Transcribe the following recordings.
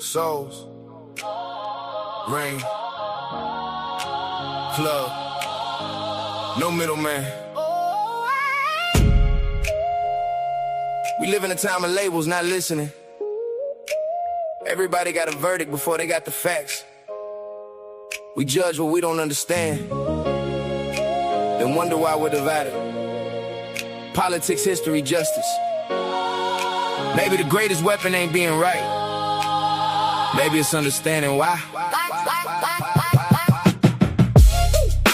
Souls, rain, plug, no middleman. We live in a time of labels, not listening. Everybody got a verdict before they got the facts. We judge what we don't understand, then wonder why we're divided. Politics, history, justice. Maybe the greatest weapon ain't being right. Maybe it's understanding why.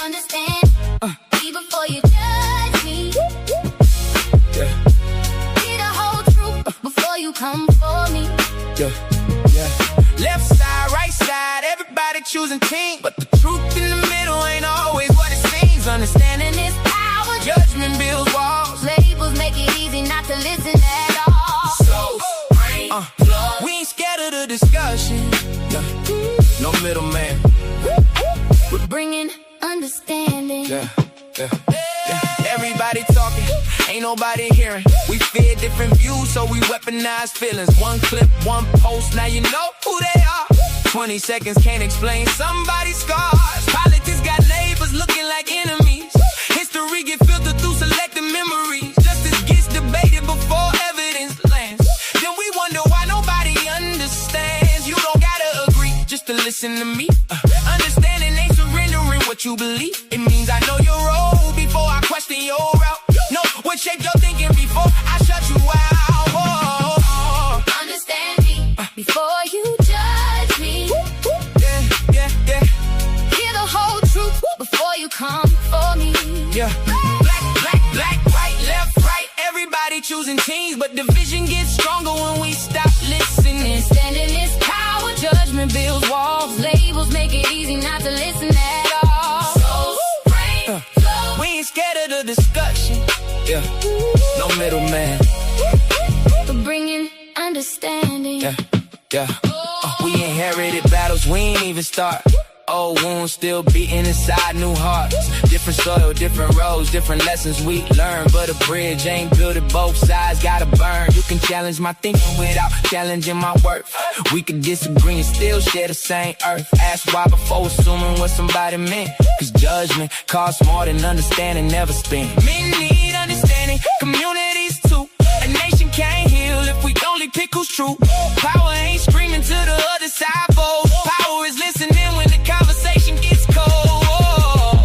Understand me before you judge me. Yeah, Hear the whole truth before you come for me. yeah. Left side, right side, everybody choosing team, but the truth in the middle ain't always what it seems. Understanding is power. Judgment builds walls. Labels make it easy not to listen at all. So, we ain't scared of the discussion. No middleman. We're bringing understanding. Yeah. Everybody talking, ain't nobody hearing. We fear different views, so we weaponize feelings. One clip, one post, now you know who they are. 20 seconds can't explain somebody's scars. Politics got neighbors looking like enemies. History get filtered through selected memories. Justice gets debated before evidence lands. Then we wonder why nobody understands. You don't gotta agree just to listen to me. Understanding ain't surrendering what you believe. It means I know your role before I question your route. Know what shaped your thinking before I shut you out. Oh. Understand me before you judge me. Yeah. Hear the whole truth before you come for me. Yeah. Black, white, left, right. Everybody choosing teams, but division gets stronger when we stop listening. Standing is power. Judgment builds walls. Labels make it easy not to listen at all. So, rain, flow. We ain't scared of the discussion. Yeah. No middleman. We're bringing understanding. Yeah. We inherited battles we ain't even start. Old wounds still beating inside new hearts. Different soil, different roads, different lessons we learn. But a bridge ain't built at both sides, gotta burn. You can challenge my thinking without challenging my worth. We could disagree and still share the same earth. Ask why before assuming what somebody meant. Cause judgment costs more than understanding, never spend. Men need understanding, communities too. A nation can't heal if we only pick who's true. Power ain't screaming to the other side fold. Power is listening when the conversation gets cold.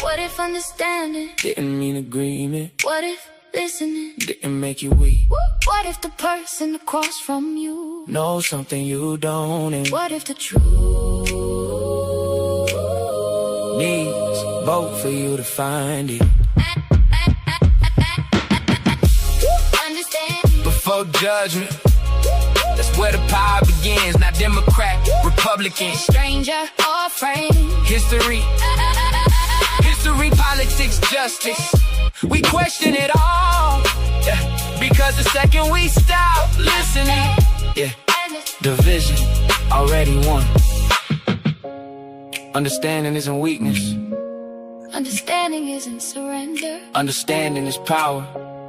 What if understanding Didn't mean agreement. What if listening Didn't make you weak. What if the person across from you Know something you don't, and what if the truth needs vote for you to find it. Understand Before judgment, that's where the power begins. Not Democrat, Republican. stranger or friend. History, politics, justice. We question it all. Yeah. Because the second we stop listening, yeah, division already won. Understanding isn't weakness. Understanding isn't surrender. Understanding is power.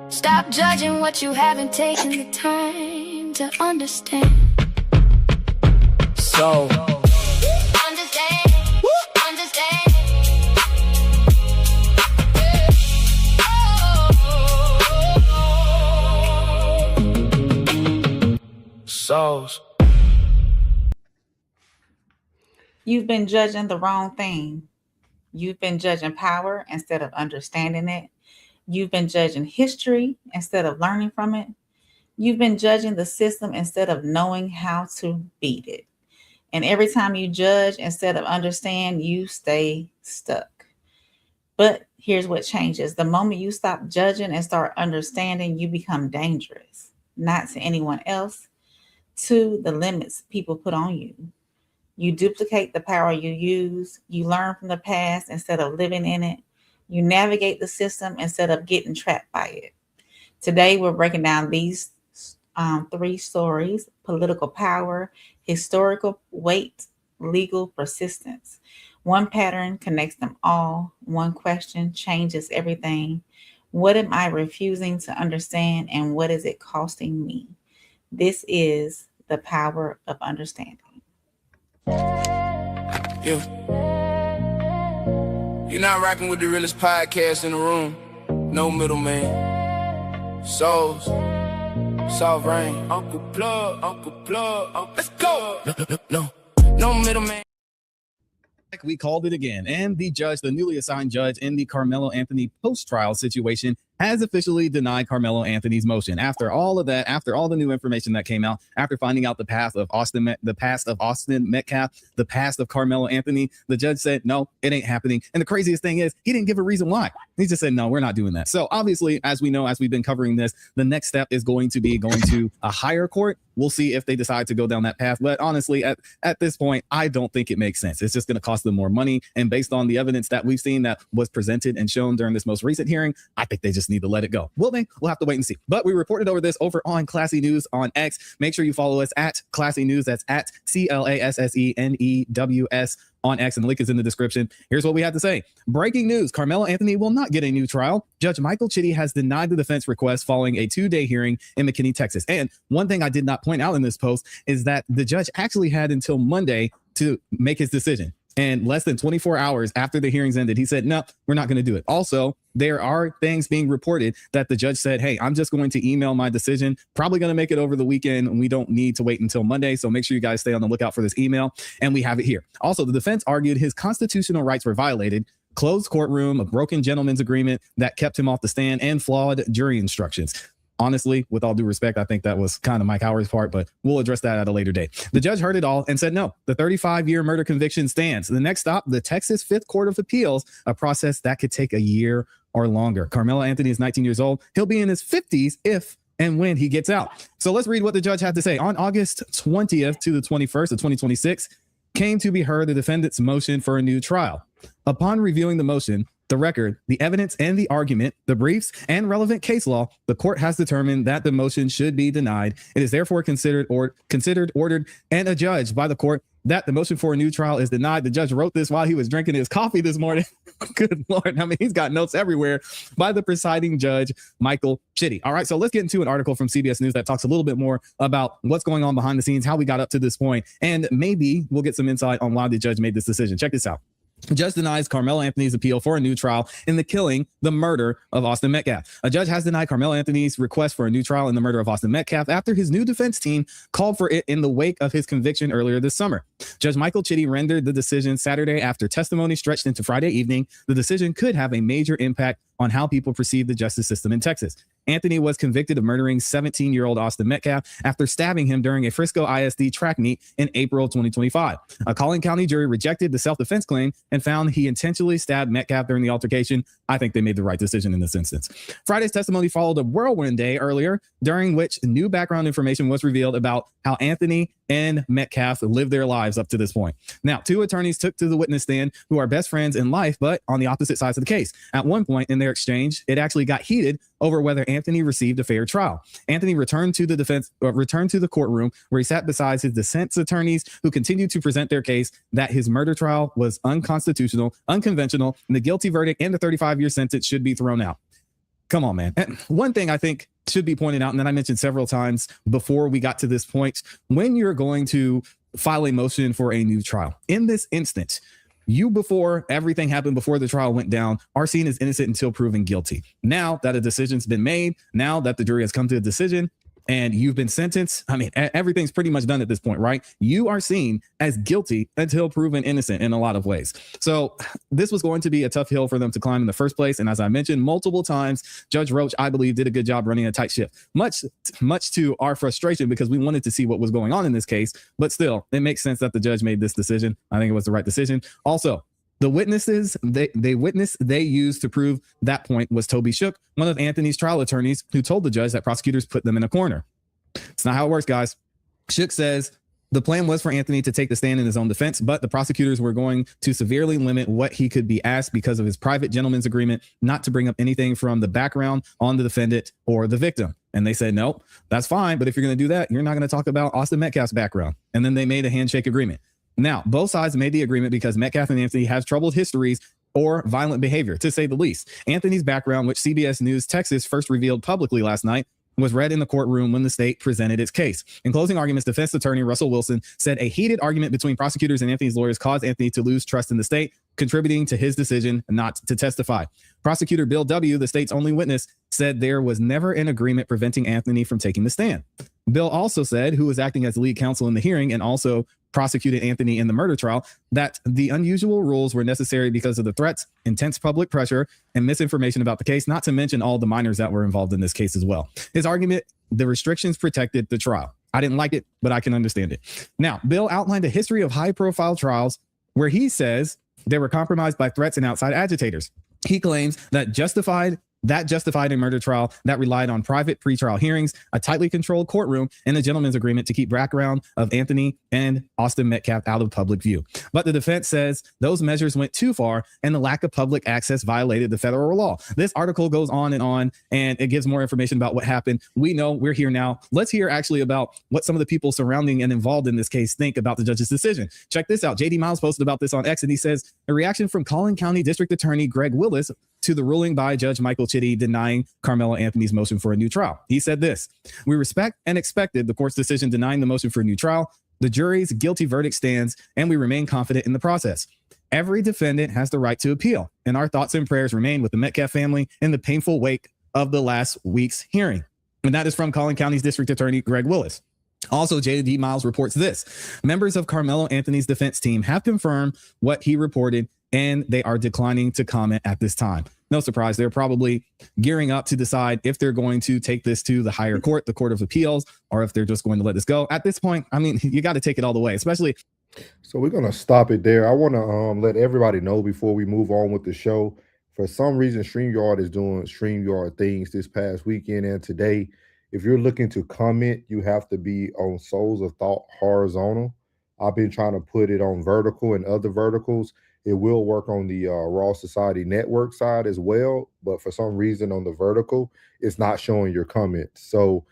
Stop judging what you haven't taken the time to understand. So, Understand. Understand. souls. You've been judging the wrong thing. You've been judging power instead of understanding it. You've been judging history instead of learning from it. You've been judging the system instead of knowing how to beat it. And every time you judge instead of understand, you stay stuck. But here's what changes. The moment you stop judging and start understanding, you become dangerous, not to anyone else, to the limits people put on you. You duplicate the power you use. You learn from the past instead of living in it. You navigate the system instead of getting trapped by it. Today, we're breaking down these three stories: political power, historical weight, legal persistence. One pattern connects them all. One question changes everything. What am I refusing to understand, and what is it costing me? This is the power of understanding. Yeah. You're not rocking with the realest podcast in the room. No middleman. Souls. Soft rain. Uncle Plug. Let's go. No middleman. We called it again, and the judge, the newly assigned judge in the Karmelo Anthony post-trial situation, has officially denied Karmelo Anthony's motion. After all of that, after all the new information that came out, after finding out the past of Austin Metcalf, the past of Karmelo Anthony, the judge said, no, it ain't happening. And the craziest thing is, he didn't give a reason why. He just said, no, we're not doing that. So obviously, as we know, as we've been covering this, the next step is going to be going to a higher court. We'll see if they decide to go down that path. But honestly, at this point, I don't think it makes sense. It's just going to cost them more money. And based on the evidence that we've seen that was presented and shown during this most recent hearing, I think they just need to let it go. Will they? We'll have to wait and see. But we reported over this over on Classy News on X. Make sure you follow us at Classy News. That's at CLASSENEWS on X, and the link is in the description. Here's what we had to say. Breaking news: Karmelo Anthony will not get a new trial. Judge Michael Chitty has denied the defense request following a 2-day hearing in McKinney, Texas. And one thing I did not point out in this post is that the judge actually had until Monday to make his decision. And less than 24 hours after the hearings ended, he said, no, we're not going to do it. Also, there are things being reported that the judge said, hey, I'm just going to email my decision, probably going to make it over the weekend, and we don't need to wait until Monday. So make sure you guys stay on the lookout for this email. And we have it here. Also, the defense argued his constitutional rights were violated, closed courtroom, a broken gentleman's agreement that kept him off the stand, and flawed jury instructions. Honestly, with all due respect, I think that was kind of Mike Howard's part, but we'll address that at a later date. The judge heard it all and said, no, the 35-year murder conviction stands. The next stop, the Texas Fifth Court of Appeals, a process that could take a year or longer. Karmelo Anthony is 19 years old. He'll be in his 50s if and when he gets out. So let's read what the judge had to say. On August 20th to the 21st of 2026, came to be heard the defendant's motion for a new trial. Upon reviewing the motion, the record, the evidence and the argument, the briefs and relevant case law, the court has determined that the motion should be denied. It is therefore considered, ordered, and adjudged by the court that the motion for a new trial is denied. The judge wrote this while he was drinking his coffee this morning. Good Lord. I mean, he's got notes everywhere by the presiding judge, Michael Chitty. All right, so let's get into an article from CBS News that talks a little bit more about what's going on behind the scenes, how we got up to this point, and maybe we'll get some insight on why the judge made this decision. Check this out. The judge denies Karmelo Anthony's appeal for a new trial in the murder of Austin Metcalf. A judge has denied Karmelo Anthony's request for a new trial in the murder of Austin Metcalf after his new defense team called for it in the wake of his conviction earlier this summer. Judge Michael Chitty rendered the decision Saturday after testimony stretched into Friday evening. The decision could have a major impact on how people perceive the justice system in Texas. Anthony was convicted of murdering 17-year-old Austin Metcalf after stabbing him during a Frisco ISD track meet in April of 2025. A Collin County jury rejected the self-defense claim and found he intentionally stabbed Metcalf during the altercation. I think they made the right decision in this instance. Friday's testimony followed a whirlwind day earlier, during which new background information was revealed about how Anthony and Metcalf lived their lives up to this point. Now, two attorneys took to the witness stand who are best friends in life, but on the opposite sides of the case. At one point in their exchange, it actually got heated over whether Anthony received a fair trial. Anthony returned to the courtroom where he sat beside his defense attorneys who continued to present their case that his murder trial was unconstitutional, unconventional, and the guilty verdict and the 35-year sentence should be thrown out. Come on, man. And one thing I think should be pointed out, and that I mentioned several times before we got to this point, when you're going to file a motion for a new trial, in this instance, you, before everything happened, before the trial went down, are seen as innocent until proven guilty. Now that a decision's been made, now that the jury has come to a decision, and you've been sentenced, I mean, everything's pretty much done at this point, right? You are seen as guilty until proven innocent in a lot of ways. So this was going to be a tough hill for them to climb in the first place. And as I mentioned multiple times, Judge Roach, I believe, did a good job running a tight ship, much to our frustration because we wanted to see what was going on in this case. But still, it makes sense that the judge made this decision. I think it was the right decision. Also, the witnesses they used to prove that point was Toby Shook, one of Anthony's trial attorneys, who told the judge that prosecutors put them in a corner. It's not how it works, guys. Shook says the plan was for Anthony to take the stand in his own defense, but the prosecutors were going to severely limit what he could be asked because of his private gentleman's agreement not to bring up anything from the background on the defendant or the victim. And they said, no, that's fine. But if you're going to do that, you're not going to talk about Austin Metcalf's background. And then they made a handshake agreement. Now, both sides made the agreement because Metcalf and Anthony have troubled histories or violent behavior, to say the least. Anthony's background, which CBS News Texas first revealed publicly last night, was read in the courtroom when the state presented its case. In closing arguments, defense attorney Russell Wilson said a heated argument between prosecutors and Anthony's lawyers caused Anthony to lose trust in the state, contributing to his decision not to testify. Prosecutor Bill W., the state's only witness, said there was never an agreement preventing Anthony from taking the stand. Bill also said, who was acting as lead counsel in the hearing and also prosecuted Anthony in the murder trial, that the unusual rules were necessary because of the threats, intense public pressure, and misinformation about the case, not to mention all the minors that were involved in this case as well. His argument, the restrictions protected the trial. I didn't like it, but I can understand it. Now, Bill outlined a history of high-profile trials where he says they were compromised by threats and outside agitators. He claims that justified a murder trial that relied on private pretrial hearings, a tightly controlled courtroom, and a gentleman's agreement to keep background of Anthony and Austin Metcalf out of public view. But the defense says those measures went too far and the lack of public access violated the federal law. This article goes on, and it gives more information about what happened. We know, we're here now. Let's hear actually about what some of the people surrounding and involved in this case think about the judge's decision. Check this out. JD Miles posted about this on X, and he says, a reaction from Collin County District Attorney Greg Willis to the ruling by Judge Michael Chitty denying Karmelo Anthony's motion for a new trial. He said this: we respect and expected the court's decision denying the motion for a new trial. The jury's guilty verdict stands, and we remain confident in the process. Every defendant has the right to appeal, and our thoughts and prayers remain with the Metcalf family in the painful wake of the last week's hearing. And that is from Collin County's District Attorney Greg Willis. Also, JD Miles reports this: members of Karmelo Anthony's defense team have confirmed what he reported, and they are declining to comment at this time. No surprise, they're probably gearing up to decide if they're going to take this to the higher court, the Court of Appeals, or if they're just going to let this go. At this point, I mean, you got to take it all the way, especially. So we're going to stop it there. I want to let everybody know before we move on with the show. For some reason, StreamYard is doing StreamYard things this past weekend and today. If you're looking to comment, you have to be on Souls of Thought horizontal. I've been trying to put it on vertical and other verticals. It will work on the Raw Society Network side as well, but for some reason on the vertical, it's not showing your comments. So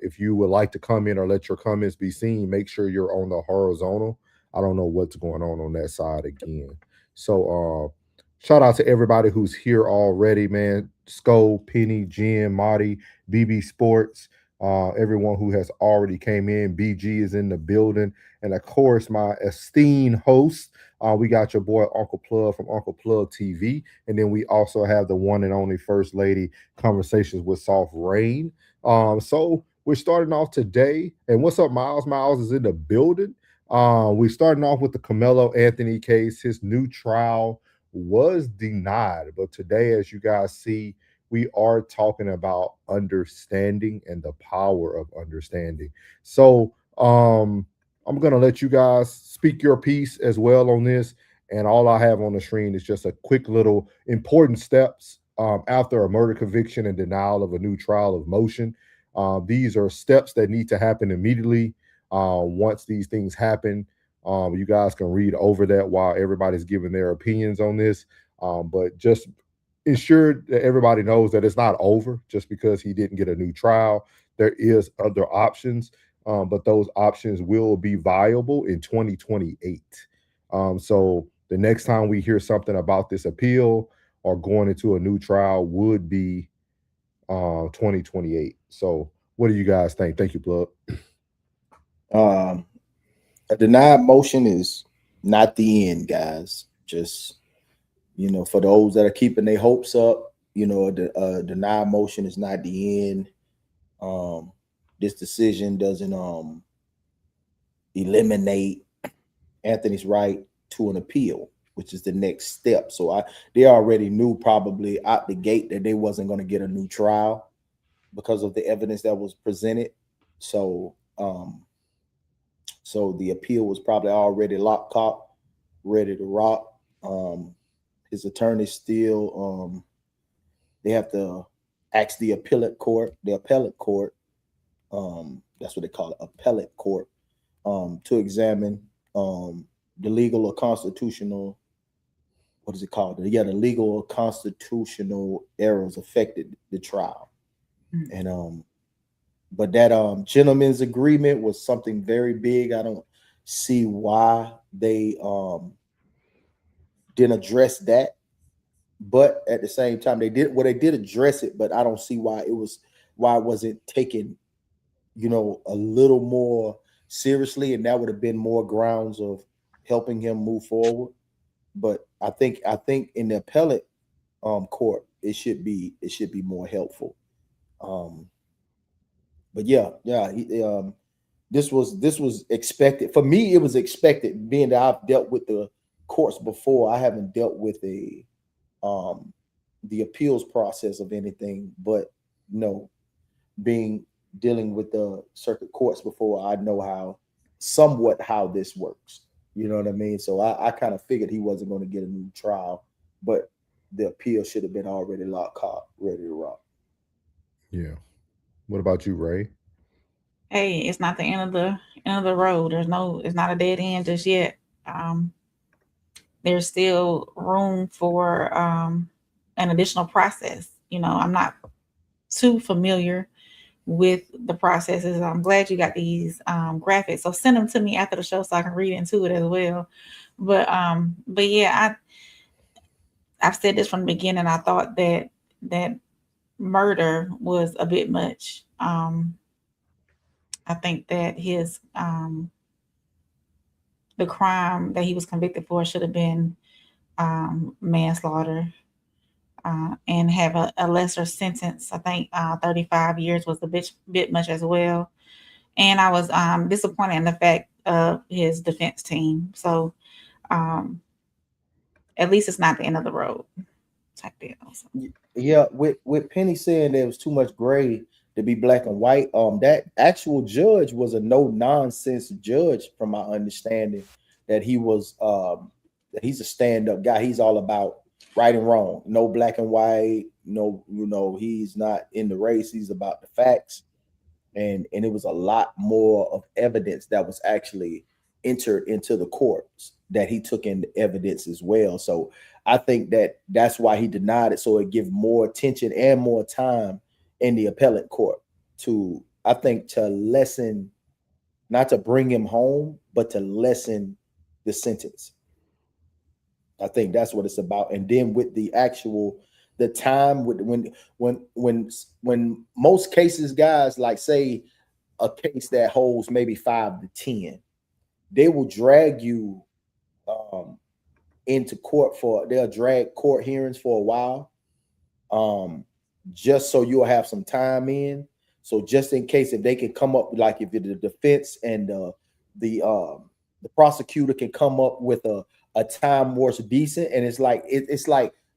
if you would like to comment or let your comments be seen, make sure you're on the horizontal. I don't know what's going on that side again. So shout out to everybody who's here already, man. Sko, Penny, Jen, Marty, BB Sports, everyone who has already came in. BG is in the building. And of course, my esteemed host, we got your boy Uncle Plug from Uncle Plug TV. And then we also have the one and only First Lady, Conversations with Soft Rain. So we're starting off today. And what's up, Miles? Miles is in the building. We're starting off with the Karmelo Anthony case. His new trial was denied. But today, as you guys see, we are talking about understanding and the power of understanding. So I'm going to let you guys speak your piece as well on this. And all I have on the screen is just a quick little important steps after a murder conviction and denial of a new trial of motion. These are steps that need to happen immediately. Once these things happen, you guys can read over that while everybody's giving their opinions on this. But just ensure that everybody knows that it's not over just because he didn't get a new trial. There is other options, but those options will be viable in 2028. So the next time we hear something about this appeal or going into a new trial would be 2028. So what do you guys think? Thank you, Plug. A denied motion is not the end, guys. Just, for those that are keeping their hopes up, a denied motion is not the end. This decision doesn't eliminate Anthony's right to an appeal, which is the next step. So they already knew probably out the gate that they wasn't going to get a new trial because of the evidence that was presented. So the appeal was probably already locked up, ready to rock. His attorney still, they have to ask the appellate court, that's what they call it, appellate court, to examine the legal or constitutional, what is it called? Yeah, the legal or constitutional errors affected the trial. Mm-hmm. And but that gentleman's agreement was something very big. I don't see why they didn't address that. But at the same time, they did address it, but I don't see why it was why it wasn't taken, you know, a little more seriously, and that would have been more grounds of helping him move forward. But I think in the appellate court, it should be more helpful. But this was expected. For me, it was expected, being that I've dealt with the courts before. I haven't dealt with the appeals process of anything, but no, dealing with the circuit courts before, I know somewhat how this works. You know what I mean? So I kind of figured he wasn't going to get a new trial, but the appeal should have been already locked up, ready to rock. Yeah. What about you, Ray? Hey, it's not the end of the road. It's not a dead end just yet. There's still room for an additional process. You know, I'm not too familiar with the processes. I'm glad you got these graphics. So send them to me after the show so I can read into it as well. But yeah, I've said this from the beginning. I thought that murder was a bit much. I think that his the crime that he was convicted for should have been manslaughter, and have a lesser sentence. I think 35 years was a bit much as well. And I was disappointed in the fact of his defense team. So at least it's not the end of the road type deal. So. Yeah, with Penny saying there was too much gray to be black and white, that actual judge was a no-nonsense judge, from my understanding, that he was that he's a stand-up guy. He's all about right and wrong, no black and white, no, you know, he's not in the race, he's about the facts. And it was a lot more of evidence that was actually entered into the courts that he took in evidence as well. So I think that's why he denied it, so it give more attention and more time in the appellate court to lessen, not to bring him home, but to lessen the sentence. I think that's what it's about. And then with the time with when most cases, guys, like say a case that holds maybe 5 to 10, they will drag you into court they'll drag court hearings for a while, just so you'll have some time in. So just in case, if they can come up, like if the defense and the prosecutor can come up with a time more decent, and it's like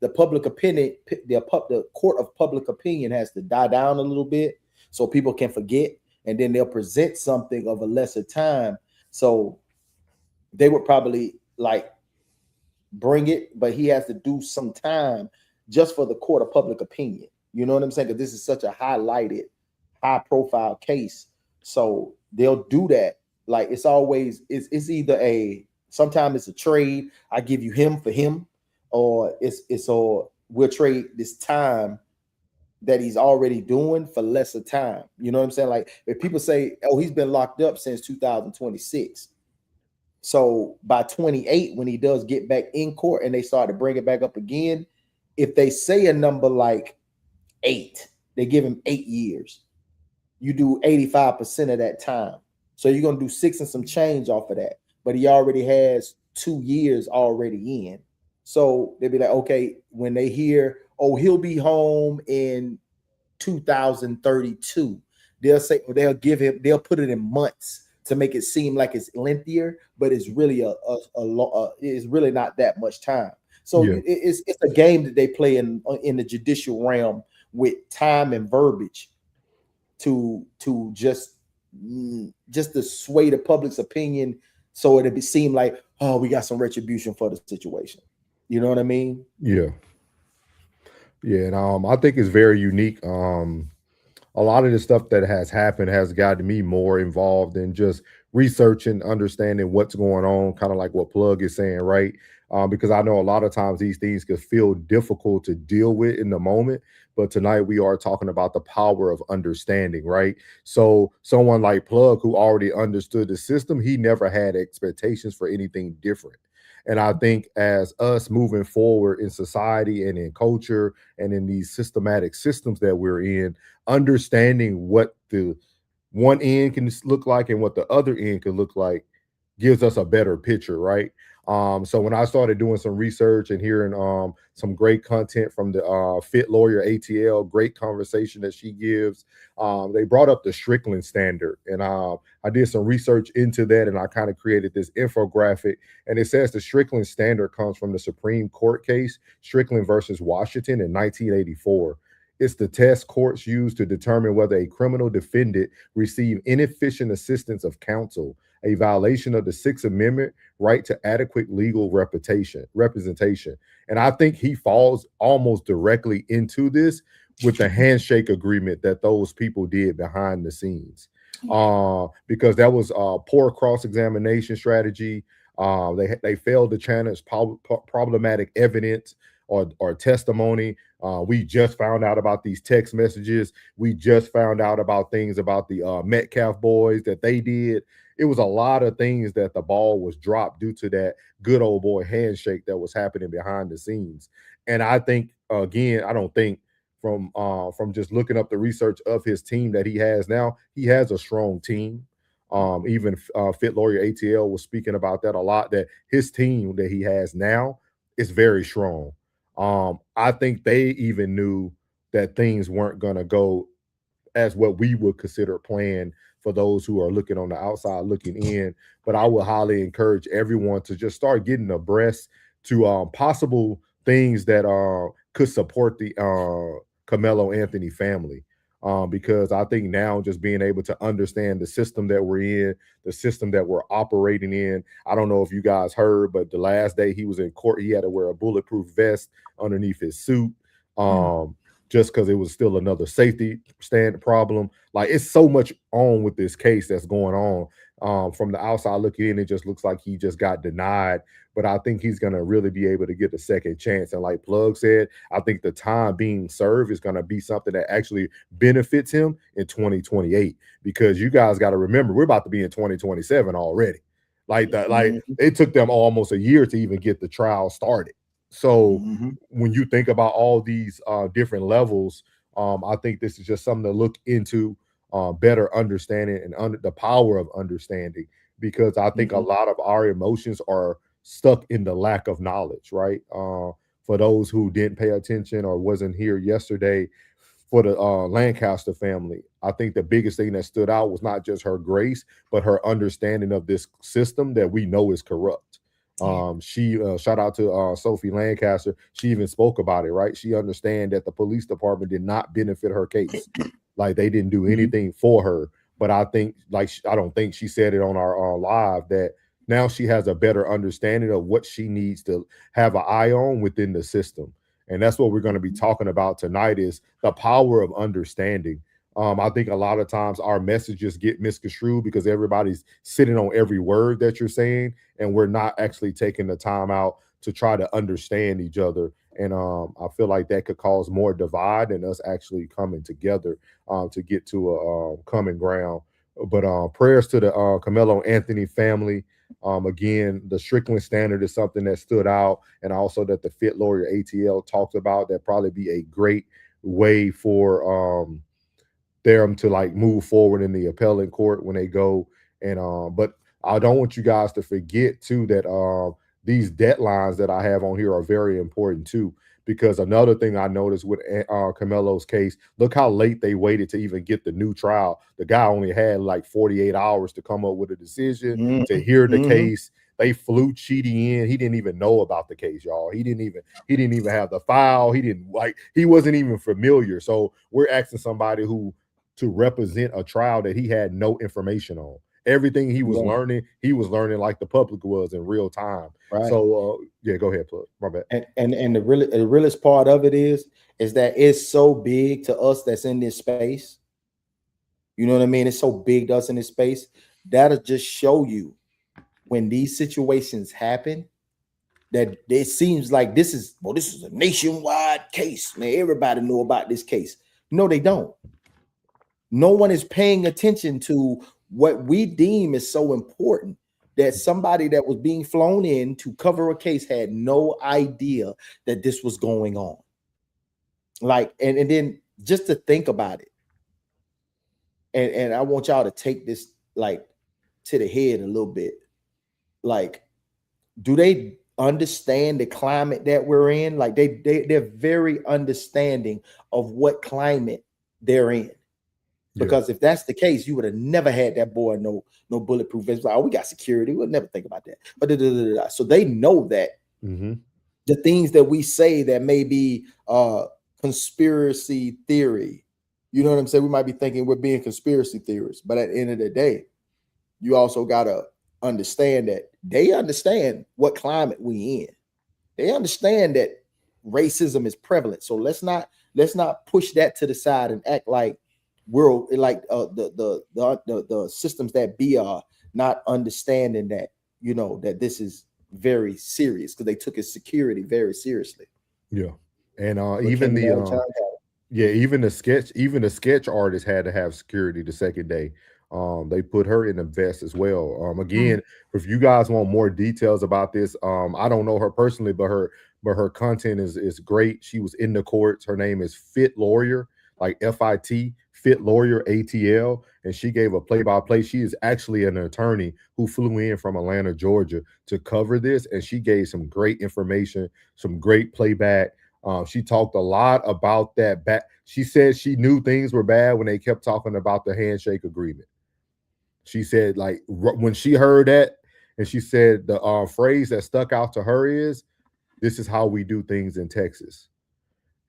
the public opinion, the court of public opinion has to die down a little bit so people can forget, and then they'll present something of a lesser time. So they would probably like bring it, but he has to do some time just for the court of public opinion. You know what I'm saying? Because this is such a highlighted, high-profile case, so they'll do that. Like it's always it's either sometimes it's a trade. I give you him for him, or we'll trade this time that he's already doing for lesser time. You know what I'm saying? Like if people say, oh, he's been locked up since 2026. So by 28, when he does get back in court and they start to bring it back up again, if they say a number like 8, they give him 8 years. You do 85% of that time. So you're going to do 6 and some change off of that. But he already has 2 years already in. So they'll be like, okay, when they hear, oh, he'll be home in 2032, they'll put it in months to make it seem like it's lengthier, but it's really it's really not that much time. So yeah. It's a game that they play in the judicial realm with time and verbiage to just to sway the public's opinion, so it'd seem like, oh, we got some retribution for the situation. You know what I mean? Yeah. And I think it's very unique. A lot of the stuff that has happened has gotten me more involved in just researching, understanding what's going on, kind of like what Plug is saying, right? Because I know a lot of times these things can feel difficult to deal with in the moment, but tonight we are talking about the power of understanding, right? So someone like Plug, who already understood the system, he never had expectations for anything different. And I think as us moving forward in society and in culture and in these systematic systems that we're in, understanding what the one end can look like and what the other end can look like gives us a better picture, right? So when I started doing some research and hearing some great content from the Fit Lawyer ATL, great conversation that she gives, they brought up the Strickland standard, and I did some research into that, and I kind of created this infographic, and it says the Strickland standard comes from the Supreme Court case Strickland versus Washington in 1984. It's the test courts use to determine whether a criminal defendant received inefficient assistance of counsel, a violation of the Sixth Amendment right to adequate legal representation. And I think he falls almost directly into this with the handshake agreement that those people did behind the scenes. Because that was poor cross-examination strategy. They failed to challenge problematic evidence or testimony. We just found out about these text messages. We just found out about things about the Metcalf boys that they did. It was a lot of things that the ball was dropped due to that good old boy handshake that was happening behind the scenes. And I think, again, I don't think from just looking up the research of his team that he has now, he has a strong team. Even Fit Lawyer ATL was speaking about that a lot, that his team that he has now is very strong. I think they even knew that things weren't going to go as what we would consider planned for those who are looking on the outside looking in. But I would highly encourage everyone to just start getting abreast to possible things that could support the Karmelo Anthony family. Because I think now just being able to understand the system that we're in, the system that we're operating in. I don't know if you guys heard, but the last day he was in court, he had to wear a bulletproof vest underneath his suit. Just because it was still another safety stand problem. Like, it's so much on with this case that's going on. From the outside looking in, it just looks like he just got denied. But I think he's going to really be able to get a second chance. And like Plug said, I think the time being served is going to be something that actually benefits him in 2028. Because you guys got to remember, we're about to be in 2027 already. Like it took them almost a year to even get the trial started. So when you think about all these different levels, I think this is just something to look into, better understanding and the power of understanding, because I think a lot of our emotions are stuck in the lack of knowledge, right? For those who didn't pay attention or wasn't here yesterday, for the Lancaster family, I think the biggest thing that stood out was not just her grace, but her understanding of this system that we know is corrupt. She shout out to Sophie Lancaster. She even spoke about it, right? She understand that the police department did not benefit her case. Like, they didn't do anything for her. But I think, I don't think she said it on our live, that now she has a better understanding of what she needs to have an eye on within the system. And that's what we're going to be talking about tonight, is the power of understanding. I think a lot of times our messages get misconstrued because everybody's sitting on every word that you're saying, and we're not actually taking the time out to try to understand each other. And I feel like that could cause more divide than us actually coming together to get to a common ground. But prayers to the Karmelo Anthony family. Again, the Strickland standard is something that stood out, and also that the Fit Lawyer ATL talked about. That probably be a great way for them to like move forward in the appellate court when they go. And but I don't want you guys to forget too that these deadlines that I have on here are very important too. Because another thing I noticed with Karmelo's case, look how late they waited to even get the new trial. The guy only had like 48 hours to come up with a decision, to hear the case. They flew Chidi in. He didn't even know about the case, y'all. He didn't even have the file. He wasn't even familiar. So we're asking somebody to represent a trial that he had no information on. Everything he was learning like the public was in real time. Right. So yeah, go ahead, Plug. My bad. And the realest part of it is that it's so big to us that's in this space. You know what I mean? It's so big to us in this space. That'll just show you when these situations happen that it seems like this is a nationwide case. Man, everybody know about this case. No, they don't. No one is paying attention to what we deem is so important. that somebody that was being flown in to cover a case had no idea that this was going on. Like, and then just to think about it, and I want y'all to take this like to the head a little bit. Like, do they understand the climate that we're in? Like they're very understanding of what climate they're in. Because if that's the case, you would have never had that boy no bulletproof vest. Like, oh, we got security. We'll never think about that. But so they know that the things that we say that may be conspiracy theory, you know what I'm saying? We might be thinking we're being conspiracy theorists, but at the end of the day, you also gotta understand that they understand what climate we in. They understand that racism is prevalent. So let's not push that to the side and act like we're like the systems that be are not understanding that, you know, that this is very serious, because they took his security very seriously. Yeah, and even the sketch artist had to have security the second day. They put her in the vest as well. Again, if you guys want more details about this, I don't know her personally, but her content is great. She was in the courts. Her name is Fit Lawyer, like FIT, Fit Lawyer ATL, and she gave a play-by-play. She is actually an attorney who flew in from Atlanta, Georgia to cover this, and she gave some great information, some great playback. She talked a lot about that back. She said she knew things were bad when they kept talking about the handshake agreement. She said, like, when she heard that, and she said the phrase that stuck out to her is, "This is how we do things in Texas."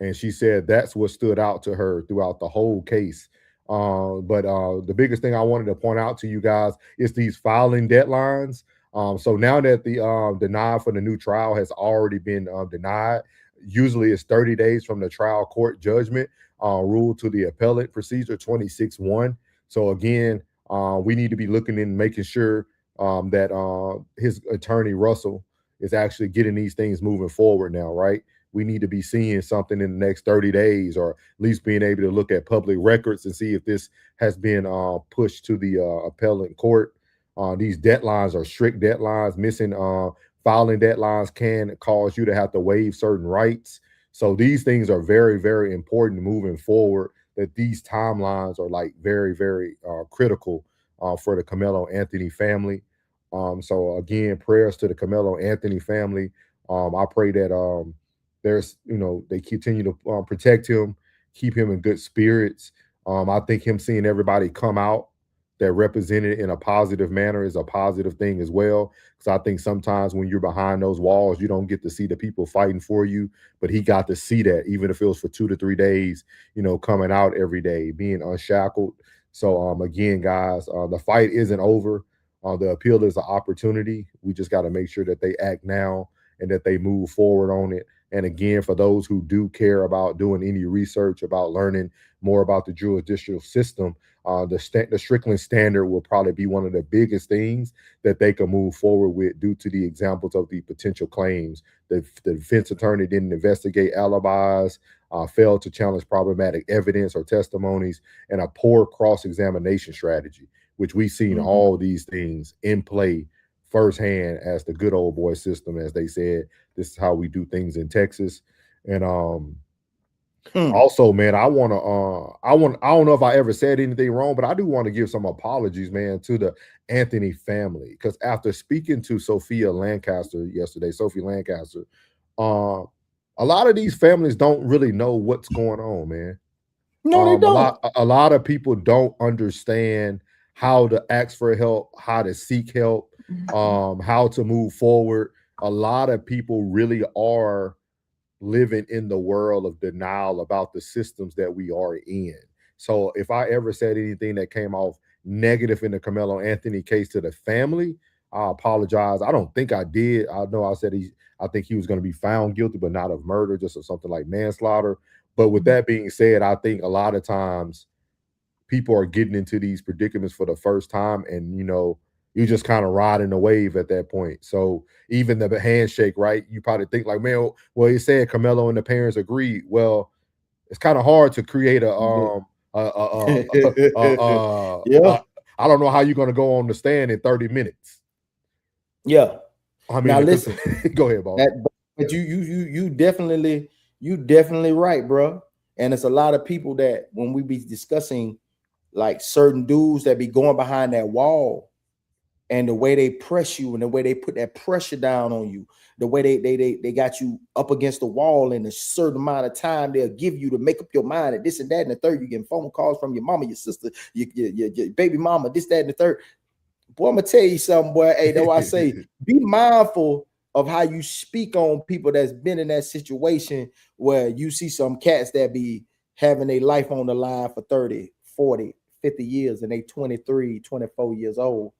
And she said that's what stood out to her throughout the whole case. But the biggest thing I wanted to point out to you guys is these filing deadlines. So now that the denial for the new trial has already been denied, usually it's 30 days from the trial court judgment ruled to the appellate procedure 26-1. So again, we need to be looking in, making sure that his attorney Russell is actually getting these things moving forward now, right? We need to be seeing something in the next 30 days, or at least being able to look at public records and see if this has been pushed to the appellate court. These deadlines are strict deadlines. Missing filing deadlines can cause you to have to waive certain rights. So these things are very, very important moving forward, that these timelines are like very, very critical for the Karmelo Anthony family. So again, prayers to the Karmelo Anthony family. I pray that there's, you know, they continue to protect him, keep him in good spirits. I think him seeing everybody come out that represented in a positive manner is a positive thing as well. Because I think sometimes when you're behind those walls, you don't get to see the people fighting for you. But he got to see that, even if it was for 2 to 3 days, you know, coming out every day, being unshackled. So again, guys, the fight isn't over. The appeal is an opportunity. We just got to make sure that they act now and that they move forward on it. And again, for those who do care about doing any research about learning more about the judicial system, the Strickland standard will probably be one of the biggest things that they can move forward with, due to the examples of the potential claims. The defense attorney didn't investigate alibis, failed to challenge problematic evidence or testimonies, and a poor cross-examination strategy, which we've seen all these things in play firsthand as the good old boy system, as they said. This is how we do things in Texas. And also, man, I don't know if I ever said anything wrong, but I do want to give some apologies, man, to the Anthony family, because after speaking to Sophie Lancaster yesterday, a lot of these families don't really know what's going on, man. No, they don't. A lot of people don't understand how to ask for help, how to seek help, how to move forward. A lot of people really are living in the world of denial about the systems that we are in. So if I ever said anything that came off negative in the Karmelo Anthony case to the family, I apologize. I don't think I did. I know I said I think he was going to be found guilty, but not of murder, just of something like manslaughter. But with that being said, I think a lot of times people are getting into these predicaments for the first time, and, you know, you're just kind of riding the wave at that point. So even the handshake, right? You probably think like, man, well, he said Karmelo and the parents agreed. Well, it's kind of hard to create I don't know how you're going to go on the stand in 30 minutes. Yeah. I mean, Now listen, go ahead, Bob. but you definitely right, bro. And it's a lot of people that when we be discussing like certain dudes that be going behind that wall and the way they press you and the way they put that pressure down on you, the way they got you up against the wall in a certain amount of time they'll give you to make up your mind and this and that and the third. You getting phone calls from your mama, your sister, your baby mama, this, that, and the third. Boy, I'm gonna tell you something, boy. Hey, that's why I say be mindful of how you speak on people that's been in that situation where you see some cats that be having their life on the line for 30, 40, 50 years and they 23, 24 years old.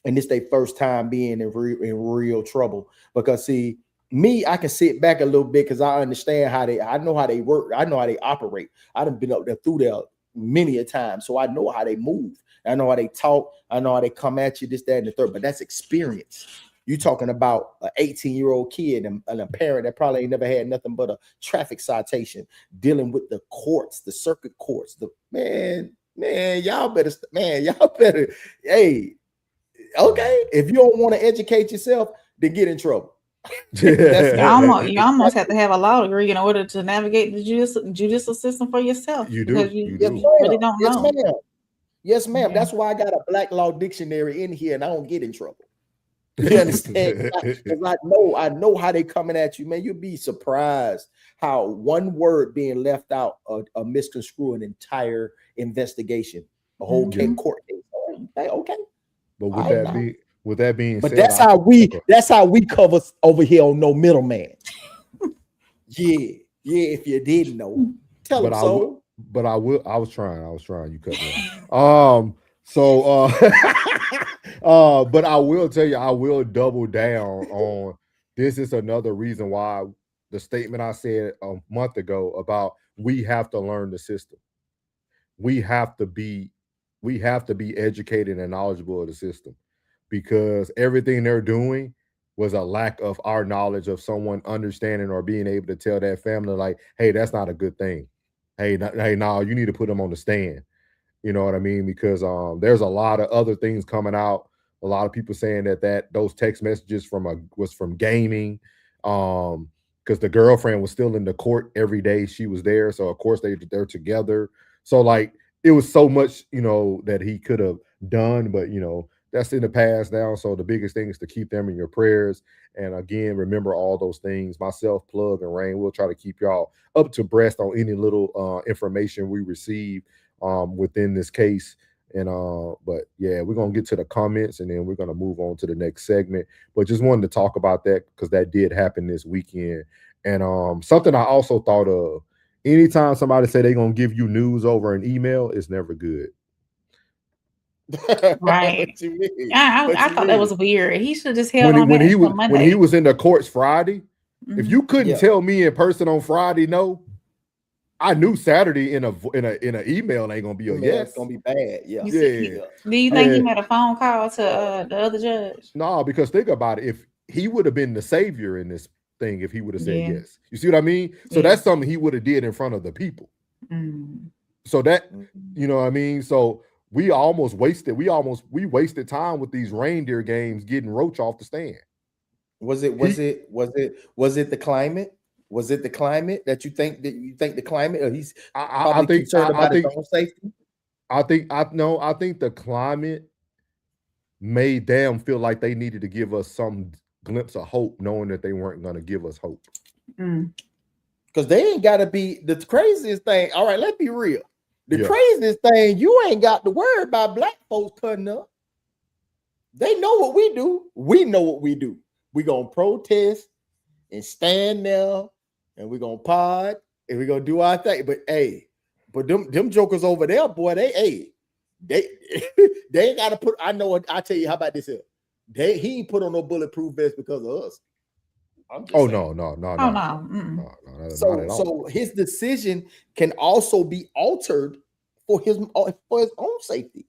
And it's their first time being in real trouble. Because see, me, I can sit back a little bit because I understand I know how they work, I know how they operate. I done been up there through there many a time. So I know how they move. I know how they talk. I know how they come at you, this, that, and the third. But that's experience. You talking about an 18-year-old kid and a parent that probably ain't never had nothing but a traffic citation, dealing with the courts, the circuit courts. The y'all better, hey, okay. If you don't want to educate yourself, then get in trouble. You almost have to have a law degree in order to navigate the judicial system for yourself. You because do. you You really don't know. Yes, ma'am. Yeah. That's why I got a black law dictionary in here and I don't get in trouble. You understand? Because I know how they coming at you, man. You'll be surprised how one word being left out a misconstrue an entire investigation, a whole court case. Okay. But with that being but said, that's how we cover over here on No Middleman. Yeah. If you didn't know, tell them so. But I was trying. You cut me off. But I will tell you, I will double down on this. Is another reason why the statement I said a month ago about we have to learn the system. We have to be educated and knowledgeable of the system, because everything they're doing was a lack of our knowledge of someone understanding or being able to tell that family, like, hey, that's not a good thing. Hey, no, you need to put them on the stand. You know what I mean? Because there's a lot of other things coming out. A lot of people saying that those text messages was from gaming, because the girlfriend was still in the court every day she was there. So of course they're together. So like it was so much, that he could have done, but that's in the past now. So the biggest thing is to keep them in your prayers. And again, remember all those things. Myself, Plug, and Rain, we'll try to keep y'all up to breast on any little information we receive within this case. And but yeah, we're gonna get to the comments and then we're gonna move on to the next segment. But just wanted to talk about that because that did happen this weekend. And something I also thought of, anytime somebody say they're gonna give you news over an email, it's never good. Right. What you mean? I thought that was weird. He should just held when he was in the courts Friday. Mm-hmm. If you couldn't tell me in person on Friday, no, I knew Saturday in a email ain't gonna be a yes. It's gonna be bad. Yeah. Do you think he made a phone call to the other judge? No, because think about it. If he would have been the savior in this thing, if he would have said yes, you see what I mean? So that's something he would have did in front of the people. So that, you know what I mean? So we wasted time with these reindeer games getting Roach off the stand. Was it the climate? Was it the climate that you think the climate, or he's probably concerned about his own safety? I think the climate made them feel like they needed to give us some glimpse of hope, knowing that they weren't going to give us hope. Because they ain't got to be the craziest thing. All right, let's be real. The craziest thing, you ain't got to worry about black folks cutting up. They know what we do. We know what we do. We're going to protest and stand there, and we're going to pod, and we're going to do our thing. But them jokers over there, boy, they ain't got to put, I tell you, how about this here? He ain't put on no bulletproof vest because of us. No. So his decision can also be altered for his own safety.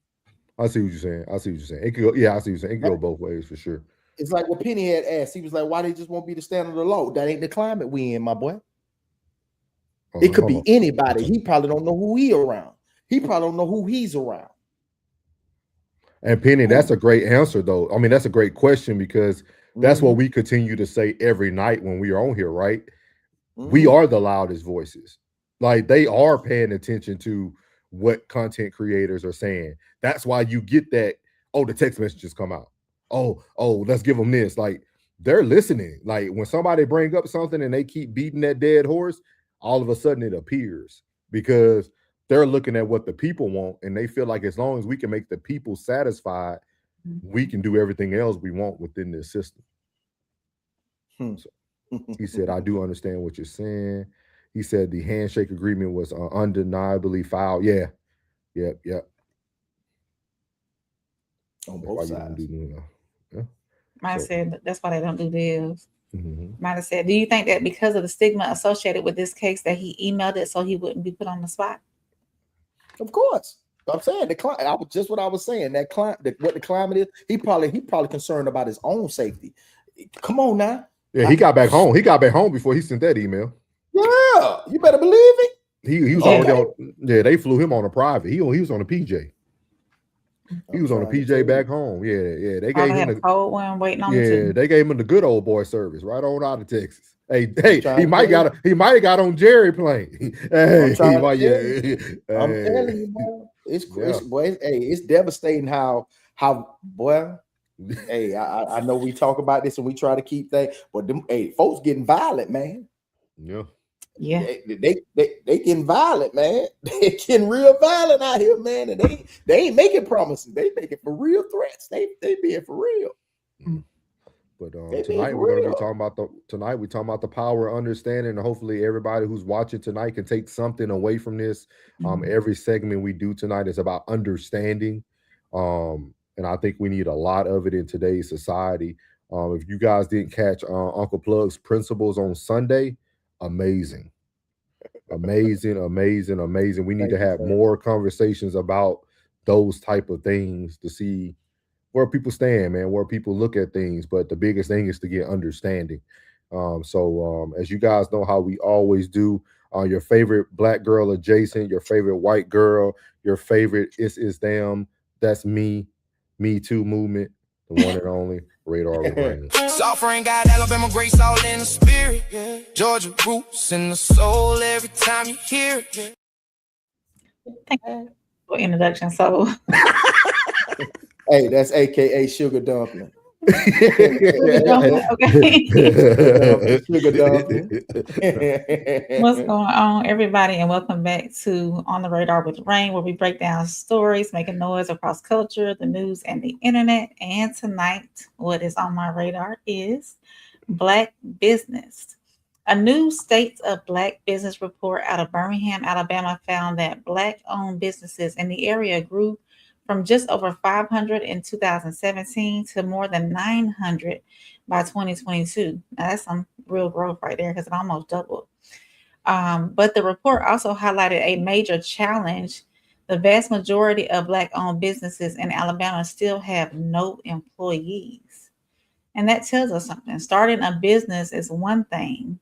I see what you're saying. I see what you're saying. It could go, I see what you're saying. It could go both ways for sure. It's like what Penny had asked. He was like, why they just won't be the standard of the law? That ain't the climate we in, my boy. It could be anybody. He probably don't know who he around. He probably don't know who he's around. And Penny, that's a great answer, though. I mean, that's a great question because that's what we continue to say every night when we are on here, right? We are the loudest voices. Like, they are paying attention to what content creators are saying. That's why you get that, oh, the text messages come out. Oh, let's give them this. Like, they're listening. Like, when somebody bring up something and they keep beating that dead horse, all of a sudden it appears because they're looking at what the people want, and they feel like as long as we can make the people satisfied, we can do everything else we want within this system. So, he said, I do understand what you're saying. He said the handshake agreement was undeniably foul. Yeah. Yep. On both sides. Might have said that's why they don't do deals. Might have said, do you think that because of the stigma associated with this case that he emailed it so he wouldn't be put on the spot? Of course. I'm saying the client. Just what I was saying. That client, what the climate is, he probably concerned about his own safety. Come on now. Yeah, he got back home. He got back home before he sent that email. Yeah, you better believe it. He was already on. Yeah, they flew him on a private. He was on a PJ. He was on a PJ back home. Yeah. They gave him a cold one waiting on. Yeah, they gave him the good old boy service right on out of Texas. Hey, he might have got on Jerry plane. Hey, I'm telling you, man. It's devastating how boy. Hey, I know we talk about this and we try to keep that, but them folks getting violent, man. Yeah. They getting violent, man. They getting real violent out here, man. And they ain't making promises. They making for real threats. They being for real. But tonight we're going to be talking about the power of understanding, and hopefully everybody who's watching tonight can take something away from this. Every segment we do tonight is about understanding. And I think we need a lot of it in today's society. If you guys didn't catch Uncle Plug's principles on Sunday, amazing. We need to have more conversations about those type of things to see where people stand, man, where people look at things. But the biggest thing is to get understanding. So as you guys know how we always do, your favorite black girl adjacent, your favorite white girl, your favorite is them, that's me too movement, the one and only Radar Rain. Suffering got Alabama grace all in the spirit, yeah. Georgia roots in the soul every time you hear it. Yeah. Thank you for introduction. So hey, that's AKA Sugar Dumpling. Okay. Sugar Dumpling. What's going on, everybody, and welcome back to On the Radar with Rain, where we break down stories making noise across culture, the news, and the internet. And tonight, what is on my radar is Black business. A new State of Black Business report out of Birmingham, Alabama, found that Black-owned businesses in the area grew from just over 500 in 2017 to more than 900 by 2022. Now that's some real growth right there because it almost doubled. But the report also highlighted a major challenge. The vast majority of Black-owned businesses in Alabama still have no employees. And that tells us something. Starting a business is one thing,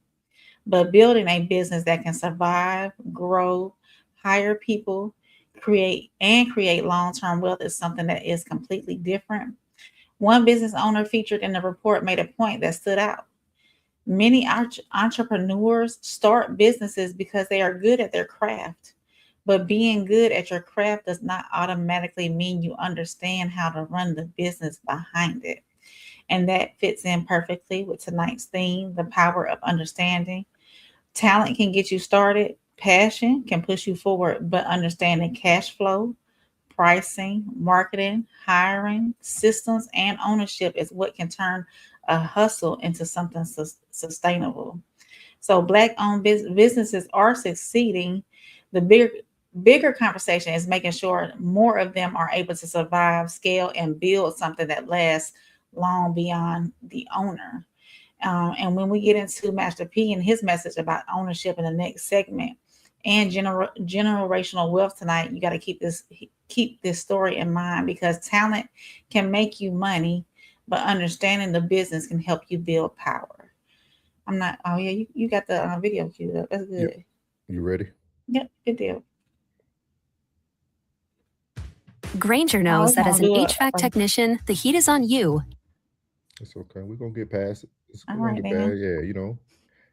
but building a business that can survive, grow, hire people, create long-term wealth is something that is completely different. One business owner featured in the report made a point that stood out. Many entrepreneurs start businesses because they are good at their craft, but being good at your craft does not automatically mean you understand how to run the business behind it. And that fits in perfectly with tonight's theme, the power of understanding. Talent can get you started. Passion can push you forward, but understanding cash flow, pricing, marketing, hiring, systems, and ownership is what can turn a hustle into something sustainable. So Black-owned businesses are succeeding. The bigger conversation is making sure more of them are able to survive, scale, and build something that lasts long beyond the owner. And when we get into Master P and his message about ownership in the next segment and generational wealth tonight, you got to keep this story in mind, because talent can make you money, but understanding the business can help you build power. You got the video queued up. That's good. You ready? Yep, good deal. Granger knows that as an HVAC technician, the heat is on you. It's okay. We're gonna get past it. It's All gonna right, get then. bad. Yeah, you know.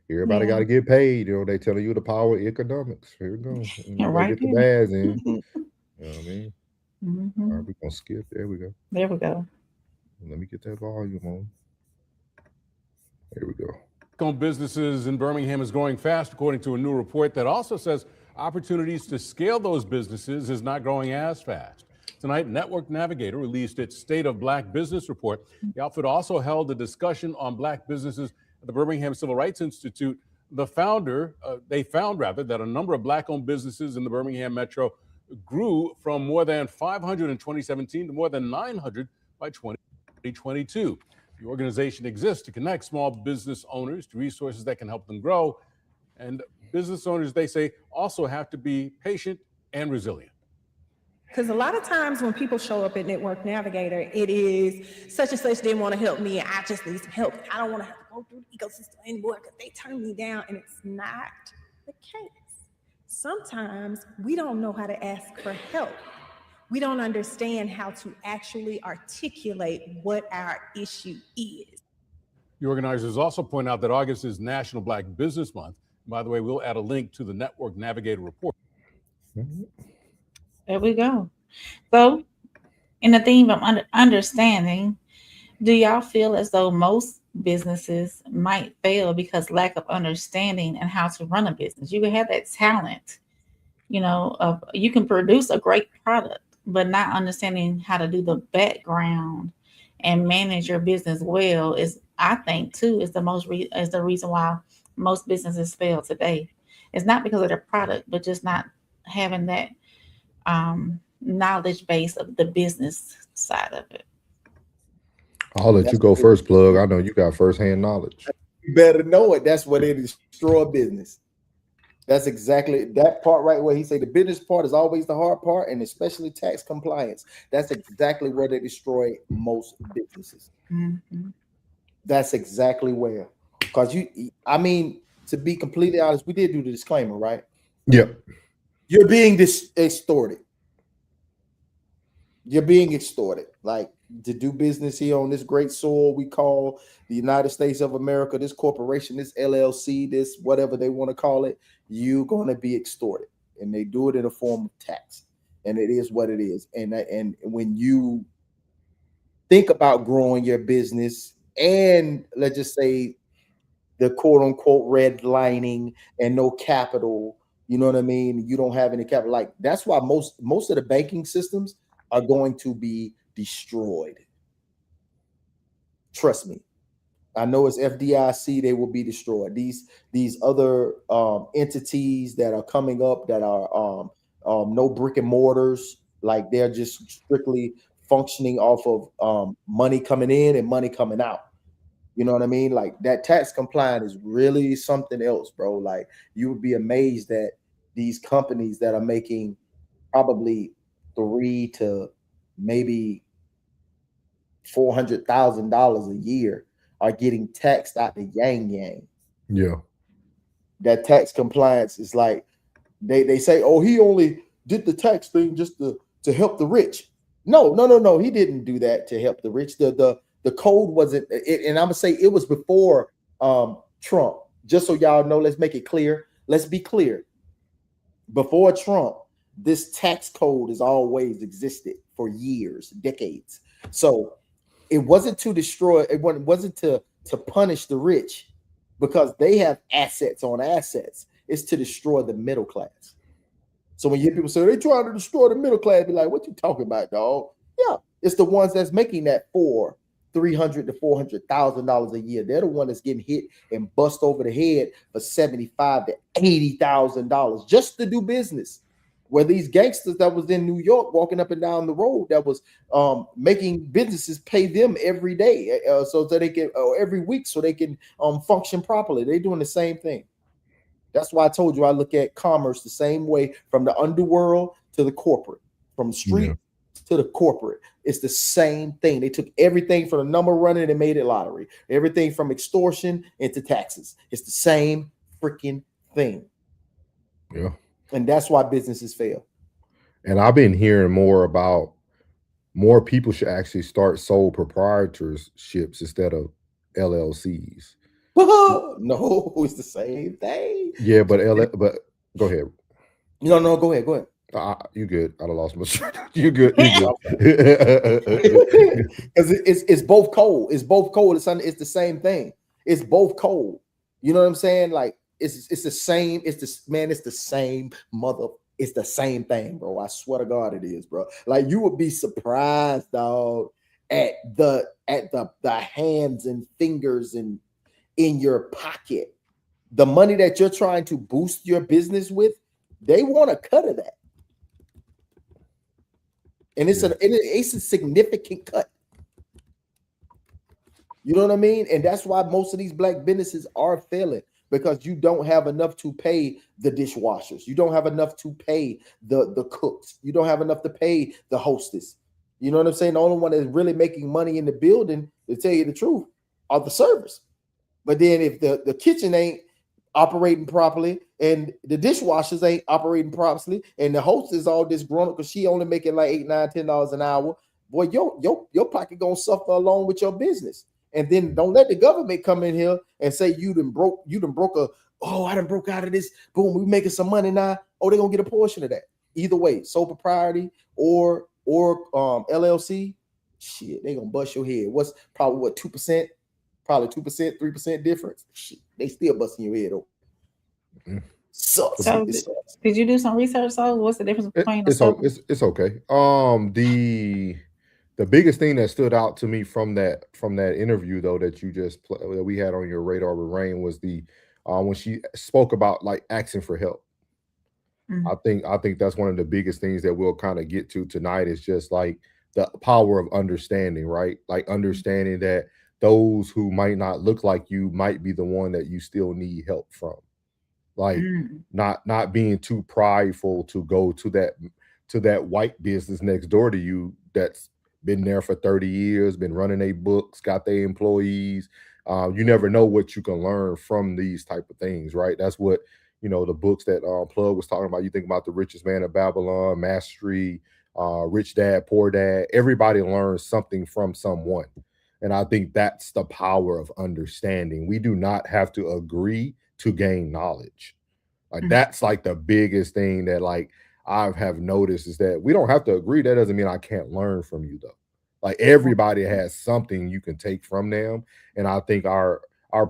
Everybody Yeah. got to get paid. You know, they telling you the power of economics. Here we go. You got to Right get the there. bads in. You know what I mean? All Mhm. right, we're going to skip. There we go. There we go. Let me get that volume on. There we go. Black-owned businesses in Birmingham is growing fast, according to a new report that also says opportunities to scale those businesses is not growing as fast. Tonight, Network Navigator released its State of Black Business report. The outfit also held a discussion on black businesses at the Birmingham Civil Rights Institute. They found that a number of black-owned businesses in the Birmingham metro grew from more than 500 in 2017 to more than 900 by 2022. The organization exists to connect small business owners to resources that can help them grow. And business owners, they say, also have to be patient and resilient. Because a lot of times when people show up at Network Navigator, it is such and such didn't want to help me. I just need some help. I don't want to have to go through the ecosystem anymore because they turn me down. And it's not the case. Sometimes we don't know how to ask for help. We don't understand how to actually articulate what our issue is. The organizers also point out that August is National Black Business Month. By the way, we'll add a link to the Network Navigator report. There we go. So, in the theme of understanding, do y'all feel as though most businesses might fail because lack of understanding and how to run a business? You can have that talent, you can produce a great product, but not understanding how to do the background and manage your business well is, I think, too, is the reason why most businesses fail today. It's not because of their product, but just not having that knowledge base of the business side of it. I'll let you go first, Plug. I know you got firsthand knowledge. You better know it. That's where they destroy business. That's exactly that part right where he said the business part is always the hard part, and especially tax compliance. That's exactly where they destroy most businesses. Mm-hmm. That's exactly where. Because to be completely honest, we did do the disclaimer, right? Yep. You're being extorted. You're being extorted. Like, to do business here on this great soil we call the United States of America, this corporation, this LLC, this whatever they want to call it, you're going to be extorted. And they do it in a form of tax. And it is what it is. And when you think about growing your business and let's just say the quote unquote redlining and no capital, you know what I mean? You don't have any capital. Like, that's why most of the banking systems are going to be destroyed. Trust me. I know it's FDIC, they will be destroyed. These other entities that are coming up that are no brick and mortars, like they're just strictly functioning off of money coming in and money coming out. You know what I mean? Like, that tax compliance is really something else, bro. Like, you would be amazed that these companies that are making probably $300,000 to maybe $400,000 a year are getting taxed out the yang. Yeah. That tax compliance is like they say, oh, he only did the tax thing just to help the rich. No. He didn't do that to help the rich. The code wasn't, and I'm gonna say it was before Trump. Just so y'all know, let's make it clear. Let's be clear. Before Trump, this tax code has always existed for years, decades. So it wasn't to destroy, it wasn't to punish the rich because they have assets on assets. It's to destroy the middle class. So when you hear people say they're trying to destroy the middle class, be like, what you talking about, dog? Yeah, it's the ones that's making that $300,000 to $400,000 a year. They're the one that's getting hit and bust over the head for $75,000 to $80,000 just to do business. Where these gangsters that was in New York walking up and down the road that was making businesses pay them every day, so that they can every week so they can function properly. They're doing the same thing. That's why I told you I look at commerce the same way, from the underworld to the corporate, from the street to the corporate. It's the same thing. They took everything from the number running and made it lottery. Everything from extortion into taxes. It's the same freaking thing. Yeah. And that's why businesses fail. And I've been hearing more about more people should actually start sole proprietorships instead of LLCs. No, it's the same thing. Yeah, but go ahead. No, go ahead. You good? I done lost my shirt. You good? You good? Because it's both cold. It's both cold. It's the same thing. It's both cold. You know what I'm saying? Like it's the same. It's the same mother. It's the same thing, bro. I swear to God, it is, bro. Like you would be surprised, dog, at the hands and fingers and in your pocket. The money that you're trying to boost your business with, they want a cut of that. And it's a significant cut. You know what I mean? And that's why most of these black businesses are failing, because you don't have enough to pay the dishwashers. You don't have enough to pay the cooks. You don't have enough to pay the hostess. You know what I'm saying? The only one that's really making money in the building, to tell you the truth, are the servers. But then if the kitchen ain't operating properly and the dishwashers ain't operating properly and the host is all disgruntled because she only making like $8, $9, $10 an hour, boy, your pocket gonna suffer along with your business. And then don't let the government come in here and say you done broke I done broke out of this. Boom, we making some money now. Oh, they're gonna get a portion of that. Either way, sole propriety or LLC, shit, they gonna bust your head. What's probably 2%? Probably 2%, 3% difference. Shit, they still busting your head open. Sucks. So did you do some research? So what's the difference between it's okay. The biggest thing that stood out to me from that interview though that you just that we had on your radar with Rain was the when she spoke about like asking for help. Mm-hmm. I think that's one of the biggest things that we'll kind of get to tonight is just like the power of understanding, right? Like understanding that those who might not look like you might be the one that you still need help from. Like not being too prideful to go to that white business next door to you that's been there for 30 years, been running their books, got their employees. You never know what you can learn from these type of things, right? That's what, the books that Plug was talking about. You think about The Richest Man of Babylon, Mastery, Rich Dad, Poor Dad. Everybody learns something from someone. And I think that's the power of understanding. We do not have to agree to gain knowledge. Like that's like the biggest thing that like I have noticed is that we don't have to agree. That doesn't mean I can't learn from you though. Like everybody has something you can take from them. And I think our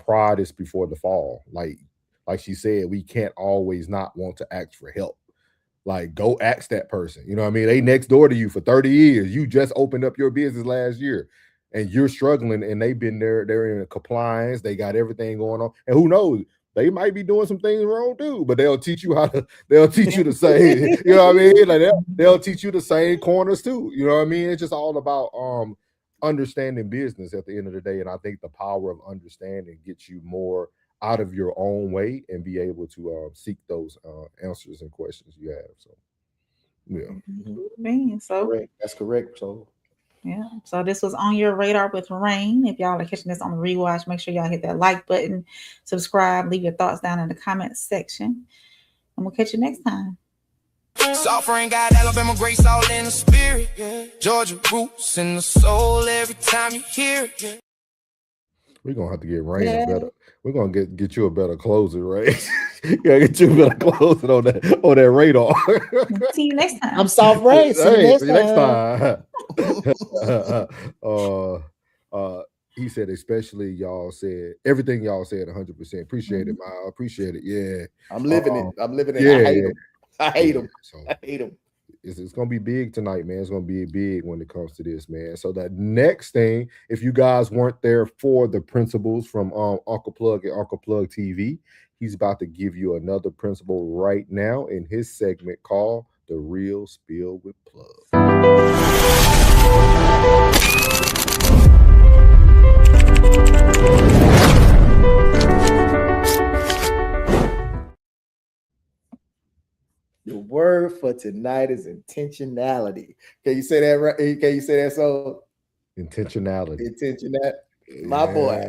pride is before the fall. Like she said, we can't always not want to ask for help. Like go ask that person. You know what I mean? They next door to you for 30 years. You just opened up your business last year. And you're struggling, and they've been there. They're in compliance. They got everything going on, and who knows? They might be doing some things wrong too. But they'll teach you They'll teach you the same. You know what I mean? Like they'll teach you the same corners too. You know what I mean? It's just all about understanding business at the end of the day. And I think the power of understanding gets you more out of your own way and be able to seek those answers and questions you have. So, yeah, correct. That's correct. So. Yeah, so this was On Your Radar with Rain. If y'all are catching this on the rewatch, make sure y'all hit that like button, subscribe, leave your thoughts down in the comments section, and we'll catch you next time. Suffering got Alabama grace all in the spirit, yeah. Georgia roots in the soul every time you hear it. Yeah. We're gonna have to get Rain a better. We're gonna get you a better closer, right? Gotta get you a better closer on that radar. See you next time. I'm Soft Ray. See you next time. He said, especially y'all said everything y'all said 100%. Appreciate it, I appreciate it. Yeah, I'm living it. I'm living it. Yeah. I hate him. So, I hate him. It's gonna be big tonight, man. It's gonna be big when it comes to this, man. So the next thing, if you guys weren't there for the principles from Uncle Plug and Uncle Plug TV, he's about to give you another principle right now in his segment called The Real Spill with Plug. The word for tonight is intentionality. Can you say that right? Can you say that so? Intentionality. My boy.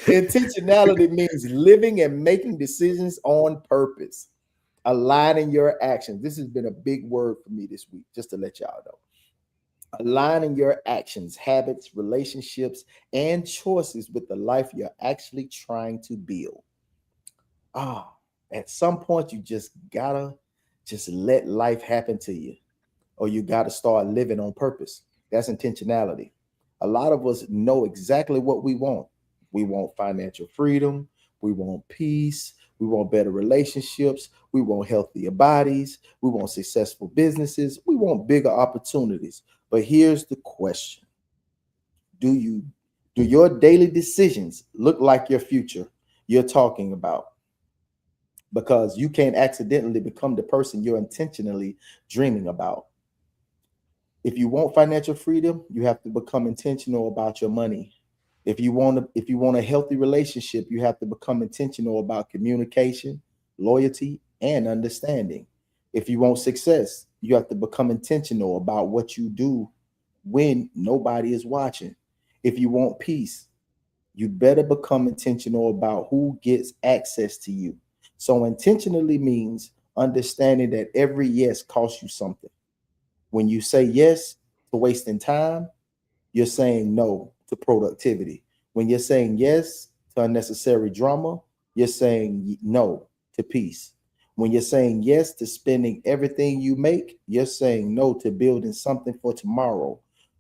Intentionality means living and making decisions on purpose. Aligning your actions. This has been a big word for me this week, just to let y'all know. Aligning your actions, habits, relationships, and choices with the life you're actually trying to build. At some point, you just gotta just let life happen to you, or you gotta start living on purpose. That's intentionality. A lot of us know exactly what we want. We want financial freedom. We want peace. We want better relationships. We want healthier bodies. We want successful businesses. We want bigger opportunities. But here's the question. Do your daily decisions look like your future you're talking about? Because you can't accidentally become the person you're intentionally dreaming about. If you want financial freedom, you have to become intentional about your money. If you want a healthy relationship, you have to become intentional about communication, loyalty, and understanding. If you want success, you have to become intentional about what you do when nobody is watching. If you want peace, you better become intentional about who gets access to you. So intentionally means understanding that every yes costs you something. When you say yes to wasting time, you're saying no to productivity. When you're saying yes to unnecessary drama, you're saying no to peace. When you're saying yes to spending everything you make, you're saying no to building something for tomorrow.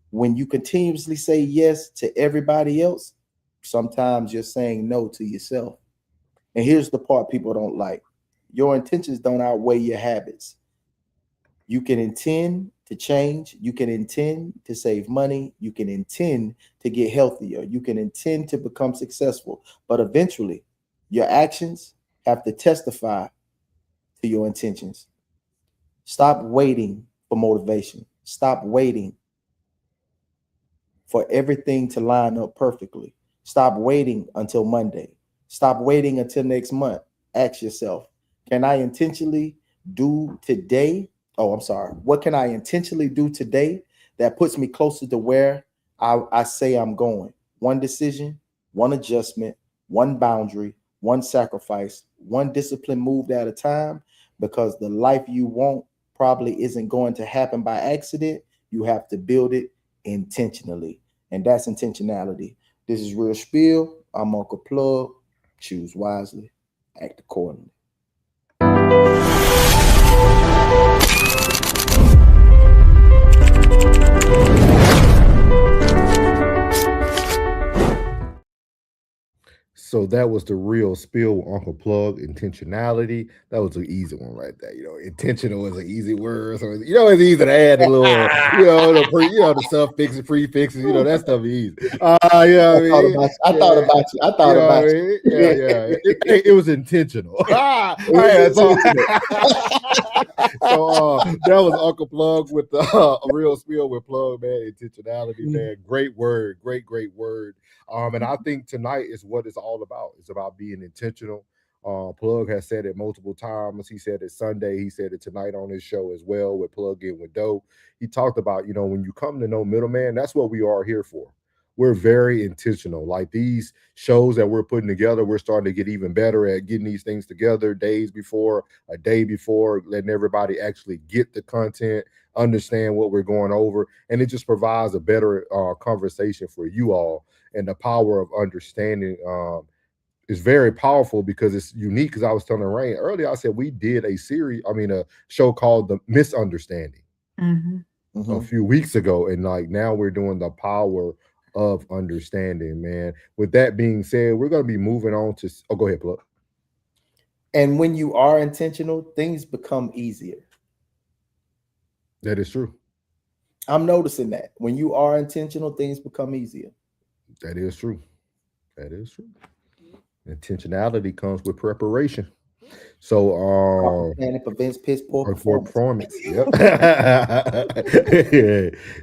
When you continuously say yes to everybody else, sometimes you're saying no to yourself. And here's the part people don't like. Your intentions don't outweigh your habits. You can intend to change. You can intend to save money. You can intend to get healthier. You can intend to become successful. But eventually, your actions have to testify to your intentions. Stop waiting for motivation. Stop waiting for everything to line up perfectly. Stop waiting until Monday. Stop waiting until next month. Ask yourself, can I intentionally do today? Oh, I'm sorry. What can I intentionally do today that puts me closer to where I say I'm going? One decision, one adjustment, one boundary, one sacrifice, one discipline moved at a time, because the life you want probably isn't going to happen by accident. You have to build it intentionally. And that's intentionality. This is Real Spiel. I'm Uncle Plug. Choose wisely, act accordingly. So that was the Real Spill with Uncle Plug. Intentionality. That was an easy one right there. Intentional is an easy word. So it's easy to add a little, the suffixes, prefixes. That stuff is easy. I thought about you. Yeah. It was intentional. So that was Uncle Plug with a Real Spill with Plug, man. Intentionality, man. Great word. Great word. And I think tonight is what it's all about. It's about being intentional. Plug has said it multiple times. He said it Sunday. He said it tonight on his show as well with Plug In with Doe. He talked about, when you come to know middleman, that's what we are here for. We're very intentional. Like these shows that we're putting together, we're starting to get even better at getting these things together a day before, letting everybody actually get the content, understand what we're going over. And it just provides a better conversation for you all. And the power of understanding is very powerful because it's unique. Because I was telling Rain earlier, I said we did a show called The Misunderstanding a few weeks ago. And now we're doing the power of understanding, man. With that being said, we're going to be moving on to, go ahead, Plug. And when you are intentional, things become easier. That is true. I'm noticing that when you are intentional, things become easier. That is true. Intentionality comes with preparation. So planning prevents piss poor performance. Yep.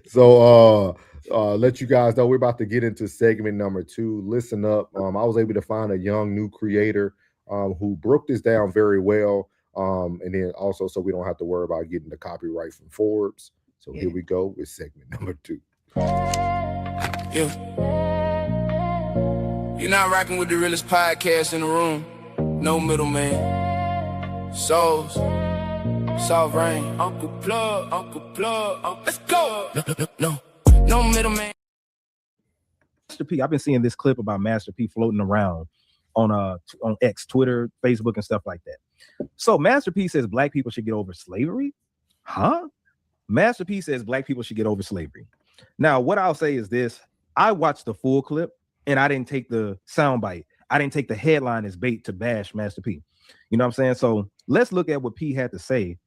So let you guys know we're about to get into segment number 2. Listen up. I was able to find a young new creator who broke this down very well. And then also so we don't have to worry about getting the copyright from Forbes. So here we go with segment number 2. Yeah. You're not rocking with the realest podcast in the room. No middleman. Souls, sovereign, Uncle Plug, let's go. No middleman. Master P, I've been seeing this clip about Master P floating around on X, Twitter, Facebook, and stuff like that. So Master P says black people should get over slavery. Huh? Master P says black people should get over slavery. Now, what I'll say is this: I watched the full clip and I didn't take the soundbite. I didn't take the headline as bait to bash Master P. You know what I'm saying? So let's look at what P had to say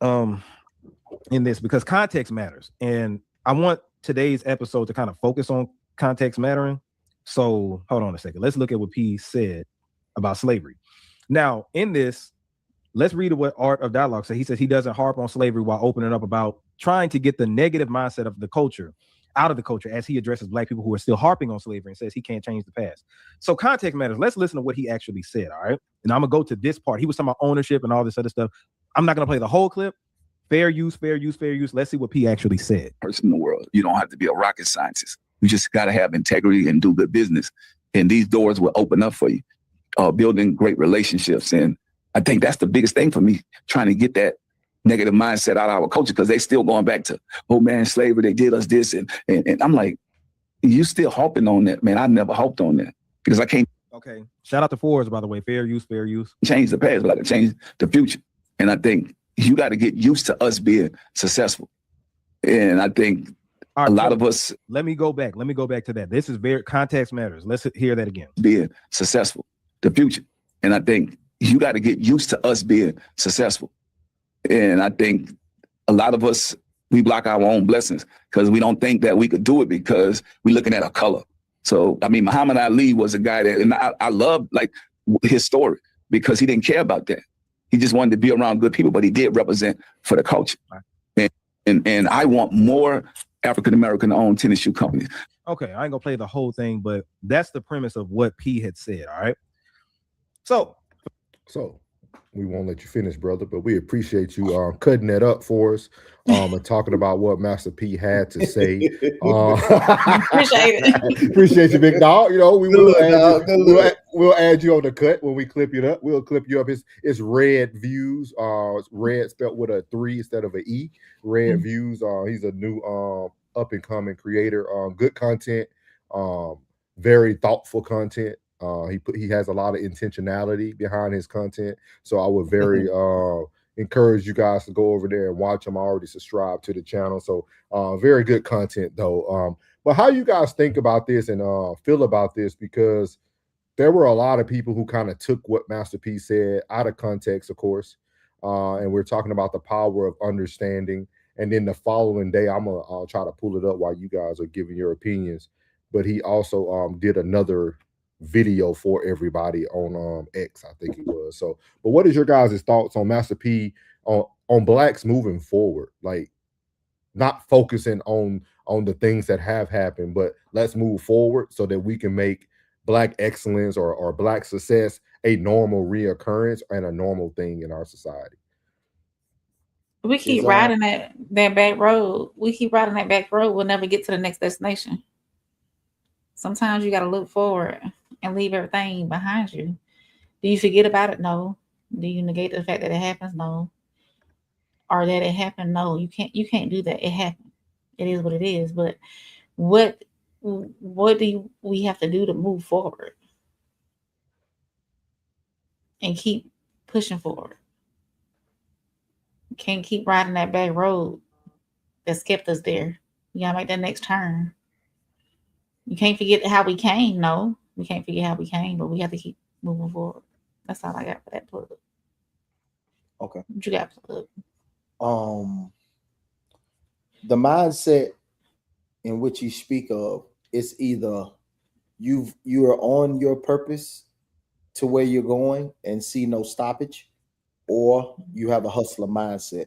in this, because context matters. And I want today's episode to kind of focus on context mattering. So hold on a second. Let's look at what P said about slavery. Now, in this, let's read what Art of Dialogue said. He says he doesn't harp on slavery while opening up about trying to get the negative mindset of the culture out of the culture as he addresses black people who are still harping on slavery and says he can't change the past. So context matters. Let's listen to what he actually said, all right? And I'm going to go to this part. He was talking about ownership and all this other stuff. I'm not going to play the whole clip. Fair use, fair use, fair use. Let's see what P actually said. Person in the world. You don't have to be a rocket scientist. You just got to have integrity and do good business. And these doors will open up for you, building great relationships. And I think that's the biggest thing for me, trying to get that negative mindset out of our culture, because they still going back to, oh man, slavery, they did us this. And I'm like, you still harping on that, man. I never hoped on that because I can't. Okay. Shout out to Forbes, by the way. Fair use, fair use. Change the past, but I can change the future. And I think you got to get used to us being successful. And I think a lot of us. Let me go back to that. This is very context matters. Let's hear that again. Being successful, the future. And I think you got to get used to us being successful. And I think a lot of us, we block our own blessings because we don't think that we could do it because we're looking at a color. So, I mean, Muhammad Ali was a guy that, and I love like his story because he didn't care about that. He just wanted to be around good people, but he did represent for the culture. And I want more African-American owned tennis shoe companies. Okay, I ain't gonna play the whole thing, but that's the premise of what P had said, all right? So we won't let you finish, brother, but we appreciate you cutting that up for us and talking about what Master P had to say. Appreciate it. Appreciate you, big dog. You know, we'll add you on the cut when we clip you up. We'll clip you up. It's Red Views. It's red spelled with a 3 instead of an E. Red Views. He's a new up and coming creator. Good content. Very thoughtful content. He has a lot of intentionality behind his content. So I would very encourage you guys to go over there and watch him. I already subscribed to the channel. So very good content though. But how you guys think about this and feel about this? Because there were a lot of people who kind of took what Master P said out of context, of course. And we're talking about the power of understanding. And then the following day, I'll try to pull it up while you guys are giving your opinions. But he also did another video for everybody on X, I think it was. So, but what is your guys' thoughts on Master P on blacks moving forward? Like, not focusing on the things that have happened, but let's move forward so that we can make black excellence or black success a normal reoccurrence and a normal thing in our society. We keep riding that back road. We'll never get to the next destination. Sometimes you got to look forward and leave everything behind you. Do you forget about it? No. Do you negate the fact that it happens? No. Or that it happened? No. You can't do that. It happened. It is what it is. But what do we have to do to move forward and keep pushing forward? Can't keep riding that back road that's kept us there. You gotta make that next turn. You can't forget how we came. No, we can't forget how we came, but we have to keep moving forward. That's all I got for that plug. Okay. What you got for plug? The mindset in which you speak of is either you are on your purpose to where you're going and see no stoppage, or you have a hustler mindset.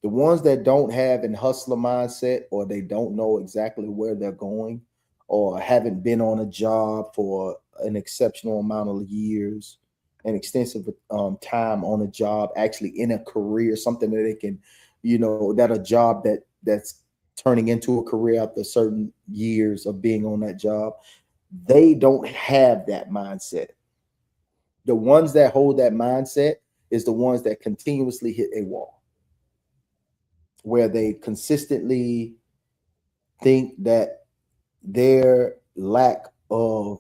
The ones that don't have an hustler mindset, or they don't know exactly where they're going, or haven't been on a job for an exceptional amount of years, an extensive time on a job, actually in a career, something that they can, that a job that's turning into a career after certain years of being on that job, they don't have that mindset. The ones that hold that mindset is the ones that continuously hit a wall, where they consistently think that their lack of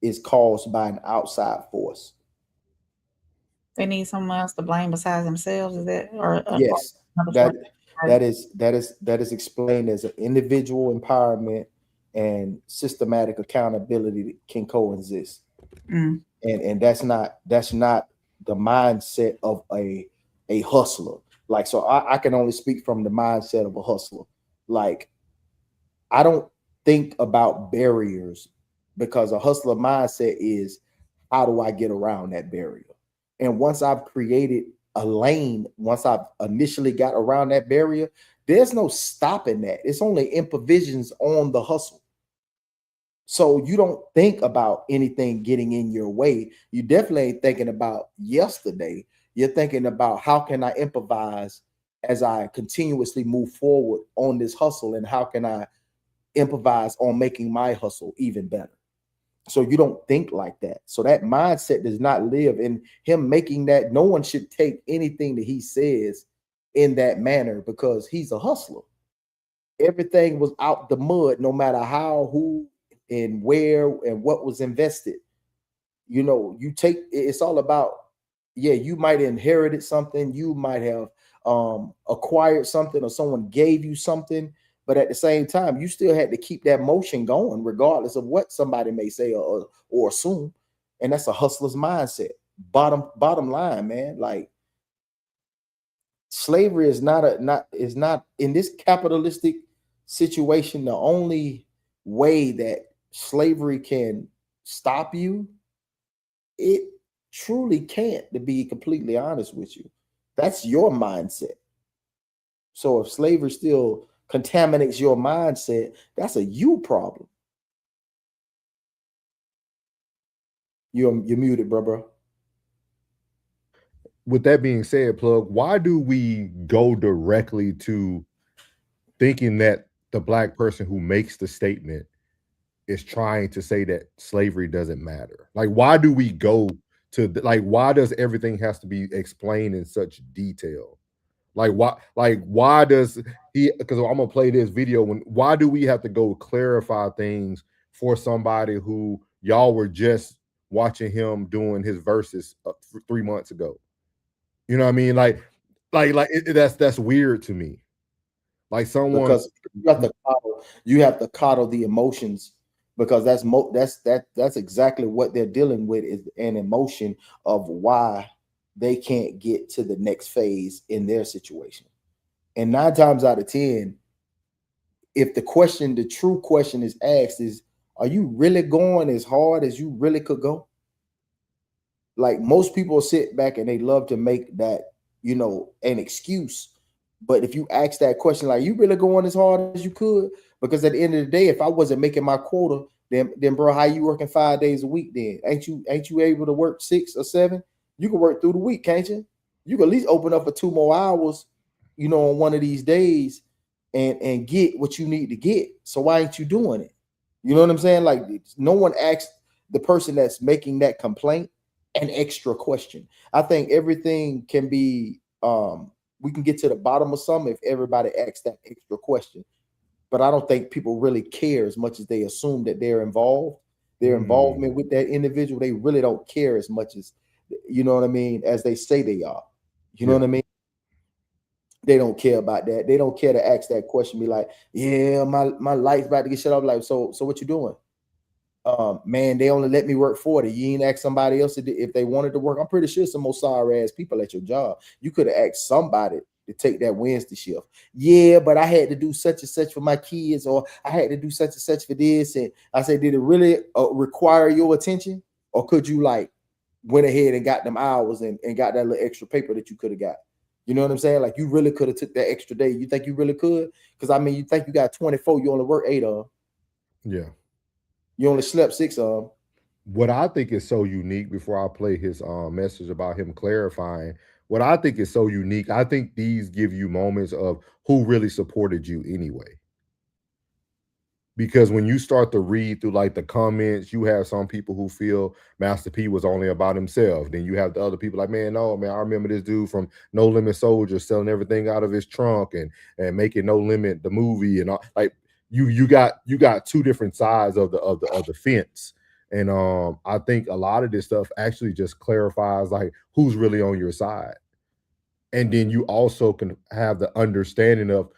is caused by an outside force. They need someone else to blame besides themselves. Is that Yes, that is explained as an individual empowerment and systematic accountability can coexist. Mm. And that's not the mindset of a hustler. Like, so I can only speak from the mindset of a hustler. Like, I don't think about barriers, because a hustler mindset is, how do I get around that barrier? And once I've created a lane, once I've initially got around that barrier, there's no stopping that. It's only improvisions on the hustle. So you don't think about anything getting in your way. You definitely ain't thinking about yesterday. You're thinking about, how can I improvise as I continuously move forward on this hustle, and how can I improvise on making my hustle even better? So you don't think like that. So that mindset does not live in him making that. No one should take anything that he says in that manner, because he's a hustler. Everything was out the mud, no matter how, who, and where, and what was invested. You know, it's all about, yeah, you might have inherited something, you might have acquired something, or someone gave you something, but at the same time, you still had to keep that motion going, regardless of what somebody may say or assume. And that's a hustler's mindset. Bottom line, man. Like, slavery is not in this capitalistic situation. The only way that slavery can stop you, it truly can't, to be completely honest with you. That's your mindset. So if slavery still contaminates your mindset, that's a you problem. You're muted, bro. With that being said, Plug, why do we go directly to thinking that the black person who makes the statement is trying to say that slavery doesn't matter? Like, why do we go to, like, why does everything has to be explained in such detail? Like, why does he, because I'm gonna play this video, why do we have to go clarify things for somebody who y'all were just watching him doing his verses 3 months ago? You know what I mean? That's weird to me. Like, someone, Because you have to coddle the emotions, because that's exactly what they're dealing with, is an emotion of why they can't get to the next phase in their situation. And 9 times out of 10, if the true question is asked is, are you really going as hard as you really could go? Like, most people sit back and they love to make that, an excuse. But if you ask that question, like, you really going as hard as you could? Because at the end of the day, if I wasn't making my quota, then bro, how you working 5 days a week then? Ain't you able to work 6 or 7? You can work through the week, can't you? You can at least open up for 2 more hours, on one of these days, and get what you need to get. So why ain't you doing it? You know what I'm saying? Like, no one asked the person that's making that complaint an extra question. I think everything can be, we can get to the bottom of something if everybody asks that extra question. But I don't think people really care as much as they assume that they're involved. Their involvement with that individual, they really don't care as much as, you know what I mean, as they say they are. You know what I mean? They don't care about that. They don't care to ask that question. Be like, yeah, my life's about to get shut off. Like, so what you doing? Man, they only let me work 40. You ain't ask somebody else if they wanted to work. I'm pretty sure some more sorry ass people at your job. You could have asked somebody to take that Wednesday shift. Yeah, but I had to do such and such for my kids, or I had to do such and such for this. And I said, did it really require your attention? Or could you like went ahead and got them hours and got that little extra paper that you could have got? You know what I'm saying? Like, you really could have took that extra day. You think you really could? Because I mean, you think you got 24, you only work 8 of them. Yeah. You only slept 6 of them. What I think is so unique, before I play his message about him clarifying, what I think is so unique, I think these give you moments of who really supported you anyway. because when you start to read through like the comments, you have some people who feel Master P was only about himself. Then you have the other people like, man, no, man, I remember this dude from No Limit Soldier selling everything out of his trunk and making No Limit the movie and all. Like you got two different sides of the fence. And I think a lot of this stuff actually just clarifies like who's really on your side. And then you also can have the understanding of,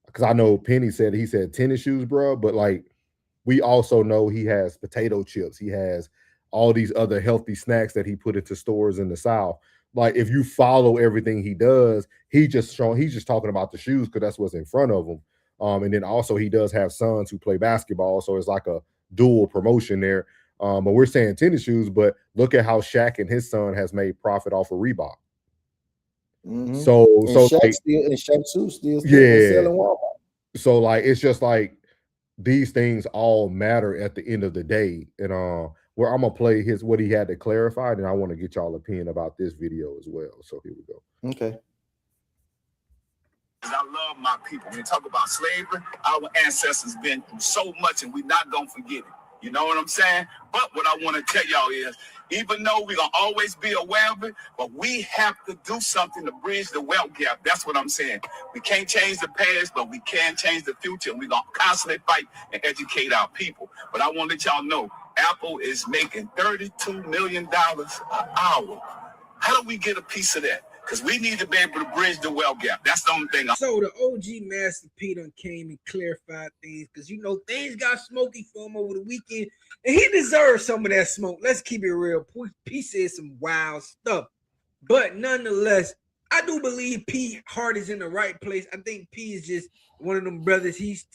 because I know Penny said he said tennis shoes, bro, but like we also know he has potato chips. He has all these other healthy snacks that he put into stores in the South. Like if you follow everything he does, he's just talking about the shoes because that's what's in front of him. And then also he does have sons who play basketball, so it's like a dual promotion there. But we're saying tennis shoes, but look at how Shaq and his son has made profit off of Reebok. Mm-hmm. So Shaq like, Shaq still yeah. selling Walmart. So like it's just like these things all matter at the end of the day. And where I'm gonna play what he had to clarify, and I want to get y'all opinion about this video as well. So here we go. Okay. I love my people. When you talk about slavery, our ancestors been through so much, and we're not gonna forget it. You know what I'm saying? But what I want to tell y'all is, even though we're going to always be aware of it, but we have to do something to bridge the wealth gap. That's what I'm saying. We can't change the past, but we can change the future. And we're going to constantly fight and educate our people. But I want to let y'all know, Apple is making $32 million an hour. How do we get a piece of that? Because we need to be able to bridge the wealth gap. That's the only thing. So the OG Master P done came and clarified things because, you know, things got smoky for him over the weekend. And he deserves some of that smoke. Let's keep it real. P said some wild stuff. But nonetheless, I do believe P heart is in the right place. I think P is just one of them brothers. He's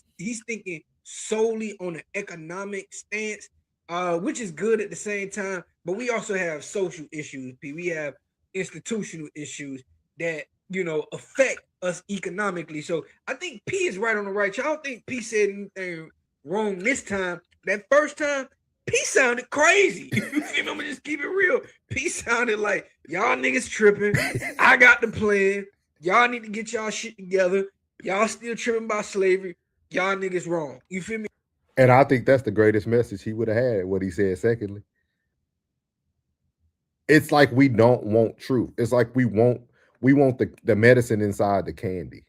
thinking solely on an economic stance, which is good at the same time. But we also have social issues, P. We have institutional issues that, you know, affect us economically. So I think P is right on the right. I don't think P said anything wrong this time. That first time, P sounded crazy. I'm gonna just keep it real. P sounded like y'all niggas tripping. I got the plan. Y'all need to get y'all shit together. Y'all still tripping about slavery. Y'all niggas wrong. You feel me? And I think that's the greatest message he would have had, what he said secondly. It's like we don't want truth. It's like we want the medicine inside the candy.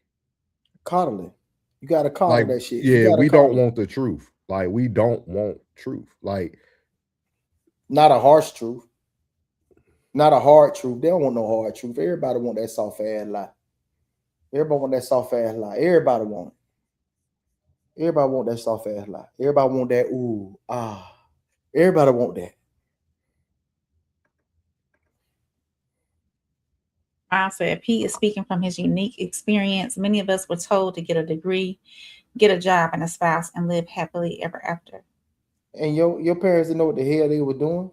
Coddling. You gotta coddle like, that shit. Yeah, we don't want the truth. Like we don't want truth. Like not a harsh truth. Not a hard truth. They don't want no hard truth. Everybody want that soft ass lie. Everybody want that soft ass lie. Everybody want it. Everybody want that soft ass lie. Everybody want that ooh, ah. Everybody want that. I said Pete is speaking from his unique experience. Many of us were told to get a degree, get a job and a spouse, and live happily ever after. And your parents didn't know what the hell they were doing.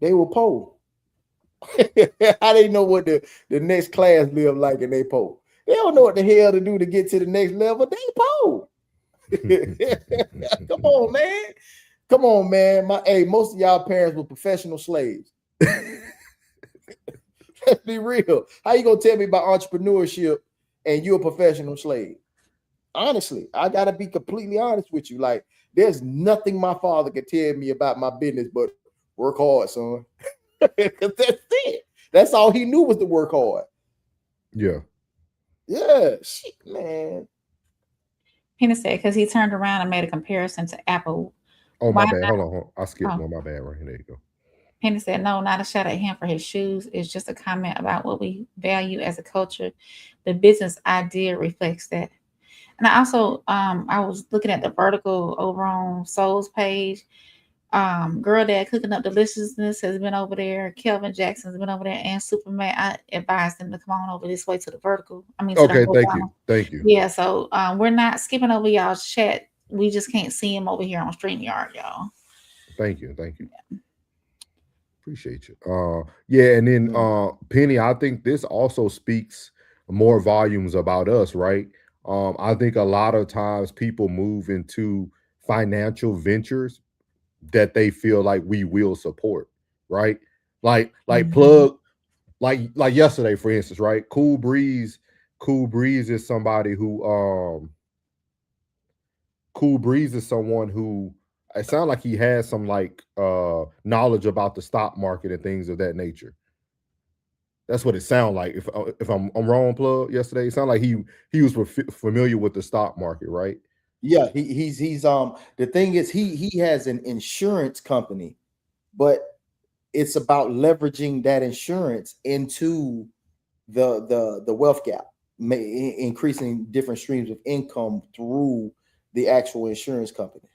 They were poor. How they know what the next class live like and they poor? They don't know what the hell to do to get to the next level. They poor. Come on, man. Come on, man. Most of y'all parents were professional slaves. Let's be real. How you gonna tell me about entrepreneurship and you're a professional slave? Honestly, I gotta be completely honest with you. Like, there's nothing my father could tell me about my business but work hard, son. Because that's it. That's all he knew was to work hard. Yeah. Yeah, shit, man. Penny said because he turned around and made a comparison to Apple. Oh, my bad. Hold on. I skipped one. My bad. Right here. There you go. Penny said, no, not a shot at him for his shoes. It's just a comment about what we value as a culture. The business idea reflects that. And I also, I was looking at the vertical over on Soul's page. Girl Dad Cooking Up Deliciousness has been over there. Kelvin Jackson's been over there, and Superman. I advised them to come on over this way to the vertical. Okay, thank you. Yeah, so we're not skipping over y'all's chat. We just can't see him over here on StreamYard, y'all. Thank you. Yeah. Appreciate you. Yeah, and then Penny, I think this also speaks more volumes about us, right? I think a lot of times people move into financial ventures that they feel like we will support, right? Like plug, like yesterday, for instance, right? Cool Breeze is somebody who Cool Breeze is someone who it sounds like he has some like knowledge about the stock market and things of that nature. That's what it sounds like. If I'm wrong, Plug, yesterday it sounded like he was familiar with the stock market, right? Yeah, he's the thing is he has an insurance company, but it's about leveraging that insurance into the wealth gap, increasing different streams of income through the actual insurance company.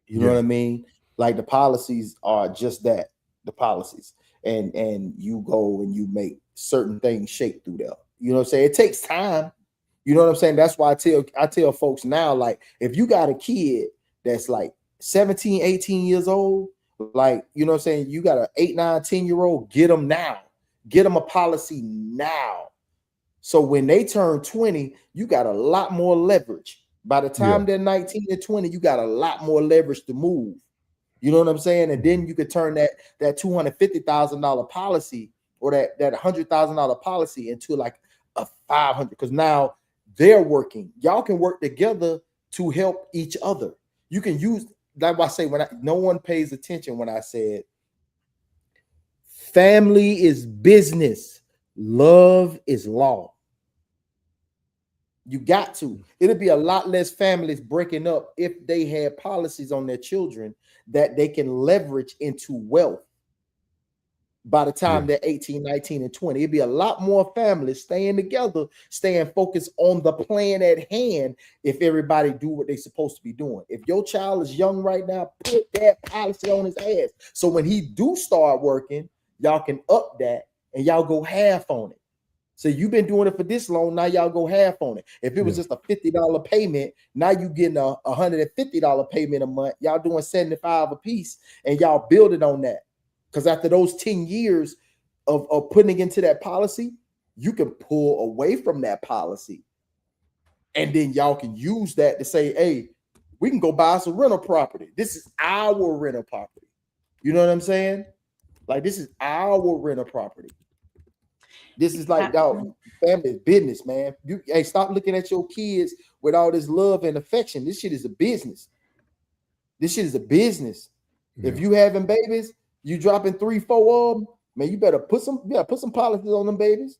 You know what I mean? Like the policies are just that, the policies. And you go and you make certain things shake through there. You know what I'm saying? It takes time. You know what I'm saying? That's why I tell folks now, like, if you got a kid that's like 17, 18 years old, like, you know what I'm saying? You got an 8, 9, 10-year-old, get them now. Get them a policy now. So when they turn 20, you got a lot more leverage. By the time they're 19 and 20, you got a lot more leverage to move. You know what I'm saying? And then you could turn that $250,000 policy or that $100,000 policy into like a 500, because now they're working. Y'all can work together to help each other. You can use, like I say, no one pays attention when I said family is business, love is law. You got to. It'll be a lot less families breaking up if they had policies on their children that they can leverage into wealth by the time they're 18, 19, and 20. It'd be a lot more families staying together, staying focused on the plan at hand if everybody do what they're supposed to be doing. If your child is young right now, put that policy on his ass. So when he do start working, y'all can up that and y'all go half on it. So you've been doing it for this long, now y'all go half on it. If it was just a $50 payment, now you getting a $150 payment a month. Y'all doing $75 a piece, and y'all building on that. Because after those 10 years of putting into that policy, you can pull away from that policy. And then y'all can use that to say, hey, we can go buy some rental property. This is our rental property. You know what I'm saying? Like, this is our rental property. This is like family business, man. Hey, stop looking at your kids with all this love and affection. This shit is a business. This shit is a business. If you having babies, you dropping 3, 4 of them, man, you better put some policies on them babies.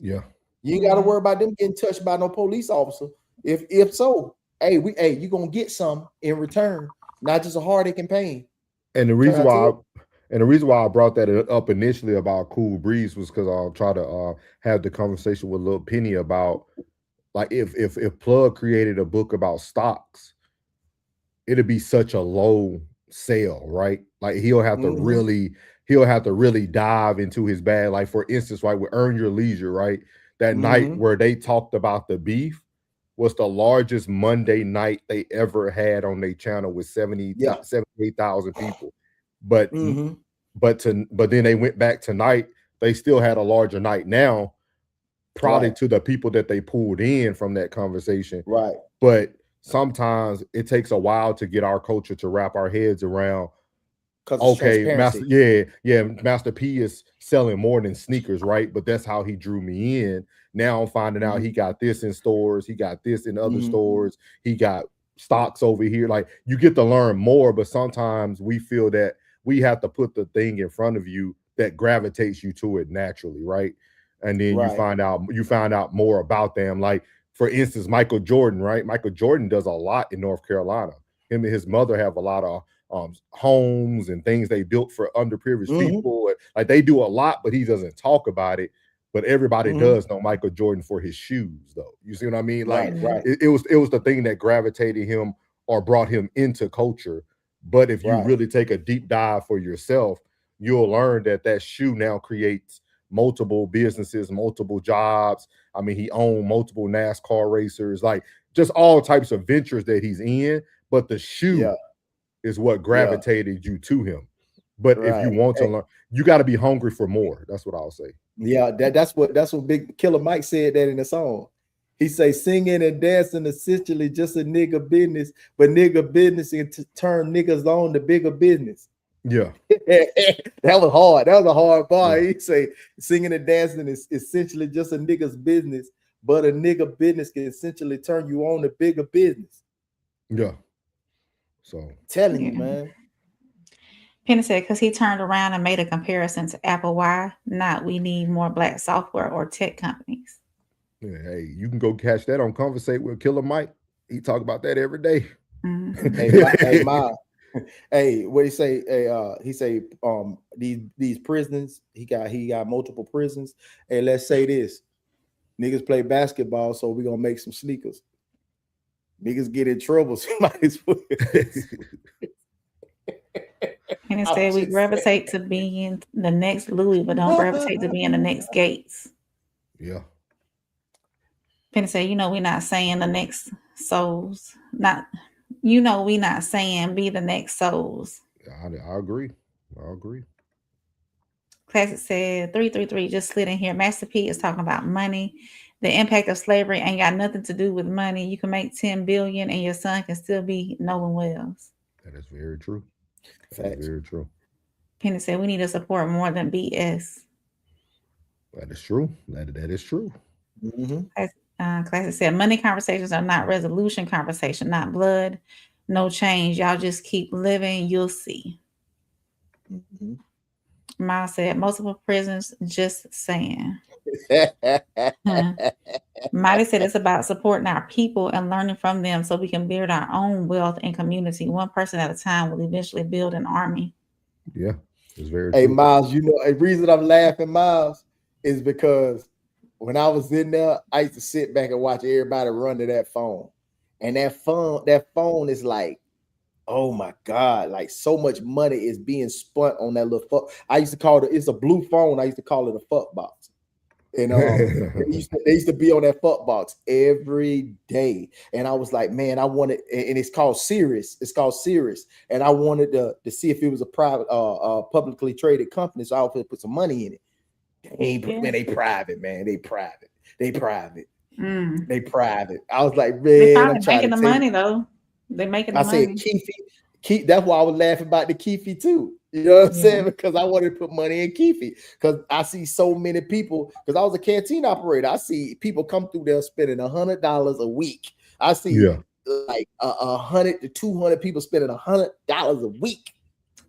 Yeah. You ain't got to worry about them getting touched by no police officer. If so, you gonna get some in return, not just a heartache and pain. And the reason why I brought that up initially about Cool Breeze was because I'll try to have the conversation with Lil Penny about, like, if Plug created a book about stocks, it'd be such a low sale, right? Like he'll have to really dive into his bag. Like, for instance, right, with Earn Your Leisure, right? That night where they talked about the beef was the largest Monday night they ever had on their channel with 78,000 people. But then they went back tonight. They still had a larger night now, probably to the people that they pulled in from that conversation. Right. But sometimes it takes a while to get our culture to wrap our heads around. Okay, Master P is selling more than sneakers, right? But that's how he drew me in. Now I'm finding out he got this in stores, he got this in other stores, he got stocks over here. Like, you get to learn more, but sometimes we feel that we have to put the thing in front of you that gravitates you to it naturally, right? And then you find out more about them. Like, for instance, Michael Jordan, right? Michael Jordan does a lot in North Carolina. Him and his mother have a lot of homes and things they built for underprivileged people. Like, they do a lot, but he doesn't talk about it. But everybody does know Michael Jordan for his shoes, though. You see what I mean? Like, it was the thing that gravitated him or brought him into culture. But if you really take a deep dive for yourself, you'll learn that shoe now creates multiple businesses, multiple jobs. I mean, he owned multiple NASCAR racers, like just all types of ventures that he's in. But the shoe is what gravitated you to him. But if you want to learn, you got to be hungry for more. That's what I'll say. Yeah, that's what Big Killer Mike said that in the song. He say singing and dancing essentially just a nigga business, but nigga business in turn niggas on the bigger business. Yeah. That was hard. That was a hard bar. Yeah. He say singing and dancing is essentially just a nigga's business, but a nigga business can essentially turn you on to bigger business. Yeah. So telling you, man. Penny said, because he turned around and made a comparison to Apple. Why not? We need more black software or tech companies. yeah, hey, you can go catch that on Conversate with Killer Mike. He talk about that every day. Hey, Ma. Hey, what he say? He say, these prisons. He got multiple prisons. Hey, let's say this: niggas play basketball, so we gonna make some sneakers. Niggas get in trouble, so might as well. And instead, we gravitate to being the next Louis, but don't gravitate to being the next Gates. Yeah. Penny said, we're not saying the next souls. We not saying be the next souls. I agree. I agree. Classic said 333 just slid in here. Master P is talking about money. The impact of slavery ain't got nothing to do with money. You can make 10 billion and your son can still be Nolan Wells. That is very true. That is very true. Penny said we need to support more than BS. That is true. That is true. Mm-hmm. Classic said money conversations are not resolution conversation, not blood, no change. Y'all just keep living, you'll see. Mm-hmm. Miles said multiple prisons, just saying. Miley said it's about supporting our people and learning from them so we can build our own wealth and community. One person at a time will eventually build an army. Yeah, it's very Hey, true. Miles, a reason I'm laughing, Miles, is because when I was in there, I used to sit back and watch everybody run to that phone. And that phone is like, oh my God, like so much money is being spent on that little fuck. I used to call it's a blue phone. I used to call it a fuck box. And they used to be on that fuck box every day. And I was like, man, I wanted, and it's called Sirius. It's called Sirius. And I wanted to see if it was a private, publicly traded company. So I would put some money in it. Man, they private, man. They private. They private. They private. I was like, man, I'm trying making to the money though. They're making the money. I said, Keefe. That's why I was laughing about the Keefe too. You know what I'm saying? Because I wanted to put money in Keefe. Because I see so many people. Because I was a canteen operator. I see people come through there spending $100 a week. I see like 100 to 200 people spending $100 a week.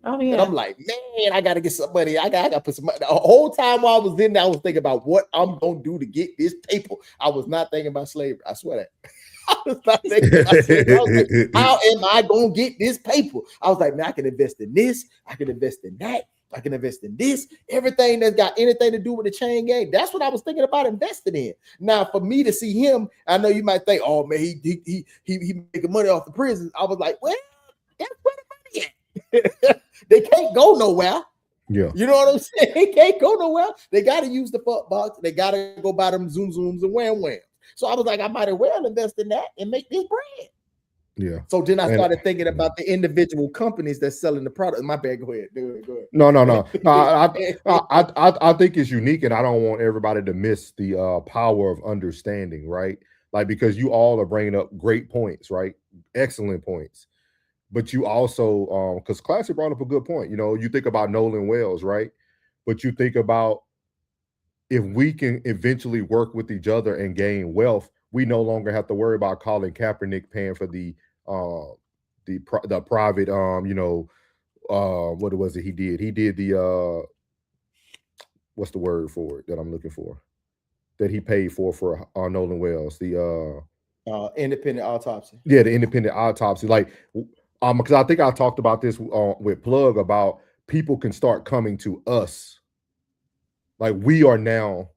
Oh yeah. And I'm like, man, I gotta get some money. I gotta put some money. The whole time while I was in there, I was thinking about what I'm gonna do to get this paper. I was not thinking about slavery. I swear that. I was not thinking about slavery. I was like, how am I gonna get this paper? I was like, man, I can invest in this, I can invest in that, I can invest in this, everything that's got anything to do with the chain gang. That's what I was thinking about investing in. Now, for me to see him, I know you might think, oh man, he making money off the prison. I was like, well, that's where the money at. They can't go nowhere. Yeah. You know what I'm saying? They can't go nowhere. They got to use the fuck box. They got to go buy them zoom zooms and wham whams. So I was like, I might as well invest in that and make this bread. Yeah. So then I started thinking about the individual companies that's selling the product. My bad. Go ahead. Go ahead. No. I think it's unique, and I don't want everybody to miss the power of understanding, right? Like, because you all are bringing up great points, right? Excellent points. But you also, because Classic brought up a good point. You think about Nolan Wells, right? But you think about if we can eventually work with each other and gain wealth, we no longer have to worry about Colin Kaepernick paying for the private, what was it he did? He did the, what's the word for it that I'm looking for? That he paid for Nolan Wells, the independent autopsy. Yeah, the independent autopsy. Like, because I think I talked about this with Plug about people can start coming to us. Like, we are now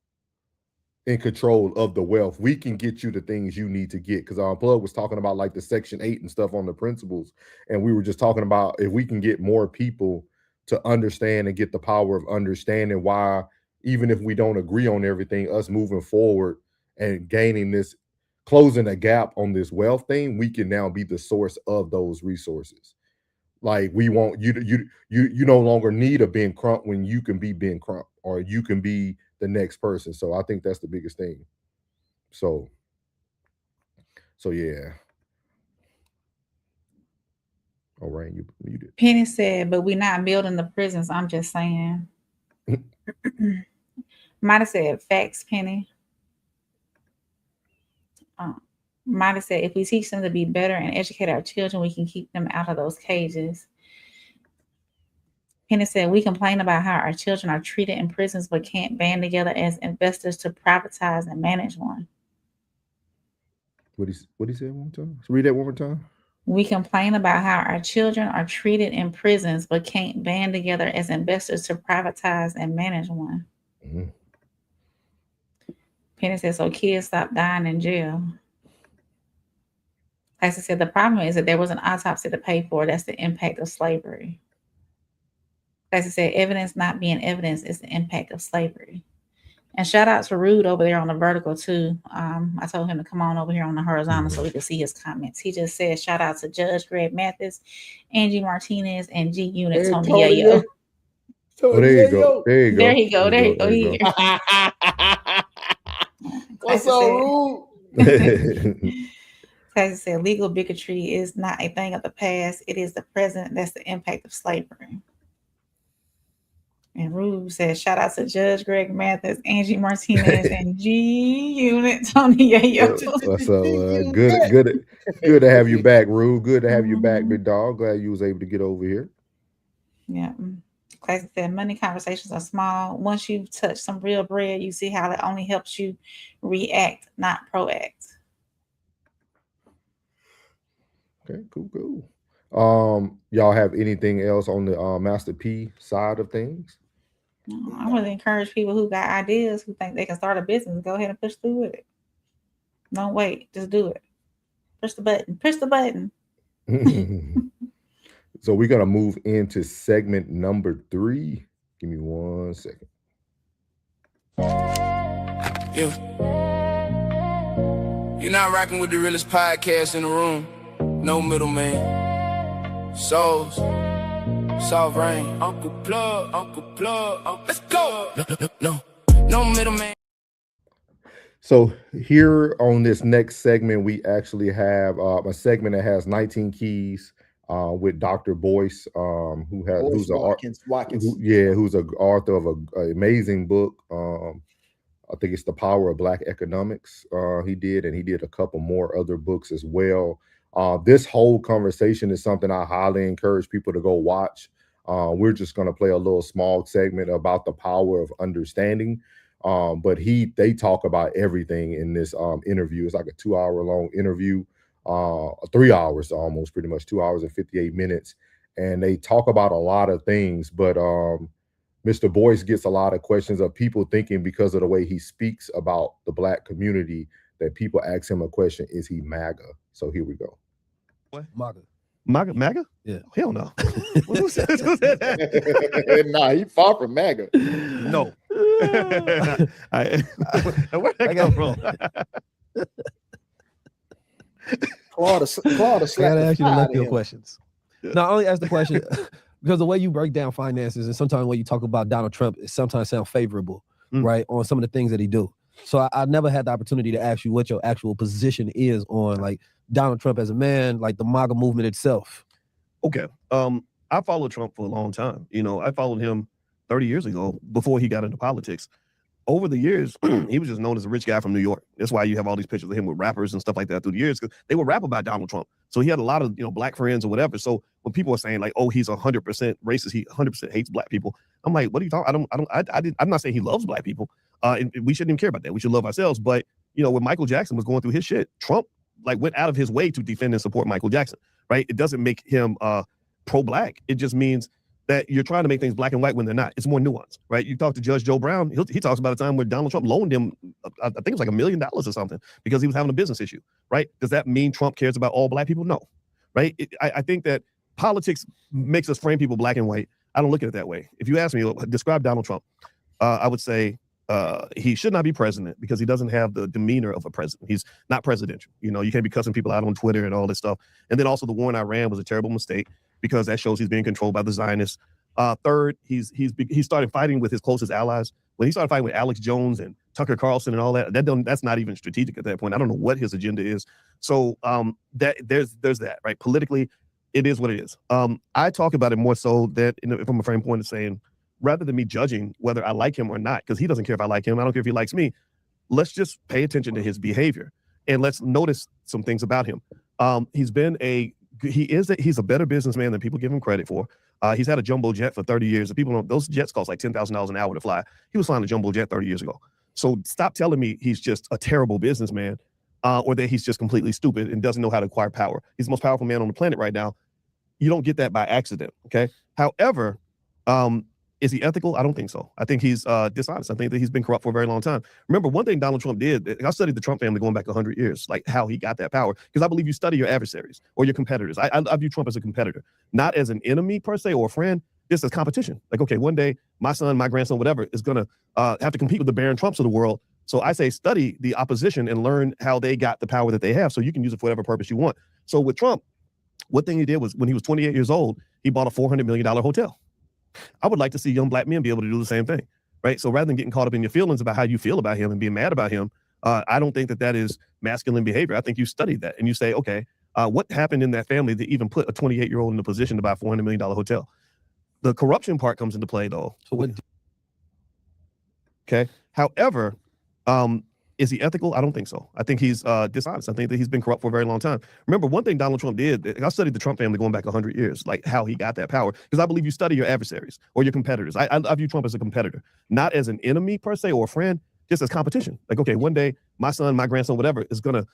in control of the wealth. We can get you the things you need to get. Because Plug was talking about like the Section 8 and stuff on the principles. And we were just talking about if we can get more people to understand and get the power of understanding why, even if we don't agree on everything, us moving forward and gaining this, closing a gap on this wealth thing, we can now be the source of those resources. Like, we want you no longer need a Ben Crump when you can be Ben Crump, or you can be the next person. So I think that's the biggest thing. So yeah. All right, you muted. Penny said, but we're not building the prisons. I'm just saying. Might have said facts, Penny. Marty said, if we teach them to be better and educate our children, we can keep them out of those cages. Penny said, we complain about how our children are treated in prisons but can't band together as investors to privatize and manage one. What he said one more time? Read that one more time. We complain about how our children are treated in prisons but can't band together as investors to privatize and manage one. Mm-hmm. Penny said, so kids stop dying in jail. As I said, the problem is that there was an autopsy to pay for. That's the impact of slavery. As I said, evidence not being evidence is the impact of slavery. And shout out to Rude over there on the vertical too. I told him to come on over here on the horizontal so we could see his comments. He just said, shout out to Judge Greg Mathis, Angie Martinez, and G Unit Tony Yayo. Oh, there you go. There you go. There he go. There you go. Here. What's up, Rude? As I said, legal bigotry is not a thing of the past. It is the present. That's the impact of slavery. And Rude says, shout out to Judge Greg Mathis, Angie Martinez, and G Unit Tony Yayo. So good to have you back, Rude. Good to have you back, big dog. Glad you was able to get over here. Yeah. Classic said, money conversations are small. Once you touch some real bread, you see how it only helps you react, not proact. Okay, cool. Y'all have anything else on the Master P side of things? I would encourage people who got ideas, who think they can start a business, go ahead and push through with it. Don't wait, just do it. Push the button. Push the button. So we're gonna move into segment number 3. Give me 1 second. Yeah. You're not rocking with the realest podcast in the room. No middleman. Souls. Soft rain. Uncle Plug. Let's go. No middleman. So here on this next segment, we actually have a segment that has 19 keys with Dr. Boyce, who's an author of an amazing book. I think it's The Power of Black Economics. He did a couple more other books as well. This whole conversation is something I highly encourage people to go watch. We're just going to play a little small segment about the power of understanding. But they talk about everything in this interview. It's like a 2-hour long interview, 3 hours almost, pretty much 2 hours and 58 minutes. And they talk about a lot of things, but Mr. Boyce gets a lot of questions of people thinking because of the way he speaks about the Black community that people ask him a question, is he MAGA? So here we go. What? MAGA? Yeah. Hell no. Who said that? Nah, he far from MAGA. No. Where'd that come from? Claude, I gotta ask you the left field questions. No, I only ask the question because the way you break down finances and sometimes when you talk about Donald Trump, it sometimes sounds favorable, right, on some of the things that he do. So I never had the opportunity to ask you what your actual position is on like Donald Trump as a man, like the MAGA movement itself. Okay. I followed Trump for a long time. You know, I followed him 30 years ago before he got into politics. Over the years, he was just known as a rich guy from New York. That's why you have all these pictures of him with rappers and stuff like that through the years, because they would rap about Donald Trump. So he had a lot of, Black friends or whatever. So when people are saying like, oh, he's 100% racist, he 100% hates Black people, I'm like, what are you talking? I'm not saying he loves Black people. And we shouldn't even care about that. We should love ourselves. But, when Michael Jackson was going through his shit, Trump like went out of his way to defend and support Michael Jackson, right? It doesn't make him pro-Black. It just means that you're trying to make things black and white when they're not. It's more nuanced, right? You talk to Judge Joe Brown, he talks about a time where Donald Trump loaned him, I think it was like $1 million or something, because he was having a business issue, right? Does that mean Trump cares about all Black people? No, right? I think that politics makes us frame people black and white. I don't look at it that way. If you ask me, describe Donald Trump, I would say he should not be president because he doesn't have the demeanor of a president. He's not presidential. You can't be cussing people out on Twitter and all this stuff. And then also the war in Iran was a terrible mistake, because that shows he's being controlled by the Zionists. Third, he started fighting with his closest allies. When he started fighting with Alex Jones and Tucker Carlson and all that's not even strategic at that point. I don't know what his agenda is. So there's that, right? Politically, it is what it is. I talk about it more so that from a frame point of saying, rather than me judging whether I like him or not, because he doesn't care if I like him, I don't care if he likes me. Let's just pay attention to his behavior. And let's notice some things about him. He's a better businessman than people give him credit for. He's had a jumbo jet for 30 years. And people know those jets cost like $10,000 an hour to fly. He was flying a jumbo jet 30 years ago. So stop telling me he's just a terrible businessman or that he's just completely stupid and doesn't know how to acquire power. He's the most powerful man on the planet right now. You don't get that by accident, okay? However, is he ethical? I don't think so. I think he's dishonest. I think that he's been corrupt for a very long time. Remember, one thing Donald Trump did, I studied the Trump family going back 100 years, like how he got that power, because I believe you study your adversaries or your competitors. I view Trump as a competitor, not as an enemy per se or a friend, just as competition. Like, okay, one day my son, my grandson, whatever, is going to have to compete with the Barron Trumps of the world. So I say study the opposition and learn how they got the power that they have so you can use it for whatever purpose you want. So with Trump, one thing he did was when he was 28 years old, he bought a $400 million hotel. I would like to see young black men be able to do the same thing, right? So rather than getting caught up in your feelings about how you feel about him and being mad about him, I don't think that is masculine behavior. I think you study that and you say, okay, what happened in that family to even put a 28-year-old in a position to buy a $400 million hotel? The corruption part comes into play, though. Okay. However, is he ethical? I don't think so. I think he's dishonest. I think that he's been corrupt for a very long time. Remember, one thing Donald Trump did, I studied the Trump family going back 100 years, like how he got that power, because I believe you study your adversaries or your competitors. I view Trump as a competitor, not as an enemy per se or a friend, just as competition. Like, okay, one day my son, my grandson, whatever, is going to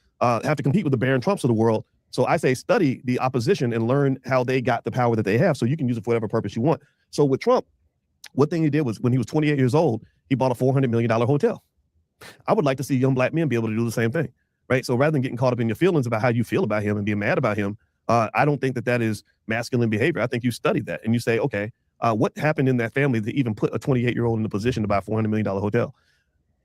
have to compete with the Barron Trumps of the world. So I say study the opposition and learn how they got the power that they have so you can use it for whatever purpose you want. So with Trump, one thing he did was when he was 28 years old, he bought a $400 million hotel. I would like to see young black men be able to do the same thing, right? So rather than getting caught up in your feelings about how you feel about him and being mad about him, I don't think that is masculine behavior. I think you study that and you say, okay, what happened in that family to even put a 28-year-old in a position to buy a $400 million hotel?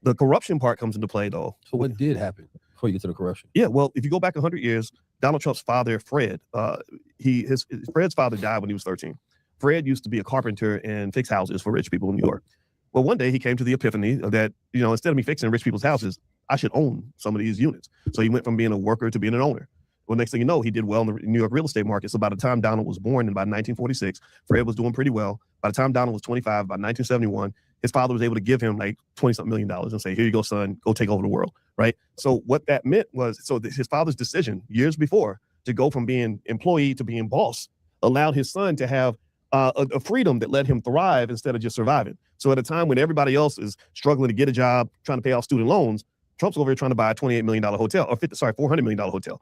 The corruption part comes into play, though. So what did happen before you get to the corruption? Yeah, well, if you go back 100 years, Donald Trump's father, Fred, Fred's father died when he was 13. Fred used to be a carpenter and fix houses for rich people in New York. Well, one day he came to the epiphany that, instead of me fixing rich people's houses, I should own some of these units. So he went from being a worker to being an owner. Well, next thing you know, he did well in the New York real estate market. So by the time Donald was born in about 1946, Fred was doing pretty well. By the time Donald was 25, by 1971, his father was able to give him like $20-something million and say, here you go, son, go take over the world, right? So what that meant was, his father's decision years before to go from being employee to being boss allowed his son to have a freedom that let him thrive instead of just surviving. So at a time when everybody else is struggling to get a job, trying to pay off student loans, Trump's over here trying to buy a $28 million hotel, or $400 million hotel.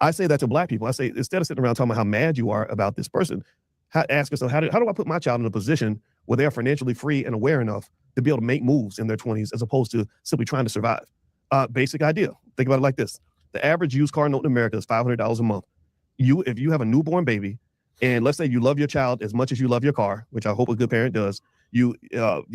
I say that to black people. I say, instead of sitting around talking about how mad you are about this person, ask yourself, how do I put my child in a position where they're financially free and aware enough to be able to make moves in their 20s as opposed to simply trying to survive? Basic idea. Think about it like this. The average used car note in America is $500 a month. If you have a newborn baby, and let's say you love your child as much as you love your car, which I hope a good parent does, you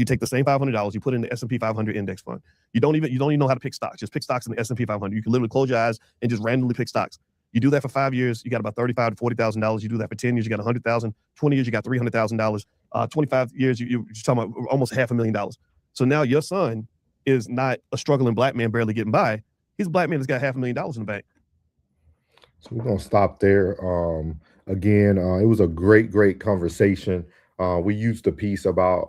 take the same $500, you put in the S&P 500 index fund. You don't even know how to pick stocks. Just pick stocks in the S&P 500. You can literally close your eyes and just randomly pick stocks. You do that for 5 years, you got about $35,000 to $40,000. You do that for 10 years, you got $100,000. 20 years, you got $300,000. 25 years, you're talking about almost $500,000. So now your son is not a struggling black man barely getting by. He's a black man that's got $500,000 in the bank. So we're gonna stop there. Again, it was a great conversation. We used the piece about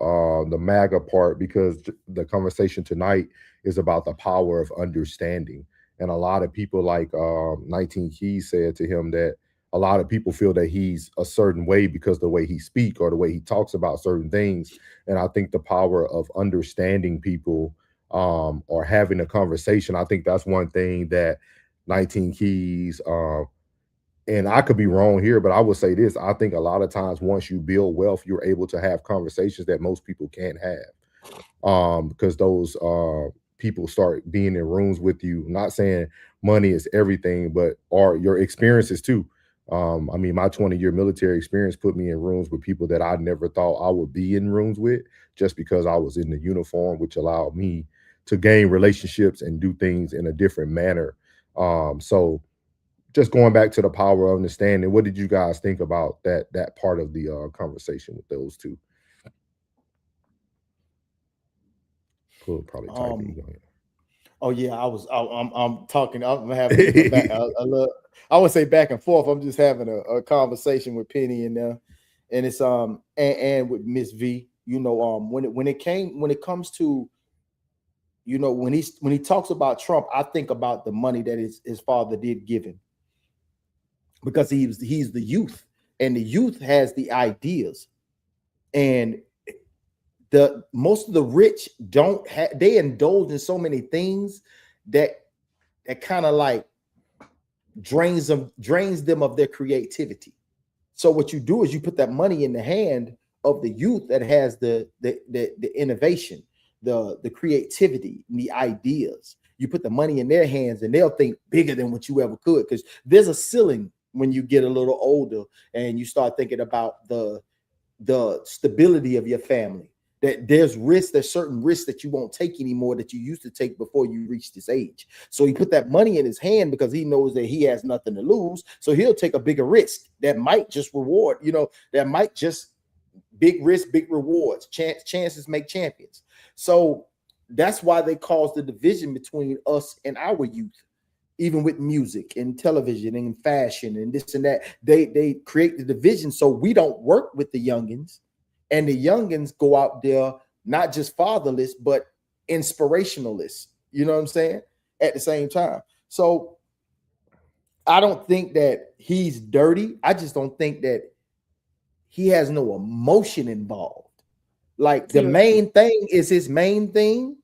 the MAGA part because the conversation tonight is about the power of understanding. And a lot of people, like 19 Keys said to him, that a lot of people feel that he's a certain way because of the way he speaks or the way he talks about certain things. And I think the power of understanding people or having a conversation, I think that's one thing that 19 Keys, and I could be wrong here, but I would say this. I think a lot of times once you build wealth, you're able to have conversations that most people can't have because those people start being in rooms with you. I'm not saying money is everything, but are your experiences too. I mean, my 20-year military experience put me in rooms with people that I never thought I would be in rooms with just because I was in the uniform, which allowed me to gain relationships and do things in a different manner. So just going back to the power of understanding, what did you guys think about that part of the conversation with those two? Cool, probably typing. Oh yeah, I'm talking. I'm having back, I would say back and forth. I'm just having a conversation with Penny and it's and with Miss V. When it comes to you know, when he talks about Trump, I think about the money that his father did give him, because he's the youth, and the youth has the ideas, and the most of the rich don't have, they indulge in so many things that kind of like drains them of their creativity. So what you do is you put that money in the hand of the youth that has the innovation, the creativity, and the ideas. You put the money in their hands and they'll think bigger than what you ever could, because there's a ceiling when you get a little older and you start thinking about the stability of your family. That there's certain risks that you won't take anymore that you used to take before you reach this age. So he put that money in his hand because he knows that he has nothing to lose. So he'll take a bigger risk that might just reward, that might just big risk, big rewards. Chances make champions. So that's why they cause the division between us and our youth. Even with music and television and fashion and this and that, they create the division so we don't work with the youngins. And the youngins go out there not just fatherless, but inspirationalists. You know what I'm saying? At the same time. So I don't think that he's dirty. I just don't think that he has no emotion involved. Like the main thing is his main thing.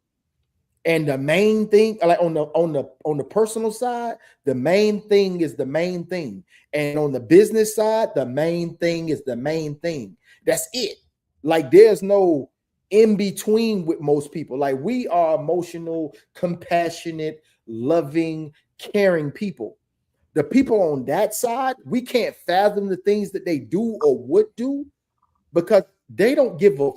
And the main thing, like on the personal side, the main thing is the main thing. And on the business side, the main thing is the main thing. That's it. Like there's no in between with most people. Like we are emotional, compassionate, loving, caring people. The people on that side, we can't fathom the things that they do or would do because they don't give a.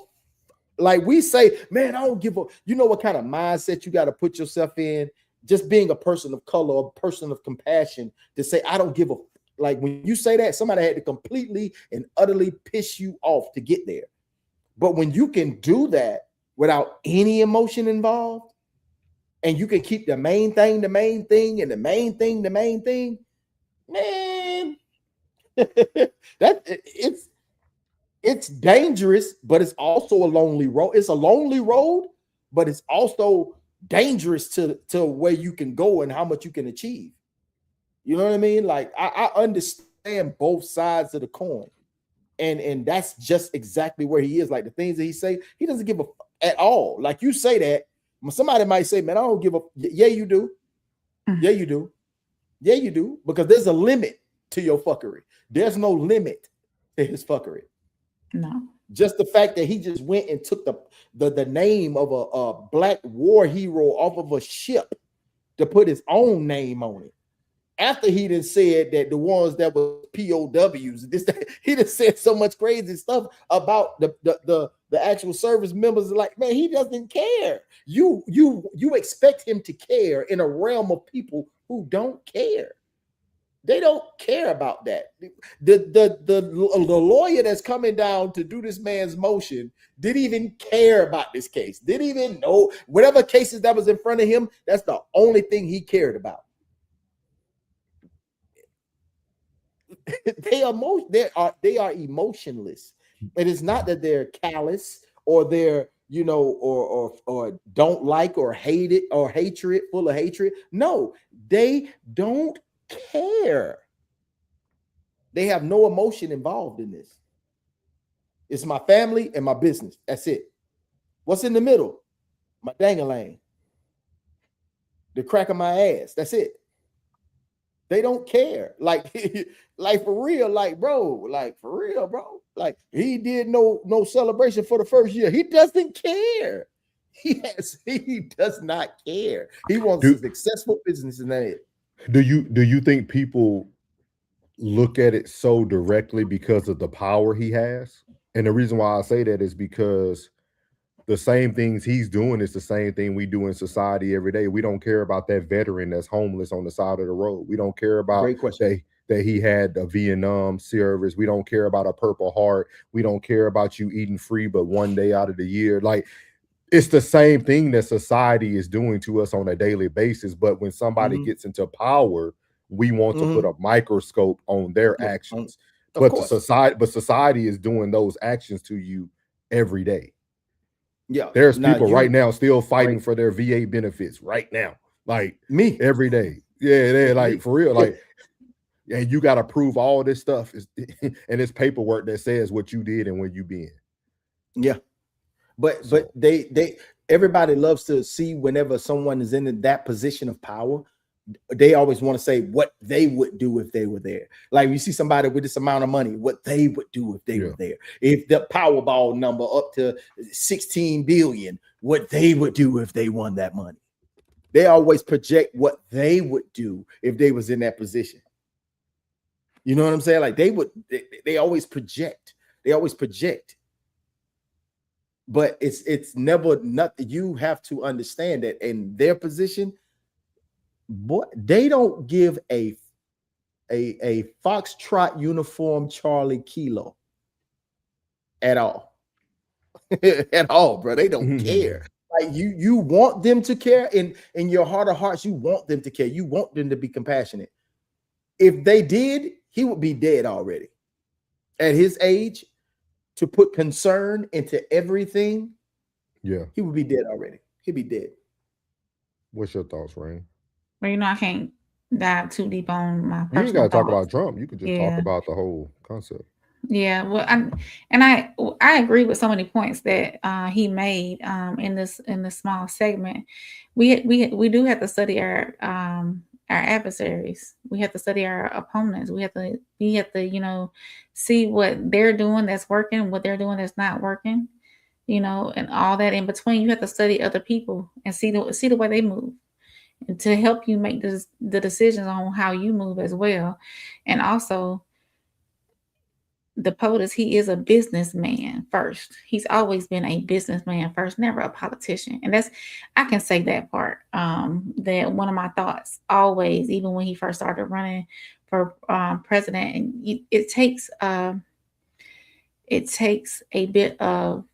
Like we say, man, I don't give a. You know what kind of mindset you got to put yourself in? Just being a person of color, a person of compassion, to say I don't give a. Like when you say that, somebody had to completely and utterly piss you off to get there. But when you can do that without any emotion involved, and you can keep the main thing, and the main thing, man, it's dangerous, but it's also a lonely road. It's a lonely road, but it's also dangerous to where you can go and how much you can achieve. You know what I mean? Like I understand both sides of the coin. And that's just exactly where he is. Like the things that he say, he doesn't give a at all. Like you say that, somebody might say, man, I don't give a. Yeah, you do. Yeah, you do. Yeah, you do. Because there's a limit to your fuckery. There's no limit to his fuckery. No. Just the fact that he just went and took the name of a black war hero off of a ship to put his own name on it. After he done said that the ones that were POWs, he done said so much crazy stuff about the actual service members. Like, man, he doesn't care. You expect him to care in a realm of people who don't care. They don't care about that. The lawyer that's coming down to do this man's motion didn't even care about this case. Didn't even know whatever cases that was in front of him. That's the only thing he cared about. They are emotionless. It is not that they're callous or they're or don't like or hate it or hatred, full of hatred. No, they don't care. They have no emotion involved in this. It's my family and my business. That's it. What's in the middle? My dang-a-lang. The crack of my ass. That's it. They don't care. Like for real, like, bro, like for real, bro. Like he did no celebration for the first year. He doesn't care. He does not care. He wants a successful business and that it. Do you think people look at it so directly because of the power he has? And the reason why I say that is because the same things he's doing is the same thing we do in society every day. We don't care about that veteran that's homeless on the side of the road. We don't care about that he had a Vietnam service. We don't care about a Purple Heart. We don't care about you eating free but one day out of the year. Like, it's the same thing that society is doing to us on a daily basis. But when somebody gets into power, we want to put a microscope on their actions. But society is doing those actions to you every day. Yeah, there's now people you- right now still fighting right. for their VA benefits right now, like me every day. Yeah, they're like Me. for real, like, and you got to prove all this stuff is, and it's paperwork that says what you did and where you been. Yeah, but they everybody loves to see whenever someone is in that position of power. They always want to say what they would do if they were there. Like you see somebody with this amount of money, what they would do if they were there. If the Powerball number up to 16 billion, what they would do if they won that money. They always project what they would do if they was in that position. You know what I'm saying? Like they always project. They always project. But it's never nothing. You have to understand that in their position, boy, they don't give a Foxtrot uniform Charlie Kilo at all. At all, bro. They don't care. Like you want them to care in your heart of hearts. You want them to care. You want them to be compassionate. If they did, he would be dead already. At his age, to put concern into everything, yeah, he would be dead already. He'd be dead. What's your thoughts, Rain? Well, you know, I can't dive too deep on my personal You ain't got to talk thoughts. about Trump. You could just talk about the whole concept. Yeah, well, I agree with so many points that he made in this small segment. We do have to study our adversaries. We have to study our opponents. We have to see what they're doing that's working, what they're doing that's not working, and all that in between. You have to study other people and see the way they move, and to help you make the decisions on how you move as well. And also, the POTUS, he is a businessman first. He's always been a businessman first, never a politician. And I can say that part. That one of my thoughts always, even when he first started running for president, and it takes a bit of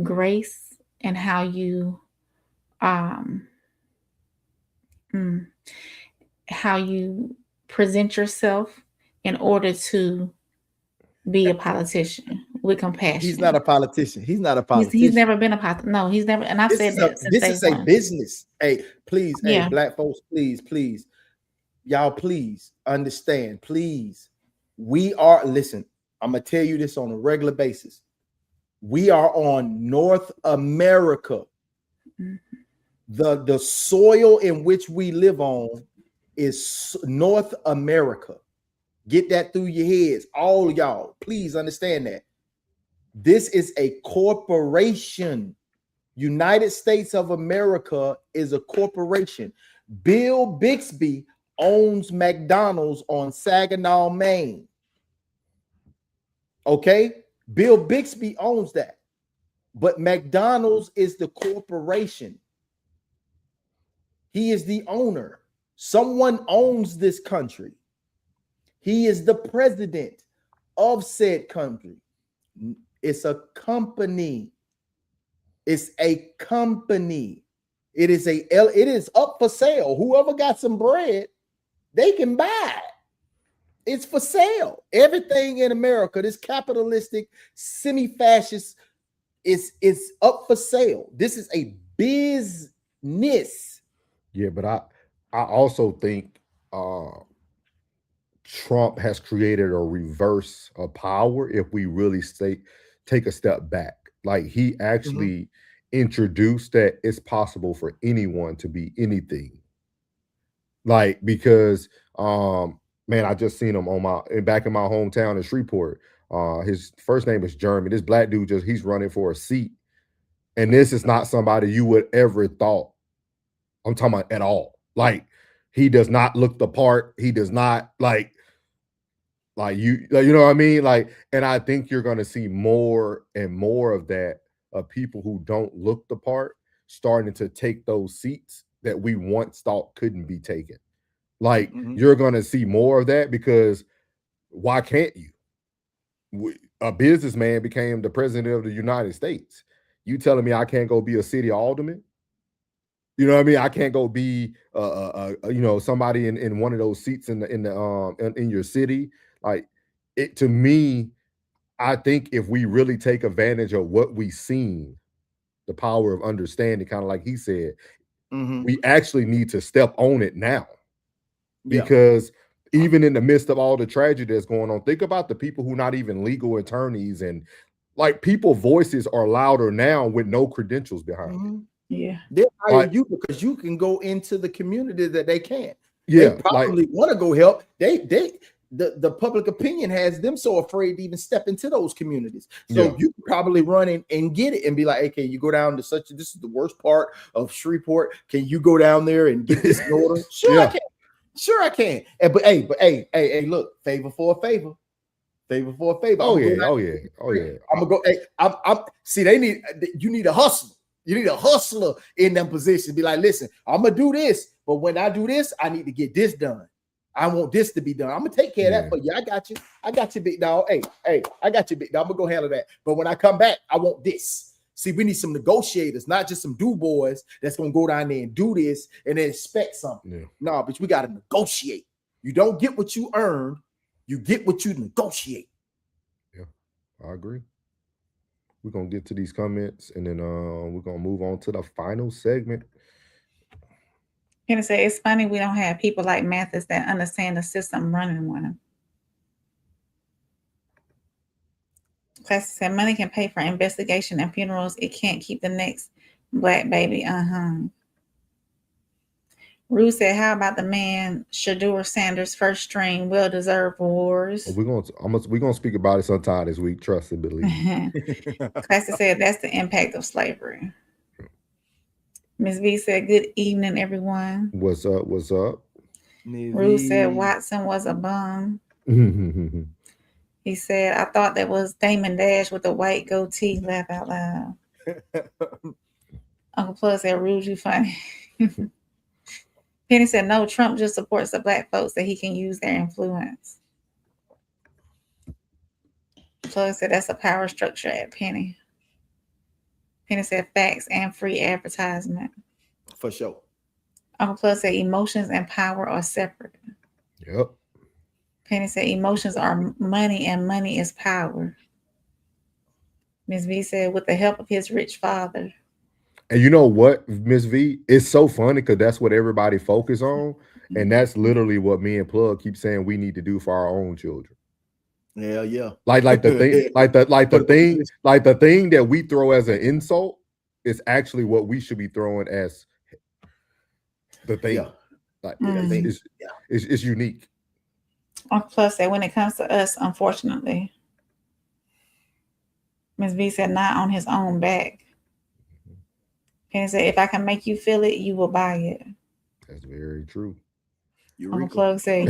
grace and how you present yourself in order to be a politician with compassion. He's not a politician. He's not a politician. He's never been a politician. No, he's never. And I've said that since this day is a one. business. Hey, please, Yeah. hey, black folks, please, y'all, please understand. Please, listen. I'm gonna tell you this on a regular basis. We are on North America. The soil in which we live on is North America. Get that through your heads, all of y'all. Please understand that. This is a corporation. United States of America is a corporation. Bill Bixby owns McDonald's on Saginaw, Maine. Okay? Bill Bixby owns that. But McDonald's is the corporation. He is the owner. Someone owns this country. He is the president of said country. It's a company. It's a company. It is up for sale. Whoever got some bread, they can buy it. It's for sale. Everything in America, this capitalistic, semi-fascist, is up for sale. This is a business. Yeah, but I also think Trump has created a reverse of power if we really take a step back. Like he actually introduced that it's possible for anyone to be anything. Like, because man, I just seen him back in my hometown in Shreveport. His first name is Jeremy. This black dude he's running for a seat. And this is not somebody you would ever thought. I'm talking about at all. Like, he does not look the part. He does not like you know what I mean? Like, and I think you're gonna see more and more of that, of people who don't look the part starting to take those seats that we once thought couldn't be taken. Like, you're gonna see more of that, because why can't you? A businessman became the president of the United States. You telling me I can't go be a city alderman? You know what I mean? I can't go be somebody in one of those seats in your city. Like, it, to me, I think if we really take advantage of what we seen, the power of understanding, kind of like he said, we actually need to step on it now. Because even in the midst of all the tragedy that's going on, think about the people who not even legal attorneys, and like people voices are louder now with no credentials behind it. Yeah. They hire you because you can go into the community that they can't. Yeah, They probably want to go help. The public opinion has them so afraid to even step into those communities. So you can probably run in and get it and be like, hey, can you go down to this is the worst part of Shreveport. Can you go down there and get this in order? Sure, I can. Sure, I can. But hey, look, favor for a favor. Favor for a favor. Oh yeah. I'm gonna go. Hey, I'm see, you need a hustler. You need a hustler in them positions. Be like, listen, I'm gonna do this, but when I do this, I need to get this done. I want this to be done. I'm gonna take care of that for you. I got you, big dog. Hey, I got you, big dog. I'm gonna go handle that. But when I come back, I want this. See, we need some negotiators, not just some do boys that's gonna go down there and do this and then expect something. No, but we gotta negotiate. You don't get what you earned, you get what you negotiate. Yeah, I agree. We're gonna get to these comments and then we're gonna move on to the final segment. Can say it's funny we don't have people like Mathis that understand the system running with them. Class said money can pay for investigation and funerals. It can't keep the next black baby unhung. Rue said, how about the man Shadur Sanders, first string, well-deserved awards? We're gonna speak about it sometime this week. Trust and believe. Classy said that's the impact of slavery. Ms. V said, good evening, everyone. What's up? What's up? Rue said Watson was a bum. He said, I thought that was Damon Dash with a white goatee. Laugh out loud. Uncle Plus said, Rue, you funny. Penny said, no, Trump just supports the black folks that he can use their influence. Plug said, that's a power structure at Penny. Penny said, facts and free advertisement. For sure. Uncle Plus said, emotions and power are separate. Yep. Penny said, emotions are money and money is power. Ms. V said, with the help of his rich father. And you know what, Ms. V? It's so funny because that's what everybody focus on. And that's literally what me and Plug keep saying we need to do for our own children. Yeah. Like the thing, the thing that we throw as an insult is actually what we should be throwing as the thing. Yeah. Like it's unique. Plus said, when it comes to us, unfortunately, Ms. V said, not on his own back. Penny said, if I can make you feel it, you will buy it. That's very true. Uncle Plug said,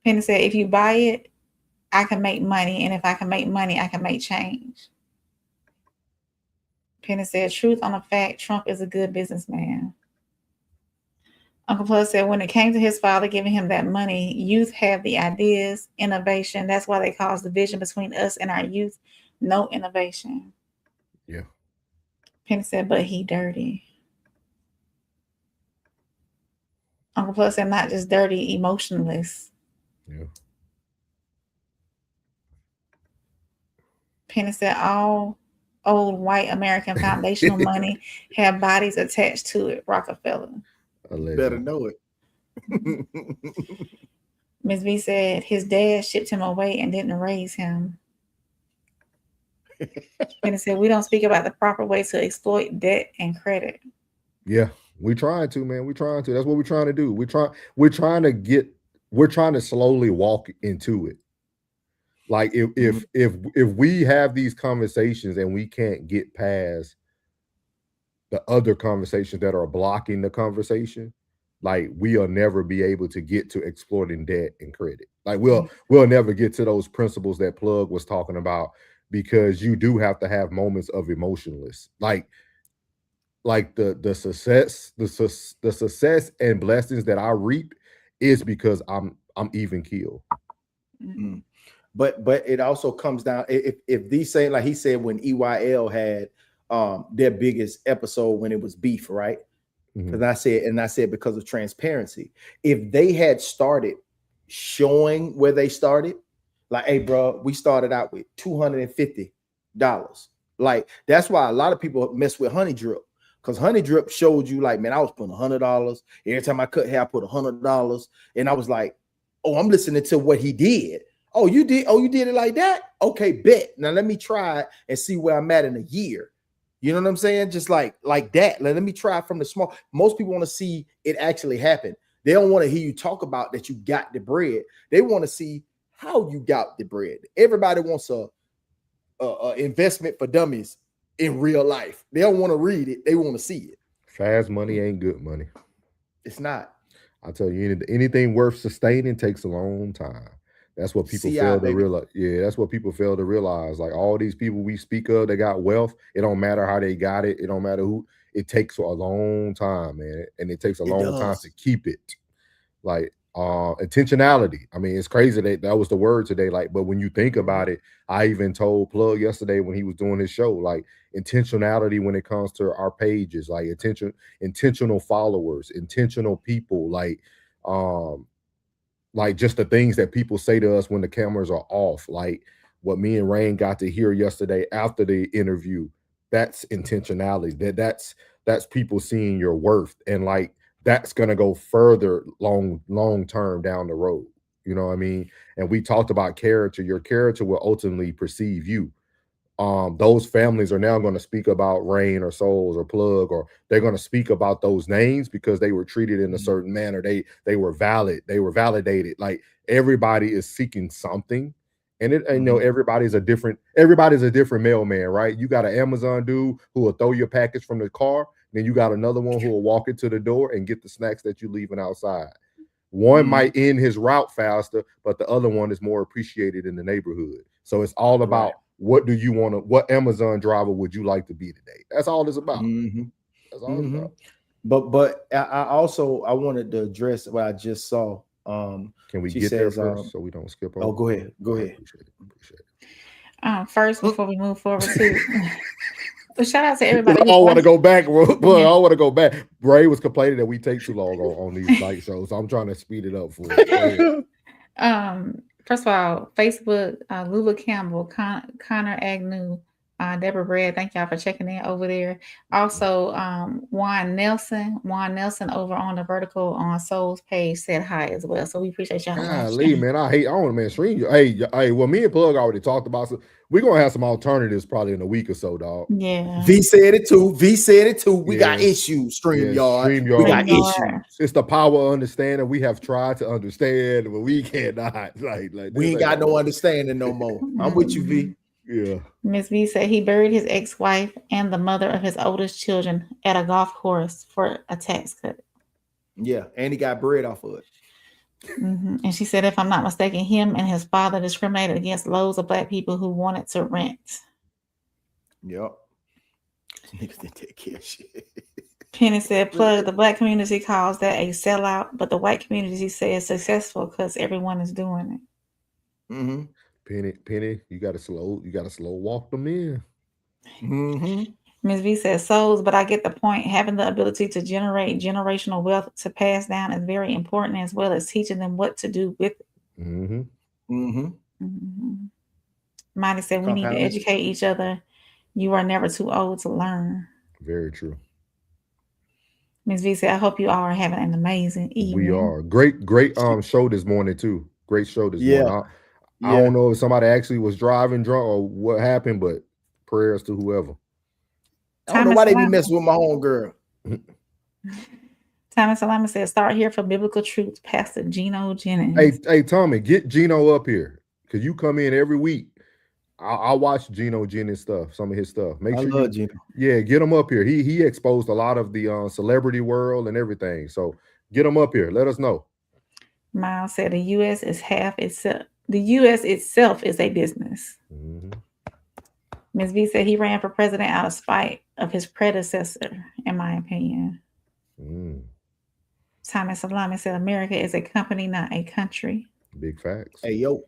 Penny said, if you buy it, I can make money. And if I can make money, I can make change. Penny said, truth on a fact, Trump is a good businessman. Uncle Plug said, when it came to his father giving him that money, youth have the ideas, innovation. That's why they cause division between us and our youth. No innovation. Yeah. Penny said, but he dirty. Uncle Plug said, not just dirty, emotionless. Yeah. Penny said, all old white American foundational money have bodies attached to it. Rockefeller. Better know it. Ms. V said his dad shipped him away and didn't raise him. Penny said, we don't speak about the proper way to exploit debt and credit. Yeah, we're trying to, man. We're trying to. That's what we're trying to do. We're trying to slowly walk into it. Like if we have these conversations and we can't get past the other conversations that are blocking the conversation, like we'll never be able to get to exploiting debt and credit. Like we'll never get to those principles that Plug was talking about, because you do have to have moments of emotionless. Like the success and blessings that I reap is because I'm even keeled. Mm-hmm. But it also comes down, if these say, like he said, when EYL had their biggest episode when it was beef, right? Because I said because of transparency. If they had started showing where they started, Like, hey, bro, we started out with $250. Like, that's why a lot of people mess with Honey Drip. Because Honey Drip showed you, like, man, I was putting $100. Every time I cut hair, I put $100. And I was like, oh, I'm listening to what he did. Oh, you did? Oh, you did it like that? Okay, bet. Now let me try it and see where I'm at in a year. You know what I'm saying? Just like that. Let me try from the small. Most people want to see it actually happen. They don't want to hear you talk about that you got the bread. They want to see how you got the bread. Everybody wants a investment for dummies in real life. They don't want to read it. They want to see it. Fast money ain't good money. It's not. I tell you, anything worth sustaining takes a long time. That's what people fail to realize. Yeah, that's what people fail to realize. Like all these people we speak of, they got wealth. It don't matter how they got it. It don't matter who. It takes a long time, man, and it takes a long time to keep it. Like intentionality. I mean, it's crazy that was the word today. Like, but when you think about it, I even told Plug yesterday when he was doing his show, like intentionality when it comes to our pages, like intentional followers, intentional people, like just the things that people say to us when the cameras are off, like what me and Rain got to hear yesterday after the interview. That's intentionality. That's people seeing your worth, and like that's gonna go further long term down the road. You know what I mean? And we talked about character. Your character will ultimately perceive you. Those families are now going to speak about Rain or Souls or Plug, or they're going to speak about those names because they were treated in a certain manner. They were valid. They were validated. Like everybody is seeking something, and you know everybody's a different mailman, right? You got an Amazon dude who will throw your package from the car, then you got another one who will walk it to the door and get the snacks that you're leaving outside. One might end his route faster, but the other one is more appreciated in the neighborhood. So it's all about what Amazon driver would you like to be today? That's all it's about. That's all it's about. But I wanted to address what I just saw. Can we get there first so we don't skip over? Oh, go ahead. Appreciate it. First, before we move forward to but shout out to everybody. I want to go back. But I want to go back. Bray was complaining that we take too long on these night shows, so I'm trying to speed it up for you. First of all, Facebook, Lula Campbell, Connor Agnew, Deborah Brad, thank y'all for checking in over there. Also, Juan Nelson over on the Vertical on Souls page said hi as well. So we appreciate y'all. Golly, man, I don't man stream you. Hey, well, me and Plug already talked about some. We're gonna have some alternatives probably in a week or so, dog. Yeah. V said it too. We got issues. StreamYard. We got issues. It's the power of understanding. We have tried to understand, but we cannot. Like we ain't got no understanding no more. I'm with you, V. Yeah. Miss V said he buried his ex-wife and the mother of his oldest children at a golf course for a tax cut. Yeah, and he got bread off of it. And she said, if I'm not mistaken, him and his father discriminated against loads of black people who wanted to rent. Yep. Niggas didn't take care of shit. Penny said, Plug, the black community calls that a sellout, but the white community says successful because everyone is doing it. Penny, you gotta slow walk them in. Ms. V says souls, but I get the point. Having the ability to generate generational wealth to pass down is very important, as well as teaching them what to do with it. Monty said we need to educate each other. You are never too old to learn. Very true. Ms. V said, I hope you all are having an amazing evening. We are. Great show this morning too. Great show this morning. I don't know if somebody actually was driving drunk or what happened, but prayers to whoever. I don't know why they be messing with my own girl. Thomas Salama said, start here for biblical truth, Pastor Gino Jennings. Hey, Tommy, get Gino up here because you come in every week. I watch Gino Jennings stuff, some of his stuff. Make sure love Gino. Yeah, get him up here. He exposed a lot of the celebrity world and everything. So get him up here. Let us know. Miles said the U.S. is half itself. The U.S. itself is a business. Ms. V said he ran for president out of spite of his predecessor, in my opinion. Thomas Salami said America is a company, not a country. Big facts. Hey, yo.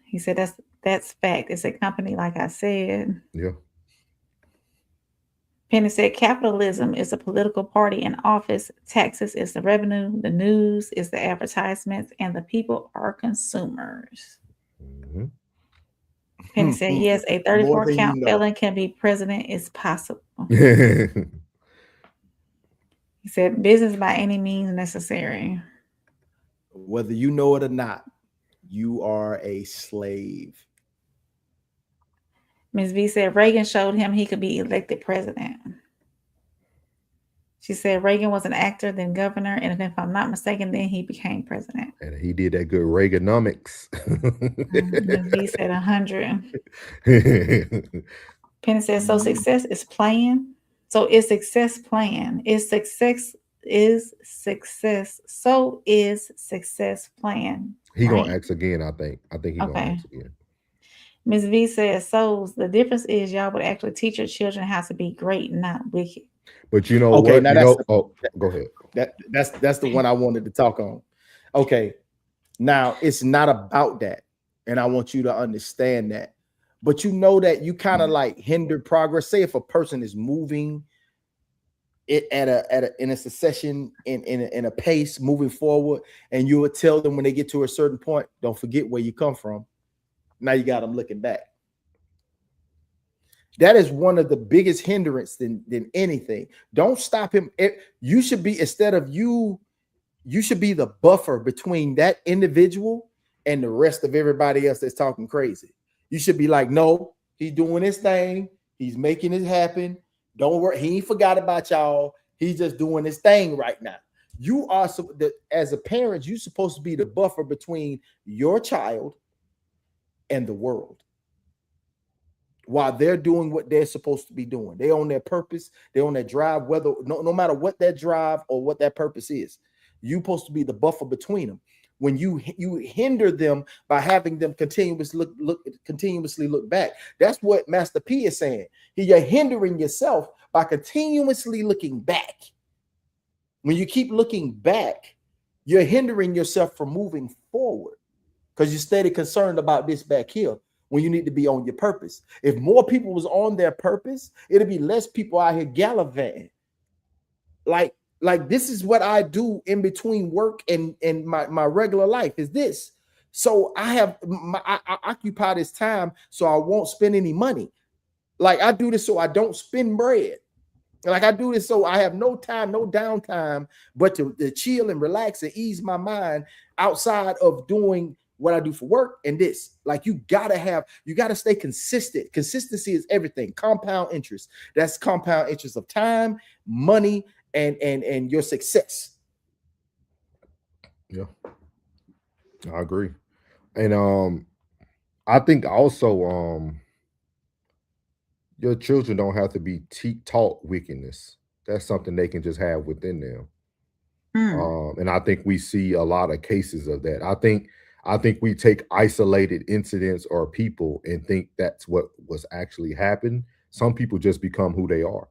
He said that's fact. It's a company, like I said. Yeah. Penny said capitalism is a political party in office. Taxes is the revenue. The news is the advertisements. And the people are consumers. Penny said, yes, a 34 count felon can be president is possible. He said, business by any means necessary. Whether you know it or not, you are a slave. Ms. V said, Reagan showed him he could be elected president. She said, Reagan was an actor, then governor, and if I'm not mistaken, then he became president. And he did that good Reaganomics. Ms. V said 100. Penny said, so success is playing. So is success playing? Is success so is success playing? He gonna ask again, I think. I think he gonna ask again. Ms. V says, so the difference is y'all would actually teach your children how to be great, not wicked. But you know what? Now Go ahead. That's the one I wanted to talk on. Okay. Now it's not about that. And I want you to understand that. But you know that you kind of like hinder progress. Say if a person is moving it in a succession in a pace moving forward, and you would tell them when they get to a certain point, don't forget where you come from. Now you got them looking back. That is one of the biggest hindrance than anything. Don't stop him. You should be, instead of you should be the buffer between that individual and the rest of everybody else that's talking crazy. You should be like, no, he's doing his thing. He's making it happen. Don't worry. He ain't forgot about y'all. He's just doing his thing right now. You are, as a parent, you're supposed to be the buffer between your child and the world while they're doing what they're supposed to be doing. They're on their purpose. They're on their drive, whether no matter what that drive or what that purpose is. You're supposed to be the buffer between them. When you hinder them by having them continuously look back. That's what Master P is saying. You're hindering yourself by continuously looking back. When you keep looking back, you're hindering yourself from moving forward because you're steady concerned about this back here when you need to be on your purpose. If more people was on their purpose, it'll be less people out here gallivanting. Like this is what I do in between work and my regular life is this. So I occupy this time so I won't spend any money. Like I do this so I don't spend bread. Like I do this so I have no time, no downtime, but to chill and relax and ease my mind outside of doing what I do for work and this. Like you gotta stay consistent. Consistency is everything. Compound interest. That's compound interest of time, money, and your success. Yeah, I agree. And I think also your children don't have to be taught wickedness. That's something they can just have within them. And I think we see a lot of cases of that. I think we take isolated incidents or people and think that's what was actually happened. Some people just become who they are.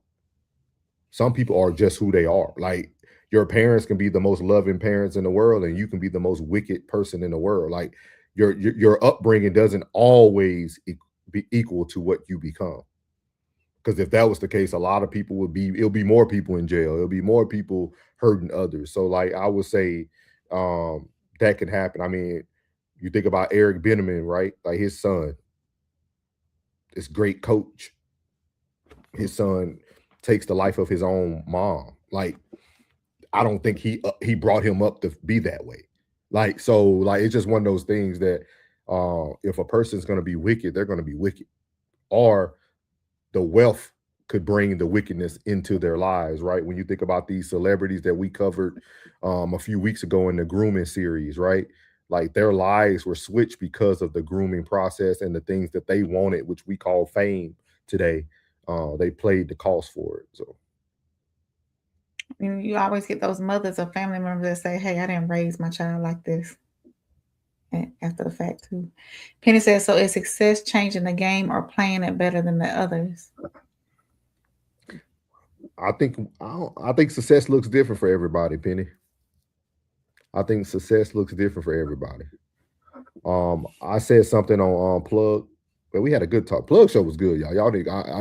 Some people are just who they are. Like your parents can be the most loving parents in the world, and you can be the most wicked person in the world. Like your upbringing doesn't always be equal to what you become. Because if that was the case, a lot of people it'll be more people in jail. It'll be more people hurting others. So like I would say that can happen. I mean, you think about Eric Beneman, right? Like his son, this great coach. His son takes the life of his own mom. Like, I don't think he brought him up to be that way. Like, so like it's just one of those things that if a person's gonna be wicked, they're gonna be wicked. Or the wealth could bring the wickedness into their lives, right? When you think about these celebrities that we covered a few weeks ago in the grooming series, right? Like their lives were switched because of the grooming process and the things that they wanted, which we call fame today. They played the cost for it. So you always get those mothers or family members that say, hey, I didn't raise my child like this. And after the fact too. Penny says, so is success changing the game or playing it better than the others? I think success looks different for everybody, Penny. I think success looks different for everybody. I said something on Plug, but we had a good talk. Plug show was good, y'all. I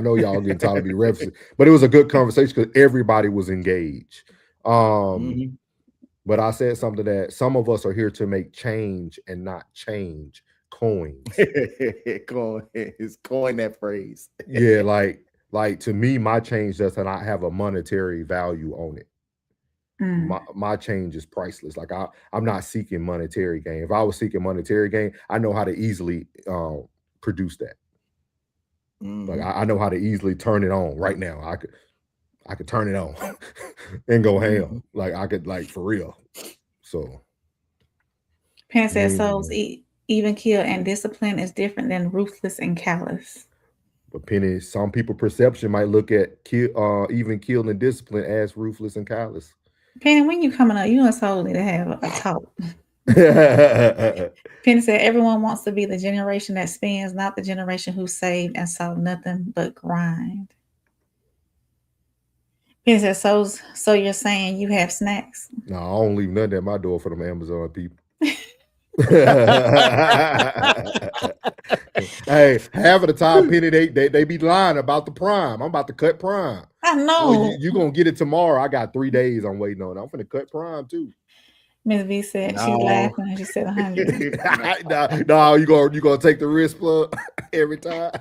know y'all getting tired of me referencing, but it was a good conversation because everybody was engaged. But I said something that some of us are here to make change and not change coins. Coin that phrase. Yeah, like to me, my change does not have a monetary value on it. My change is priceless. Like I'm not seeking monetary gain. If I was seeking monetary gain, I know how to easily produce that. Like I know how to easily turn it on right now. I could turn it on and go ham. Like I could, like, for real. So Penn said souls even kill and discipline is different than ruthless and callous. But Penny, some people perception might look at even kill and discipline as ruthless and callous. Penny, when you coming up, you and Soul need to have a talk. Penny said everyone wants to be the generation that spends, not the generation who saved and saw nothing but grind. Penny said, so you're saying you have snacks? No, I don't leave nothing at my door for them Amazon people. Hey, half of the time, Penny, they be lying about the Prime. I'm about to cut Prime. I know. Oh, you gonna get it tomorrow. I got 3 days I'm waiting on it. I'm finna cut Prime too. Ms. V said she's laughing and she said 100. No, you gonna take the risk, plug, every time.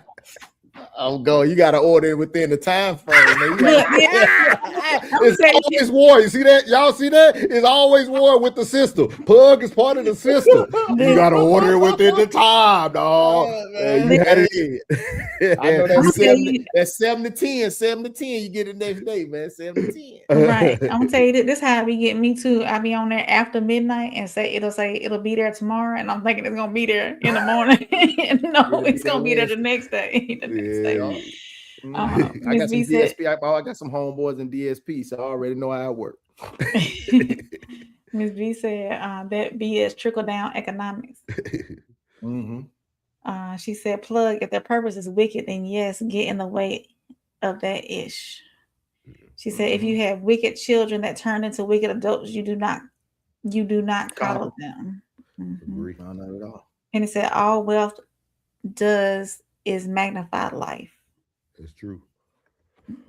I'm going. You got to order it within the time frame. It's always war. You see that? Y'all see that? It's always war with the system. Plug is part of the system. You got to order it within the time, dog. You had it. I know that's 7 to 10. 7 to 10. You get it next day, man. 7 to 10. Right. I'm gonna tell you this how it be getting me too. I be on there after midnight and it'll be there tomorrow, and I'm thinking it's gonna be there in the morning. No, it's gonna be there the next day. I got some DSP. I got some homeboys in DSP, so I already know how it works. Ms. B said that BS trickle down economics. She said, plug, if their purpose is wicked, then yes, get in the way of that ish. She said, if you have wicked children that turn into wicked adults, you do not coddle them. Not at all. And it said, all wealth does is magnify life. That's true.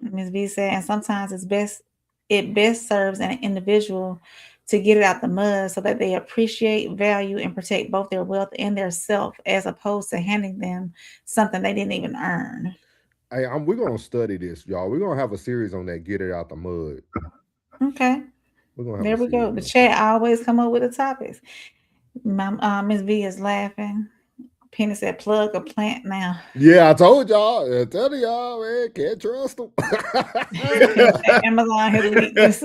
Ms. B said, and sometimes it best serves an individual to get it out the mud so that they appreciate, value, and protect both their wealth and their self, as opposed to handing them something they didn't even earn. Hey, we're gonna study this, y'all. We're gonna have a series on that. Get it out the mud. Okay. There we go. The chat always come up with the topics. Ms. V is laughing. Penny said, plug a plant now. Yeah, I told y'all. I tell y'all, man, can't trust them. Amazon has weakness.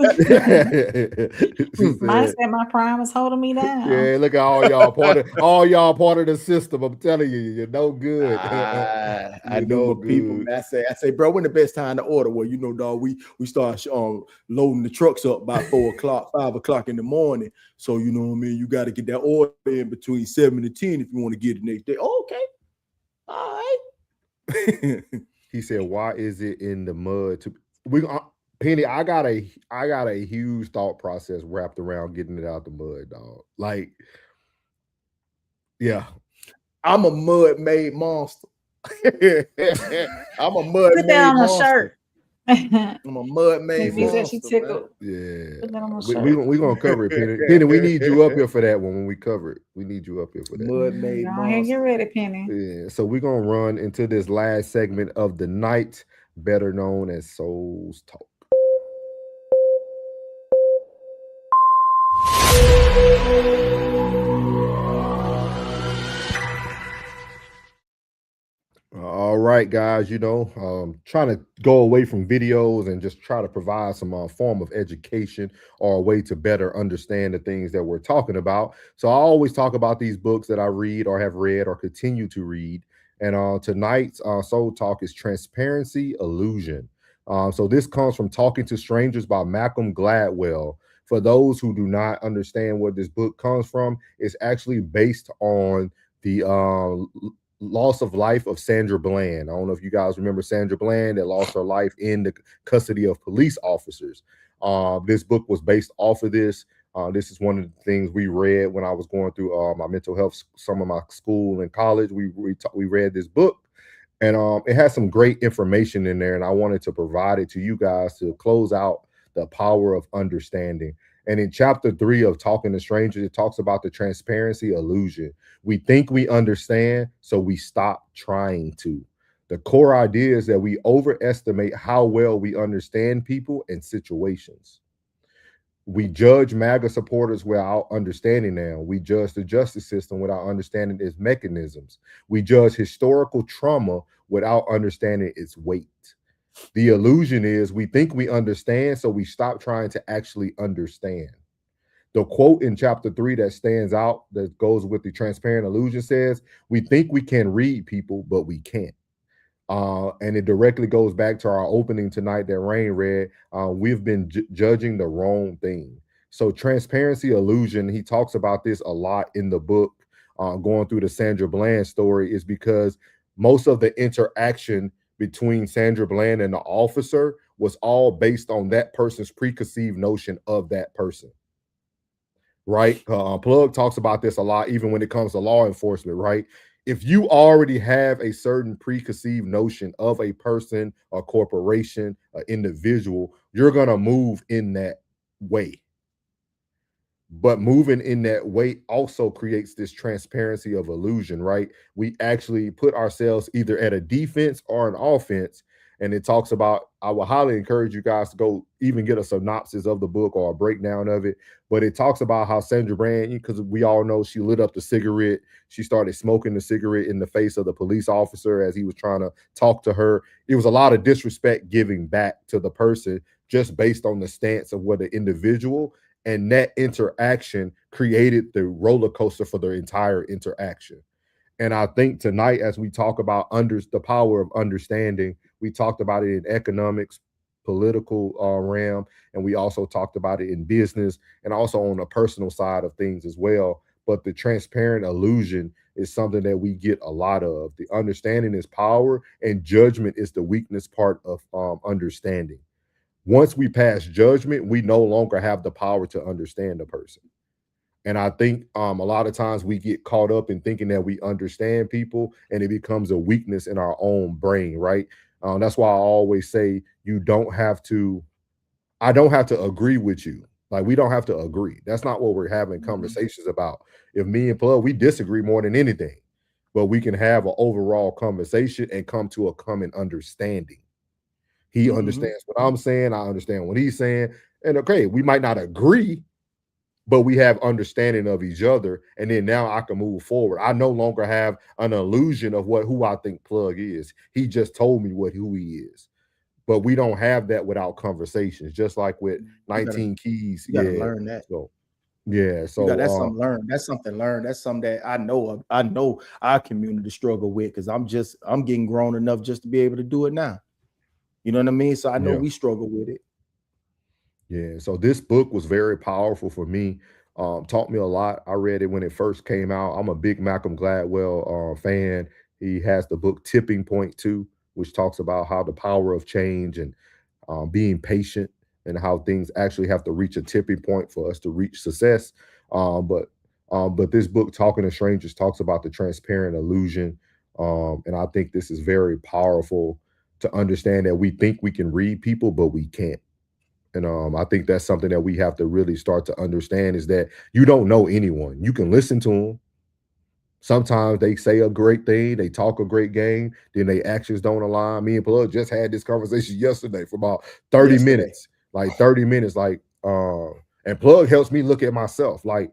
Mine said my Prime is holding me down. Yeah, look at all y'all part of the system. I'm telling you, you're no good. I know people. I say, bro, when the best time to order? Well, dog, we start loading the trucks up by 4 o'clock, 5 o'clock in the morning. So you know what I mean. You got to get that order in between 7 and 10 if you want to get it next day. Oh, okay, all right. He said, "Why is it in the mud?" Penny, I got a huge thought process wrapped around getting it out the mud, dog. Like, yeah, I'm a mud-made monster. I'm a mud-made Put that on monster. a shirt. I'm a mud-made monster. She tickled. Yeah, we're gonna cover it, Penny. Penny, we need you up here for that one when we cover it. We need you up here for that. Mud-made monster. Get ready, Penny. Yeah, so we're gonna run into this last segment of the night, better known as Souls Talk. All right, guys, trying to go away from videos and just try to provide some form of education or a way to better understand the things that we're talking about. So I always talk about these books that I read or have read or continue to read. And tonight's Soul Talk is Transparency Illusion. So this comes from Talking to Strangers by Malcolm Gladwell. For those who do not understand where this book comes from, it's actually based on the loss of life of Sandra Bland. I don't know if you guys remember Sandra Bland that lost her life in the custody of police officers. This book was based off of this. This is one of the things we read when I was going through my mental health, some of my school and college. We read this book, and it has some great information in there, and I wanted to provide it to you guys to close out the power of understanding. And in chapter 3 of Talking to Strangers, it talks about the transparency illusion. We think we understand, so we stop trying to. The core idea is that we overestimate how well we understand people and situations. We judge MAGA supporters without understanding them. We judge the justice system without understanding its mechanisms. We judge historical trauma without understanding its weight. The illusion is we think we understand, so we stop trying to actually understand. The quote in chapter 3 that stands out, that goes with the transparent illusion, says, we think we can read people, but we can't. And it directly goes back to our opening tonight that Rain read. We've been judging the wrong thing. So transparency illusion, he talks about this a lot in the book, going through the Sandra Bland story, is because most of the interaction between Sandra Bland and the officer was all based on that person's preconceived notion of that person. Right? Plug talks about this a lot, even when it comes to law enforcement, right? If you already have a certain preconceived notion of a person, a corporation, an individual, you're going to move in that way. But moving in that way also creates this transparency of illusion, right? We actually put ourselves either at a defense or an offense. And it talks about, I will highly encourage you guys to go even get a synopsis of the book or a breakdown of it. But it talks about how Sandra Bland, because we all know she lit up the cigarette. She started smoking the cigarette in the face of the police officer as he was trying to talk to her. It was a lot of disrespect giving back to the person just based on the stance of what the individual, and that interaction created the roller coaster for the entire interaction. And I think tonight, as we talk about the power of understanding, we talked about it in economics, political realm, and we also talked about it in business and also on the personal side of things as well. But the transparent illusion is something that we get a lot of. The understanding is power, and judgment is the weakness part of understanding. Once we pass judgment, we no longer have the power to understand a person. And I think a lot of times we get caught up in thinking that we understand people, and it becomes a weakness in our own brain, right? That's why I always say I don't have to agree with you. Like, we don't have to agree. That's not what we're having conversations about. If me and Plug, we disagree more than anything, but we can have an overall conversation and come to a common understanding. He understands what I'm saying. I understand what he's saying. And okay, we might not agree, but we have understanding of each other. And then now I can move forward. I no longer have an illusion of who I think Plug is. He just told me who he is. But we don't have that without conversations, just like with 19 Keys. You gotta learn that. So that's something learned. That's something learned. That's something that I know our community struggle with, because I'm getting grown enough just to be able to do it now. You know what I mean? So I know we struggle with it. Yeah. So this book was very powerful for me. Taught me a lot. I read it when it first came out. I'm a big Malcolm Gladwell fan. He has the book Tipping Point too, which talks about how the power of change and being patient, and how things actually have to reach a tipping point for us to reach success. But this book, Talking to Strangers, talks about the transparent illusion. And I think this is very powerful to understand that we think we can read people, but we can't. And I think that's something that we have to really start to understand, is that you don't know anyone. You can listen to them. Sometimes they say a great thing, they talk a great game, then their actions don't align. Me and Plug just had this conversation yesterday for about 30 minutes. Like 30 minutes. Like, and Plug helps me look at myself. Like,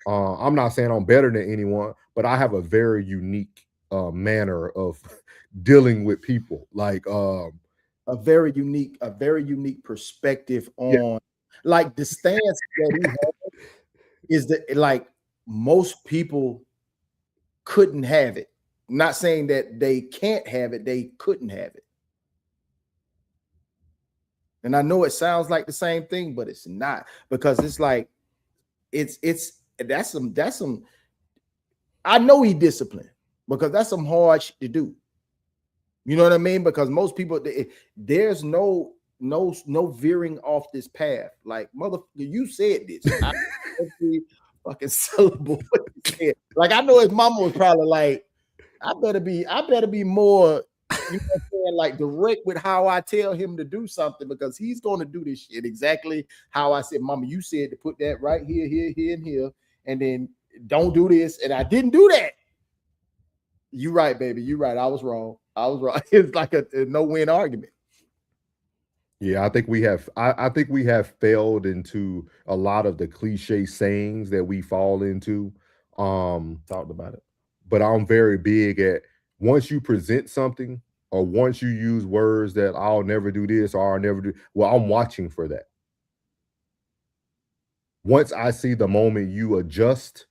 I'm not saying I'm better than anyone, but I have a very unique manner of dealing with people. Like, a very unique perspective on like the stance that he has is that, like, most people couldn't have it. Not saying that they can't have it, they couldn't have it. And I know it sounds like the same thing, but it's not, because it's like that's some I know he disciplined, because that's some hard shit to do. You know what I mean? Because most people, there's no veering off this path. Like, mother, you said this. I every fucking syllable. Like, I know his mama was probably like, I better be more, you know what I'm saying? Like direct with how I tell him to do something, because he's going to do this shit exactly how I said. Mama, you said to put that right here, here, here, and here, and then don't do this, and I didn't do that. You right, baby. You right. I was wrong. It's like a no-win argument. Yeah, I think we have. I think we have failed into a lot of the cliche sayings that we fall into. Talked about it, but I'm very big at once you present something or once you use words that I'll never do this or I'll never do. Well, I'm watching for that. Once I see the moment you adjust,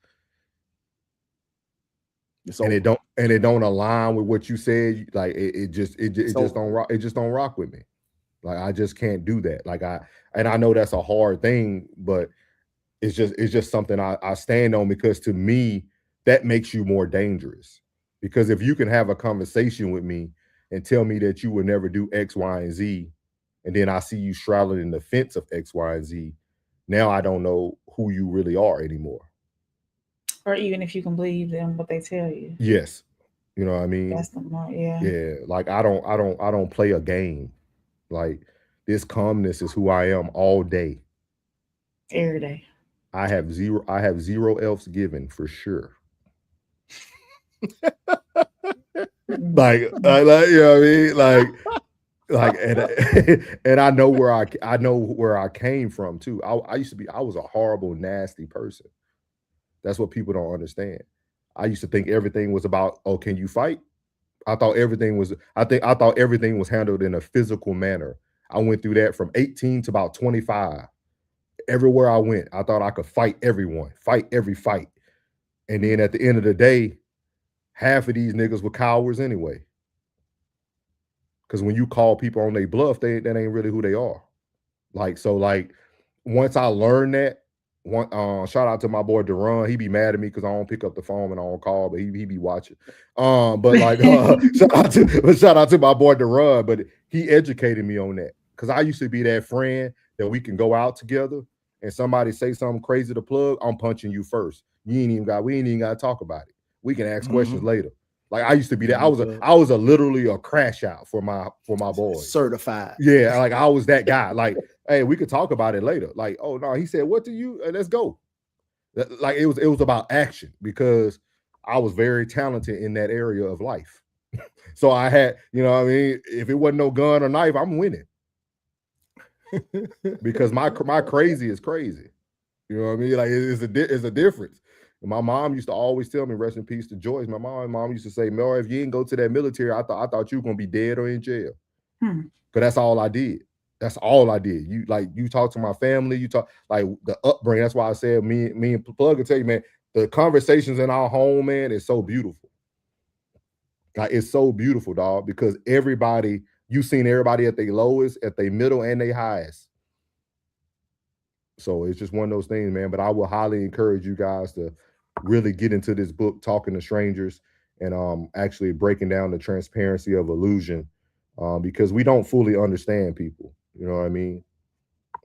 and it don't align with what you said, like it just don't rock with me. Like I just can't do that. Like I know that's a hard thing, but it's just something I stand on, because to me that makes you more dangerous. Because if you can have a conversation with me and tell me that you would never do X, Y, and Z, and then I see you shrouded in the fence of X, Y, and Z, now I don't know who you really are anymore. Or even if you can believe them what they tell you. Yes. You know what I mean? That's the more, yeah. Yeah. Like I don't play a game. Like this calmness is who I am all day. Every day. I have zero else given for sure. like you know what I mean? Like and I know where I came from too. I was a horrible, nasty person. That's what people don't understand. I used to think everything was about, oh, can you fight? I thought everything was handled in a physical manner. I went through that from 18 to about 25. Everywhere I went, I thought I could fight everyone, fight every fight. And then at the end of the day, half of these niggas were cowards anyway. Because when you call people on their bluff, that ain't really who they are. Like once I learned that, shout out to my boy Duran. He be mad at me because I don't pick up the phone and I don't call, but he be watching. But like shout out to my boy Duran, but he educated me on that. Because I used to be that friend that we can go out together and somebody say something crazy to plug, I'm punching you first. We ain't even got to talk about it. We can ask questions later. Like I used to be that. I was literally a crash out for my boys. Certified. Yeah, like I was that guy. Like, hey, we could talk about it later. Like, oh no, he said, what do you? Let's go. Like it was about action, because I was very talented in that area of life. So I had, you know what I mean? If it wasn't no gun or knife, I'm winning. Because my crazy is crazy. You know what I mean? Like it's a difference. And my mom used to always tell me, rest in peace to Joyce. My mom used to say, Mel, if you didn't go to that military, I thought you were gonna be dead or in jail. Because that's all I did. That's all I did. You talk to my family, you talk like the upbringing. That's why I said me and Plug can tell you, man, the conversations in our home, man, is so beautiful. Like it's so beautiful, dog, because you've seen everybody at their lowest, at their middle, and their highest. So it's just one of those things, man. But I will highly encourage you guys to really get into this book, Talking to Strangers, and actually breaking down the transparency of illusion, because we don't fully understand people. You know what I mean?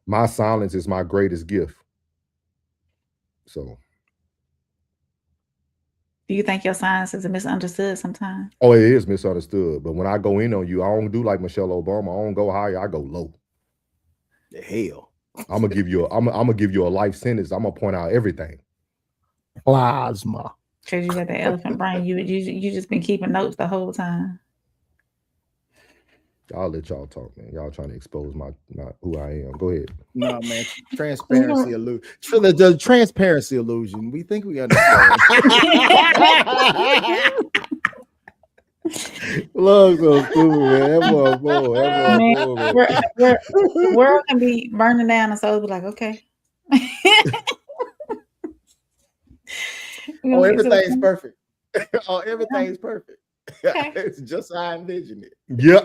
My silence is my greatest gift. So. Do you think your silence is misunderstood sometimes? Oh, it is misunderstood. But when I go in on you, I don't do like Michelle Obama. I don't go higher. I go low. The hell. I'm gonna give you a life sentence. I'm gonna point out everything. Plasma. Because you got the elephant brain. You just been keeping notes the whole time. I'll let y'all talk, man. Y'all trying to expose my who I am. Go ahead. No, man. Transparency illusion. The transparency illusion. We think we understand. Look, so stupid, man. The world can be burning down, and so be like, okay. Everything's perfect. Everything's perfect. Okay. It's just how I envisioned it. Yeah.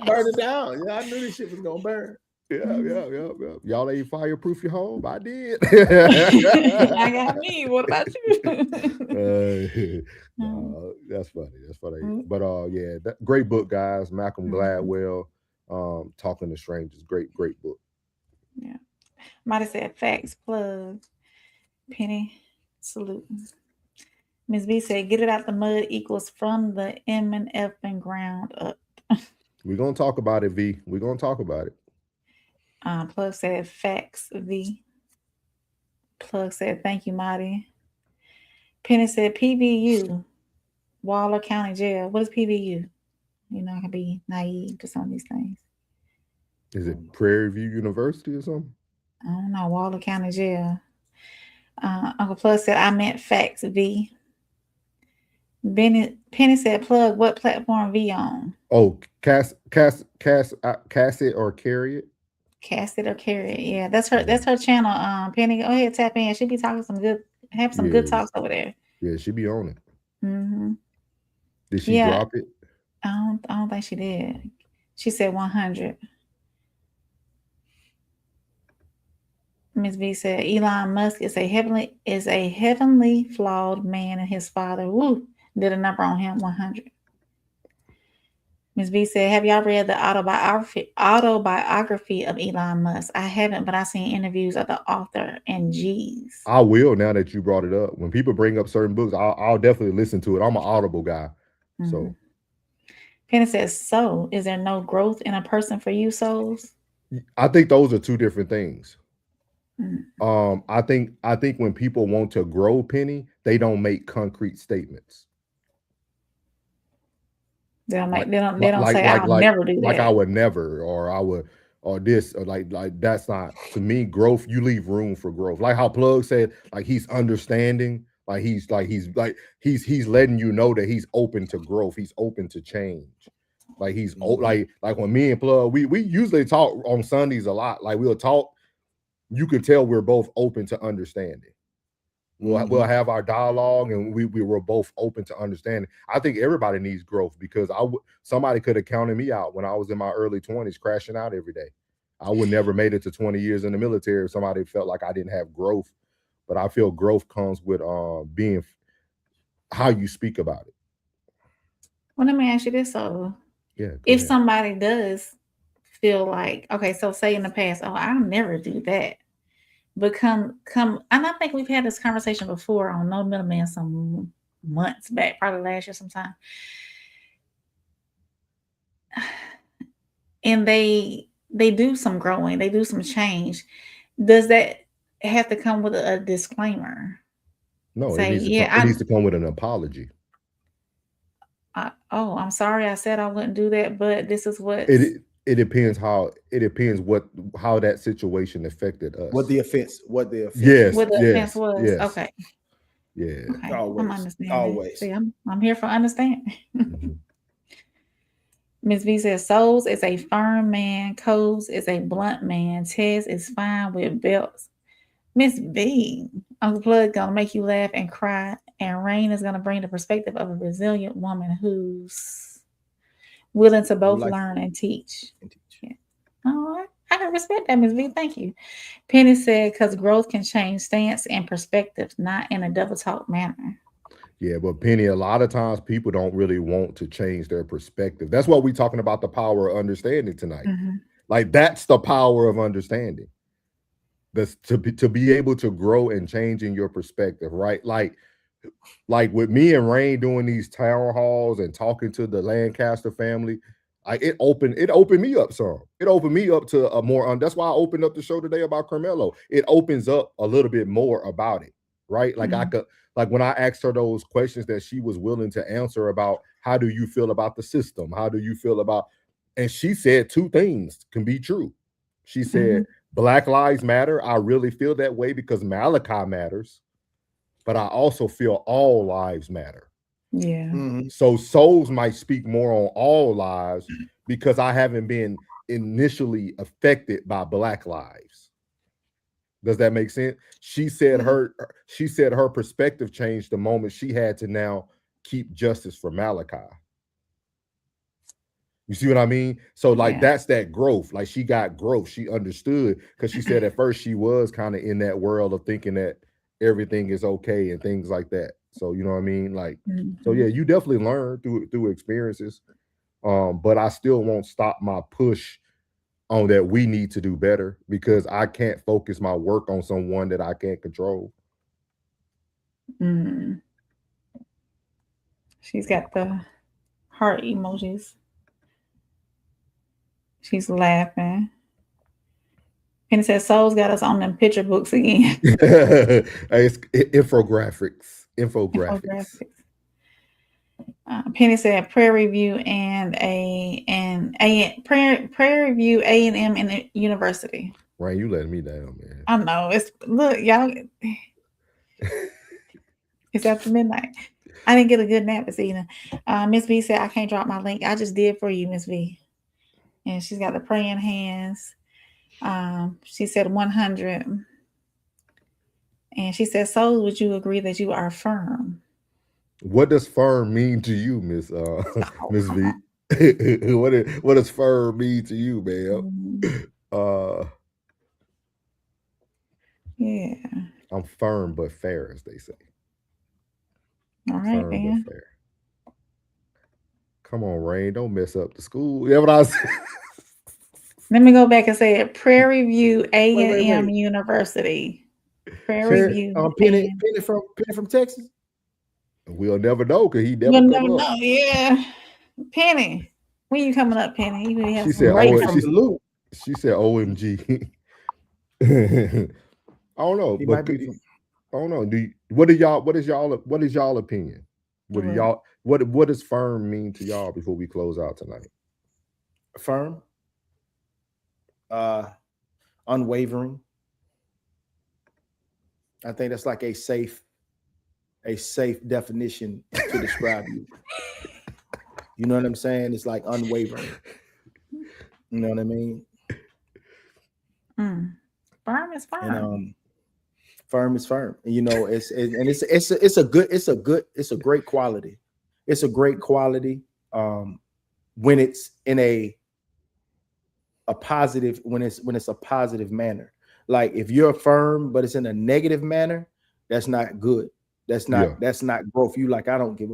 Burn it down. Yeah, I knew this shit was gonna burn. Yeah. Y'all ain't fireproof your home. I did. I got me. What about you? That's funny. But yeah, great book, guys. Malcolm Gladwell, Talking to Strangers. Great book. Yeah. Might have said facts, plug. Penny, salute. Ms. B said, "Get it out the mud" equals from the M and F and ground up. We're gonna talk about it, V. We're gonna talk about it. Plug said, "Facts, V." Plug said, "Thank you, Marty." Penny said, "PVU, Waller County Jail." What is PVU? You know, I can be naive to some of these things. Is it Prairie View University or something? I don't know. Waller County Jail. Uncle Plug said, "I meant facts, V." Penny said, "Plug, what platform V on?" Oh, cast it or carry it. Cast it or carry it. Yeah, that's her channel. Penny, go ahead, tap in. She be talking have some good talks over there. Yeah, she be on it. Mm-hmm. Did she drop it? I don't think she did. She said 100. Ms. V said Elon Musk is a heavenly flawed man, and his father did a number on him, 100. Ms. V said, "Have y'all read the autobiography of Elon Musk?" I haven't, but I've seen interviews of the author and G's. I will now that you brought it up. When people bring up certain books, I'll definitely listen to it. I'm an Audible guy. Mm-hmm. So Penny says, "So is there no growth in a person for you, souls?" I think those are two different things. Mm-hmm. I think when people want to grow, Penny, they don't make concrete statements. They don't say I'll never do that. Like I would never, or I would, or this, or like that's not, to me, growth. You leave room for growth. Like how Plug said, like he's understanding, he's letting you know that he's open to growth. He's open to change. Like he's like when me and Plug, we usually talk on Sundays a lot. Like we'll talk. You can tell we're both open to understanding. We'll have our dialogue, and we were both open to understanding. I think everybody needs growth, because somebody could have counted me out when I was in my early 20s, crashing out every day. I would never made it to 20 years in the military if somebody felt like I didn't have growth. But I feel growth comes with being how you speak about it. Well, let me ask you this, so if somebody does feel like, okay, so say in the past, oh, I'll never do that, but come, and I think we've had this conversation before on No Middleman some months back, probably last year sometime, and they do some growing, they do some change. Does that have to come with a disclaimer? No, it needs to come with an apology. I'm sorry, I said I wouldn't do that, but this is what it depends how that situation affected us. What the offense Yes. What the offense was. Yes. Okay. Yeah. Okay. Always. I'm understanding. Always. See, I'm here for understanding. Ms. V says, "Souls is a firm man, Codes is a blunt man, Tez is fine with belts." Miss V, Uncle Plug gonna make you laugh and cry, and Rain is gonna bring the perspective of a resilient woman who's willing to both learn and teach. Yeah. Oh, I can respect that, Ms. V. Thank you. Penny said, "Because growth can change stance and perspectives, not in a double talk manner." Yeah, but Penny, a lot of times people don't really want to change their perspective. That's why we're talking about the power of understanding tonight. Like that's the power of understanding. That's to be able to grow and change in your perspective, right? Like with me and Rain doing these town halls and talking to the Lancaster family, it opened me up some. It opened me up to a more. That's why I opened up the show today about Karmelo. It opens up a little bit more about it, right? Like I could, like when I asked her those questions that she was willing to answer about, how do you feel about the system? How do you feel about? And she said two things can be true. She said, Black Lives Matter. I really feel that way because Malachi matters, but I also feel all lives matter. Yeah. So souls might speak more on all lives because I haven't been initially affected by Black lives. Does that make sense? She said her perspective changed the moment she had to now keep justice for Malachi. You see what I mean? So like that's that growth. Like she got growth. She understood, because she said at first she was kind of in that world of thinking that everything is okay and things like that. So you know what I mean? Like, so yeah, you definitely learn through experiences. But I still won't stop my push on that we need to do better, because I can't focus my work on someone that I can't control. She's got the heart emojis. She's laughing. And it says, Soul's got us on them picture books again. It's infographics. Penny said prayer review and prayer review A&M in the university. Ryan, you letting me down, man. I know. Look, y'all. It's after midnight. I didn't get a good nap this evening. Miss V said I can't drop my link. I just did for you, Miss V. And she's got the praying hands. She said 100. And she said, Soul, would you agree that you are firm? What does firm mean to you, Miss Miss V? What does firm mean to you, man? Yeah. I'm firm but fair, as they say. All right, firm man. but fair. Come on, Rain, don't mess up the school. Yeah, what I said. Let me go back and say it. Prairie View A&M University. Prairie View. Penny from Texas. We'll never know because he never We'll come never up. know. Yeah, Penny. When you coming up, Penny? You have She some said, rape "Oh, from the loop. She said, OMG." I don't know, He but might be I don't know. What is y'all opinion? What does firm mean to y'all before we close out tonight? Firm, unwavering. I think that's like a safe definition to describe you. You know what I'm saying? It's like unwavering. You know what I mean? Firm is firm. And firm is firm. You know, it's a great quality. It's a great quality when it's in a positive, when it's a positive manner. Like if you're firm but it's in a negative manner, that's not good. That's not growth. You like, I don't give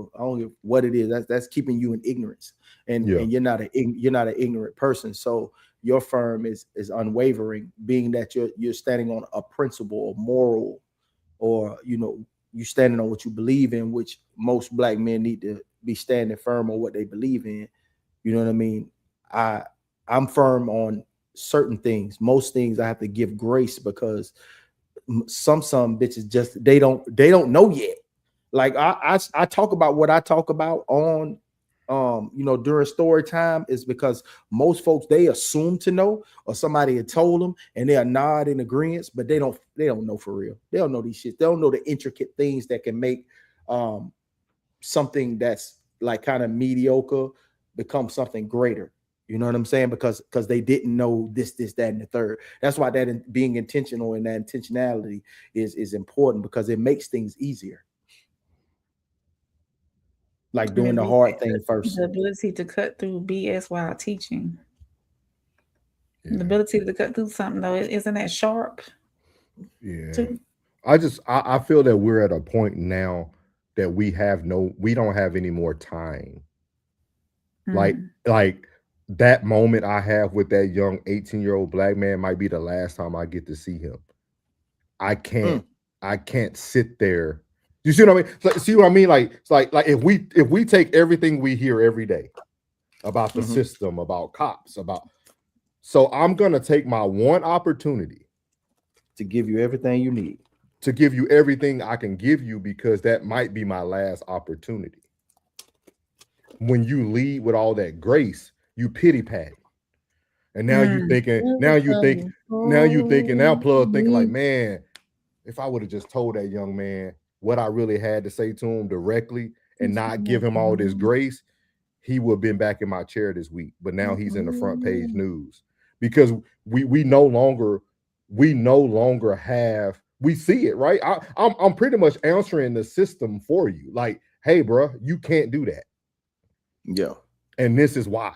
what it is. That's keeping you in ignorance, and you're not an ignorant person. So your firm is unwavering, being that you're standing on a principle or moral, or you standing on what you believe in, which most black men need to be standing firm on what they believe in. You know what I mean? I'm firm on certain things. Most things I have to give grace because some bitches just they don't know yet. Like I talk about what I talk about on during story time is because most folks, they assume to know, or somebody had told them and they are nod in agreement, but they don't know for real. They don't know these shit. They don't know the intricate things that can make something that's like kind of mediocre become something greater. You know what I'm saying? Because they didn't know this, that, and the third. That's why that being intentional and that intentionality is important, because it makes things easier. Like doing the hard thing first. The ability to cut through BS while teaching. Yeah. The ability to cut through something, though, isn't that sharp? Yeah. I feel that we're at a point now that we don't have any more time. Like that moment I have with that young 18-year-old black man might be the last time I get to see him. I can't sit there. You see what I mean? See what I mean? Like, it's like if we take everything we hear every day about the system, about cops, so I'm gonna take my one opportunity to give you everything you need, to give you everything I can give you, because that might be my last opportunity. When you lead with all that grace, you pity pat. And now you thinking, now Plug thinking like, man, if I would have just told that young man what I really had to say to him directly and not give him all this grace, he would have been back in my chair this week. But now he's in the front page news because we no longer have, we see it, right? I'm pretty much answering the system for you. Like, hey, bro, you can't do that. Yeah. And this is why.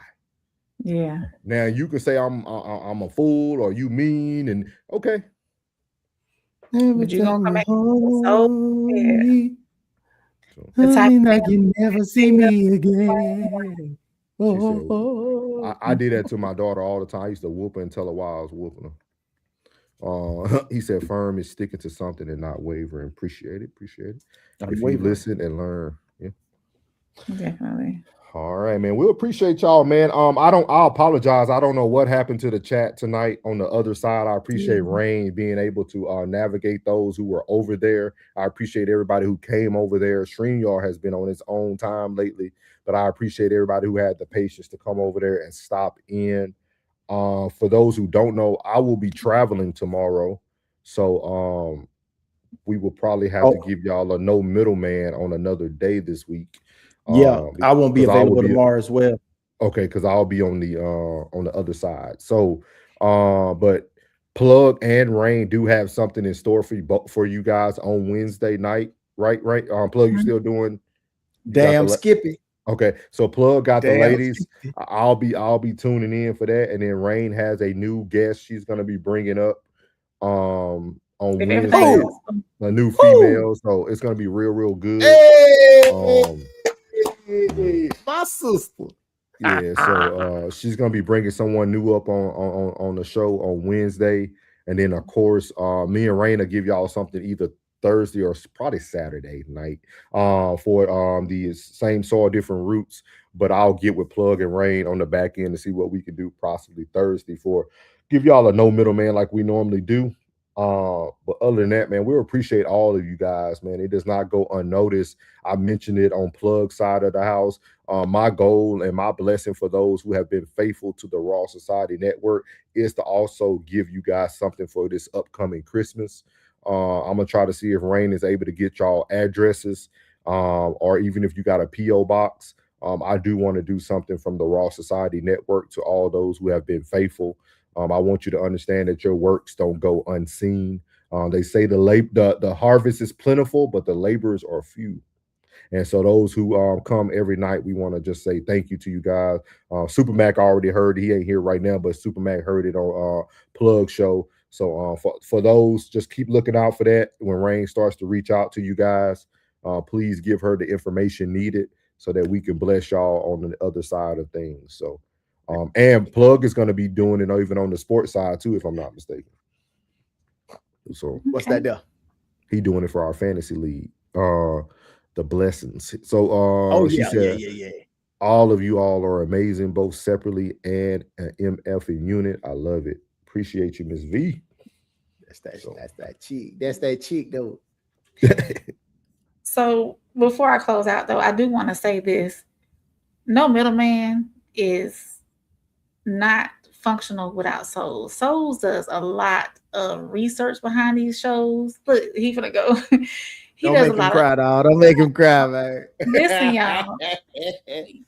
Yeah. Now you can say I'm a fool or you mean, and okay. Every time you hold me, like you never see me again. I did that to my daughter all the time. I used to whoop her and tell her why I was whooping her. He said, firm is sticking to something and not wavering. Appreciate it. If you listen and learn. Yeah. Definitely. All right, man. We appreciate y'all, man. I apologize. I don't know what happened to the chat tonight on the other side. I appreciate Rain being able to navigate those who were over there. I appreciate everybody who came over there. StreamYard has been on its own time lately, but I appreciate everybody who had the patience to come over there and stop in. For those who don't know, I will be traveling tomorrow. So we will probably have to give y'all a no middleman on another day this week. Yeah, I won't be available tomorrow as well. Okay, because I'll be on the other side. So, but Plug and Rain do have something in store for you guys on Wednesday night, right? Plug, you still doing? Damn Skippy. Okay, so Plug got the Damn ladies. Skippy. I'll be tuning in for that, and then Rain has a new guest she's gonna be bringing up on Wednesday, a new female. So it's gonna be real good. My sister. Yeah, so she's gonna be bringing someone new up on the show on Wednesday, and then of course, me and Rain will give y'all something either Thursday or probably Saturday night for the same soil, different roots. But I'll get with Plug and Rain on the back end to see what we can do possibly Thursday for give y'all a no middleman like we normally do. But other than that, man, we appreciate all of you guys, man. It does not go unnoticed. I mentioned it on Plug side of the house. My goal and my blessing for those who have been faithful to the Raw Society Network is to also give you guys something for this upcoming Christmas. I'm gonna try to see if Rain is able to get y'all addresses, or even if you got a PO box. I do want to do something from the Raw Society Network to all those who have been faithful. I want you to understand that your works don't go unseen. They say the harvest is plentiful, but the laborers are few. And so those who come every night, we want to just say thank you to you guys. Super Mac already heard it. He ain't here right now, but Super Mac heard it on Plug Show. So for those, just keep looking out for that. When Rain starts to reach out to you guys, please give her the information needed so that we can bless y'all on the other side of things. So, and Plug is going to be doing it even on the sports side too, if I'm not mistaken. So what's that there? He doing it for our fantasy league. The blessings. So she said, yeah. All of you all are amazing, both separately and an MF in unit. I love it. Appreciate you, Miss V. That's that cheek. That's that cheek, though. So before I close out, though, I do want to say this: no middleman is not functional without Souls. Souls does a lot of research behind these shows. Look, he finna go. He Don't does make a lot him cry, dog. Don't make him cry, man. Listen, y'all.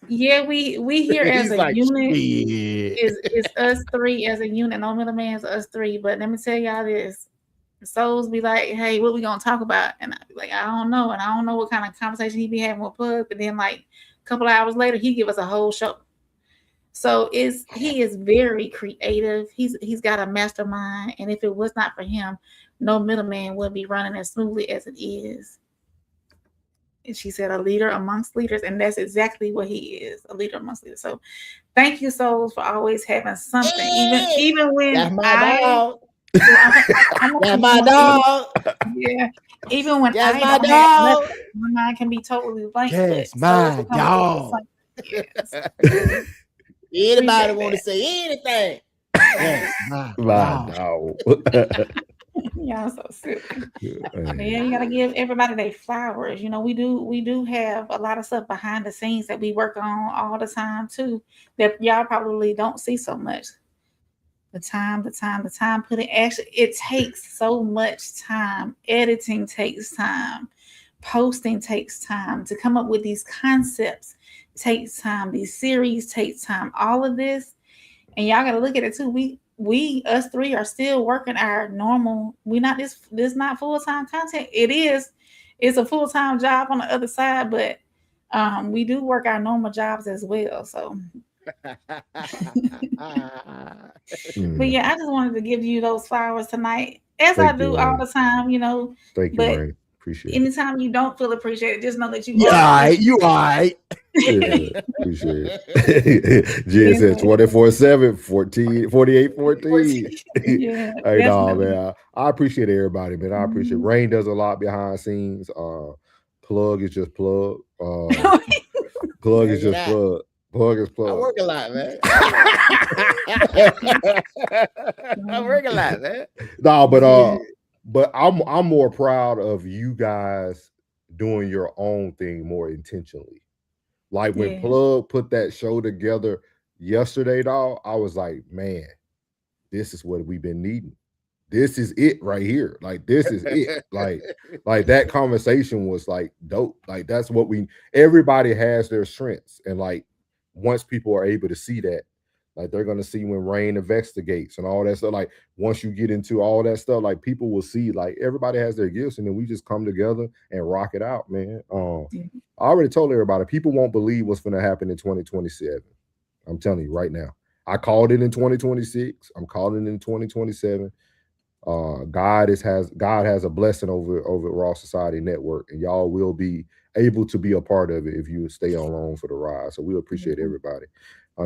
Yeah, we here as a unit. Is us three as a unit. No middleman's us three. But let me tell y'all this: Souls be like, "Hey, what we gonna talk about?" And I be like, "I don't know," and I don't know what kind of conversation he be having with Plug. But then, like a couple of hours later, he give us a whole show. So he is very creative. He's got a mastermind, and if it was not for him, no middleman would be running as smoothly as it is. And she said, "A leader amongst leaders," and that's exactly what he is, a leader amongst leaders. So, thank you, Souls, for always having something, even when that's my dog. That's my dog. Yeah, even when that's I my don't dog. Have my mind can be totally blank. That's my dog. Yes. Anybody want to say anything? Yes, my dog. Y'all so silly. Yeah, you gotta give everybody their flowers. You know, we do have a lot of stuff behind the scenes that we work on all the time too, that y'all probably don't see so much. The time put in. Actually, it takes so much time. Editing takes time. Posting takes time. To come up with these concepts takes time. These series takes time. All of this, and y'all gotta look at it too. We us three are still working our normal. We not this not full-time content. It's a full-time job on the other side, but we do work our normal jobs as well. So but yeah, I just wanted to give you those flowers tonight, as I do all the time, you know. Thank you, Ray. Appreciate it. Anytime you don't feel appreciated, just know that you you all right. Yeah, appreciate it. Jen said 24/7, 48-14. Yeah, hey, no, man. I appreciate everybody, man. I appreciate Rain does a lot behind the scenes. Plug is just Plug. Plug is just plug. Plug is plug. I work a lot, man. I work a lot, man. No, but I'm more proud of you guys doing your own thing more intentionally. Like when Plug put that show together yesterday, dog, I was like, man, this is what we've been needing. This is it right here. Like, this is it. Like that conversation was like dope. Like, that's what everybody has their strengths. And like, once people are able to see that, like they're gonna see when Rain investigates and all that stuff. Like, once you get into all that stuff, like people will see like everybody has their gifts, and then we just come together and rock it out, man. I already told everybody, people won't believe what's gonna happen in 2027. I'm telling you right now. I called it in 2026. I'm calling it in 2027. God has a blessing over Raw Society Network, and y'all will be able to be a part of it if you stay along for the ride. So we appreciate everybody.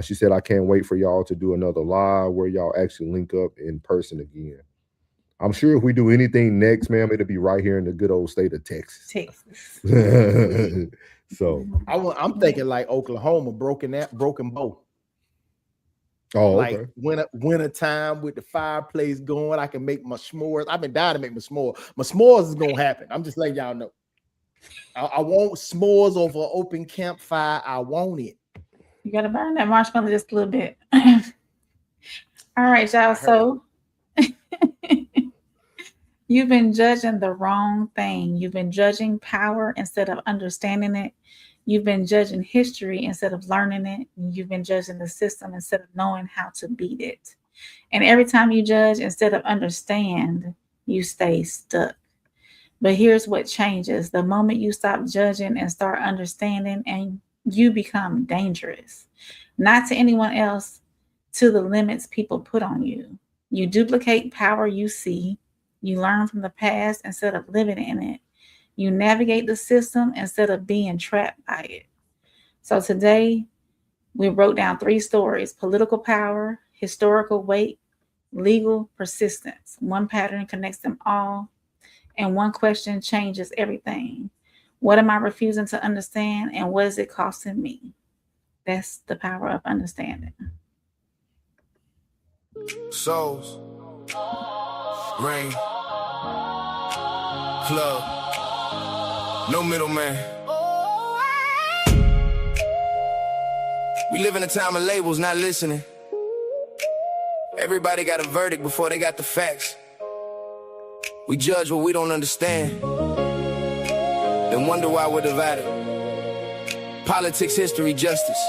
She said, I can't wait for y'all to do another live where y'all actually link up in person again. I'm sure if we do anything next, ma'am, it'll be right here in the good old state of Texas. So I'm thinking like Oklahoma, broken bow. Oh, like okay. winter time with the fireplace going, I can make my s'mores. I've been dying to make my s'mores. My s'mores is gonna happen. I'm just letting y'all know. I want s'mores over an open campfire. I want it. You gotta burn that marshmallow just a little bit. All right, y'all. So you've been judging the wrong thing. You've been judging power instead of understanding it. You've been judging history instead of learning it. You've been judging the system instead of knowing how to beat it. And every time you judge instead of understand, you stay stuck. But here's what changes. The moment you stop judging and start understanding, and you become dangerous. Not to anyone else, to the limits people put on you. You duplicate power you see. You learn from the past instead of living in it. You navigate the system instead of being trapped by it. So today, we wrote down 3 stories: political power, historical weight, legal persistence. One pattern connects them all, and one question changes everything. What am I refusing to understand, and what is it costing me? That's the power of understanding. Souls, Rain, Plug, no middleman. We live in a time of labels, not listening. Everybody got a verdict before they got the facts. We judge what we don't understand, then wonder why we're divided. Politics, history, justice.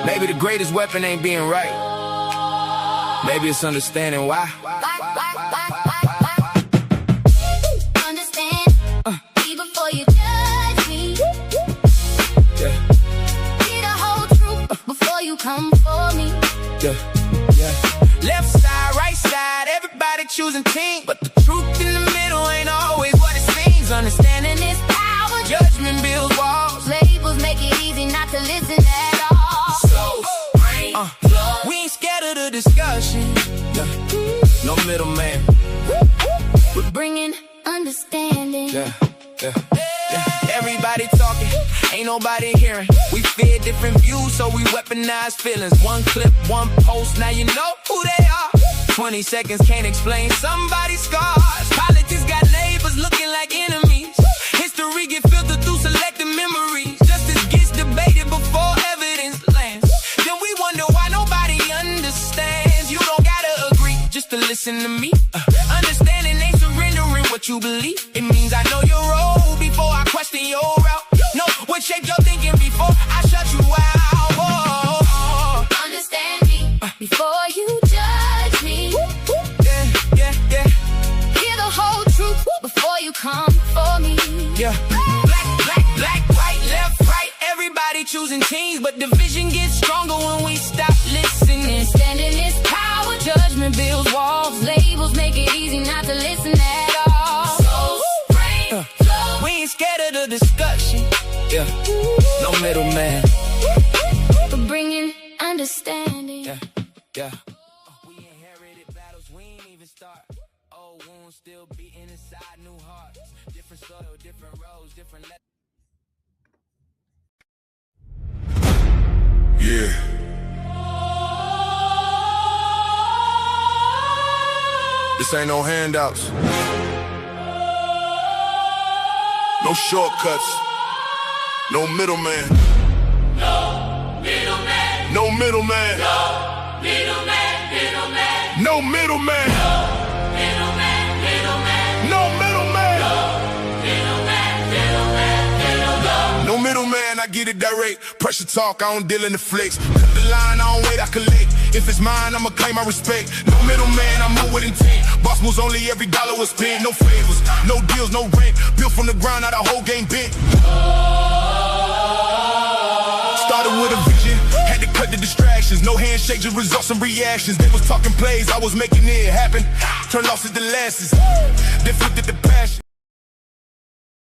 Maybe the greatest weapon ain't being right. Maybe it's understanding why. Understand me before you judge me. Yeah. Hear the whole truth before you come for me. Yeah. Left side, right side, everybody choosing team, but the truth in the middle ain't always what it seems. Understanding is power. Judgment builds walls. Labels make it easy not to listen at all. So, we ain't scared of the discussion. No middleman. We're bringing understanding. Yeah. Everybody talking, ain't nobody hearing. We fear different views, so we weaponize feelings. One clip, one post, now you know who they are. 20 seconds can't explain somebody's scars. Politics got neighbors looking like enemies. History get filtered through selected memories. Justice gets debated before evidence lands. Then we wonder why nobody understands. You don't gotta agree just to listen to me. Understanding ain't surrendering what you believe. It means I know your role before I question your route. Know what shaped your thinking before I shut you out. Whoa. Understand me before you judge me. Yeah. Hear the whole truth before you come for me. Yeah. Black, white, left, right. Everybody choosing teams, but division gets stronger when we stop listening. Standing is power. Judgment builds walls. Labels make it easy not to listen at all. So, we ain't scared of the discussion. Yeah. No middleman. We're bringing understanding. Yeah. We inherited battles we ain't even start. Old wounds still beating inside new hearts. Different soil, different roads, different This ain't no handouts. No shortcuts. No middleman. No middleman. No middleman. No middleman. No middleman. No middleman. No middleman, I get it direct. Pressure talk, I don't deal in the flicks. Cut the line, I don't wait, I collect. If it's mine, I'ma claim my respect. No middleman, I move with intent. Boss moves only, every dollar was spent. No favors, no deals, no rent. Built from the ground, now the whole game bent. Started with a vision, had to cut the distractions. No handshake, just results and reactions. They was talking plays, I was making it happen. Turned losses to losses, then flipped it to passion.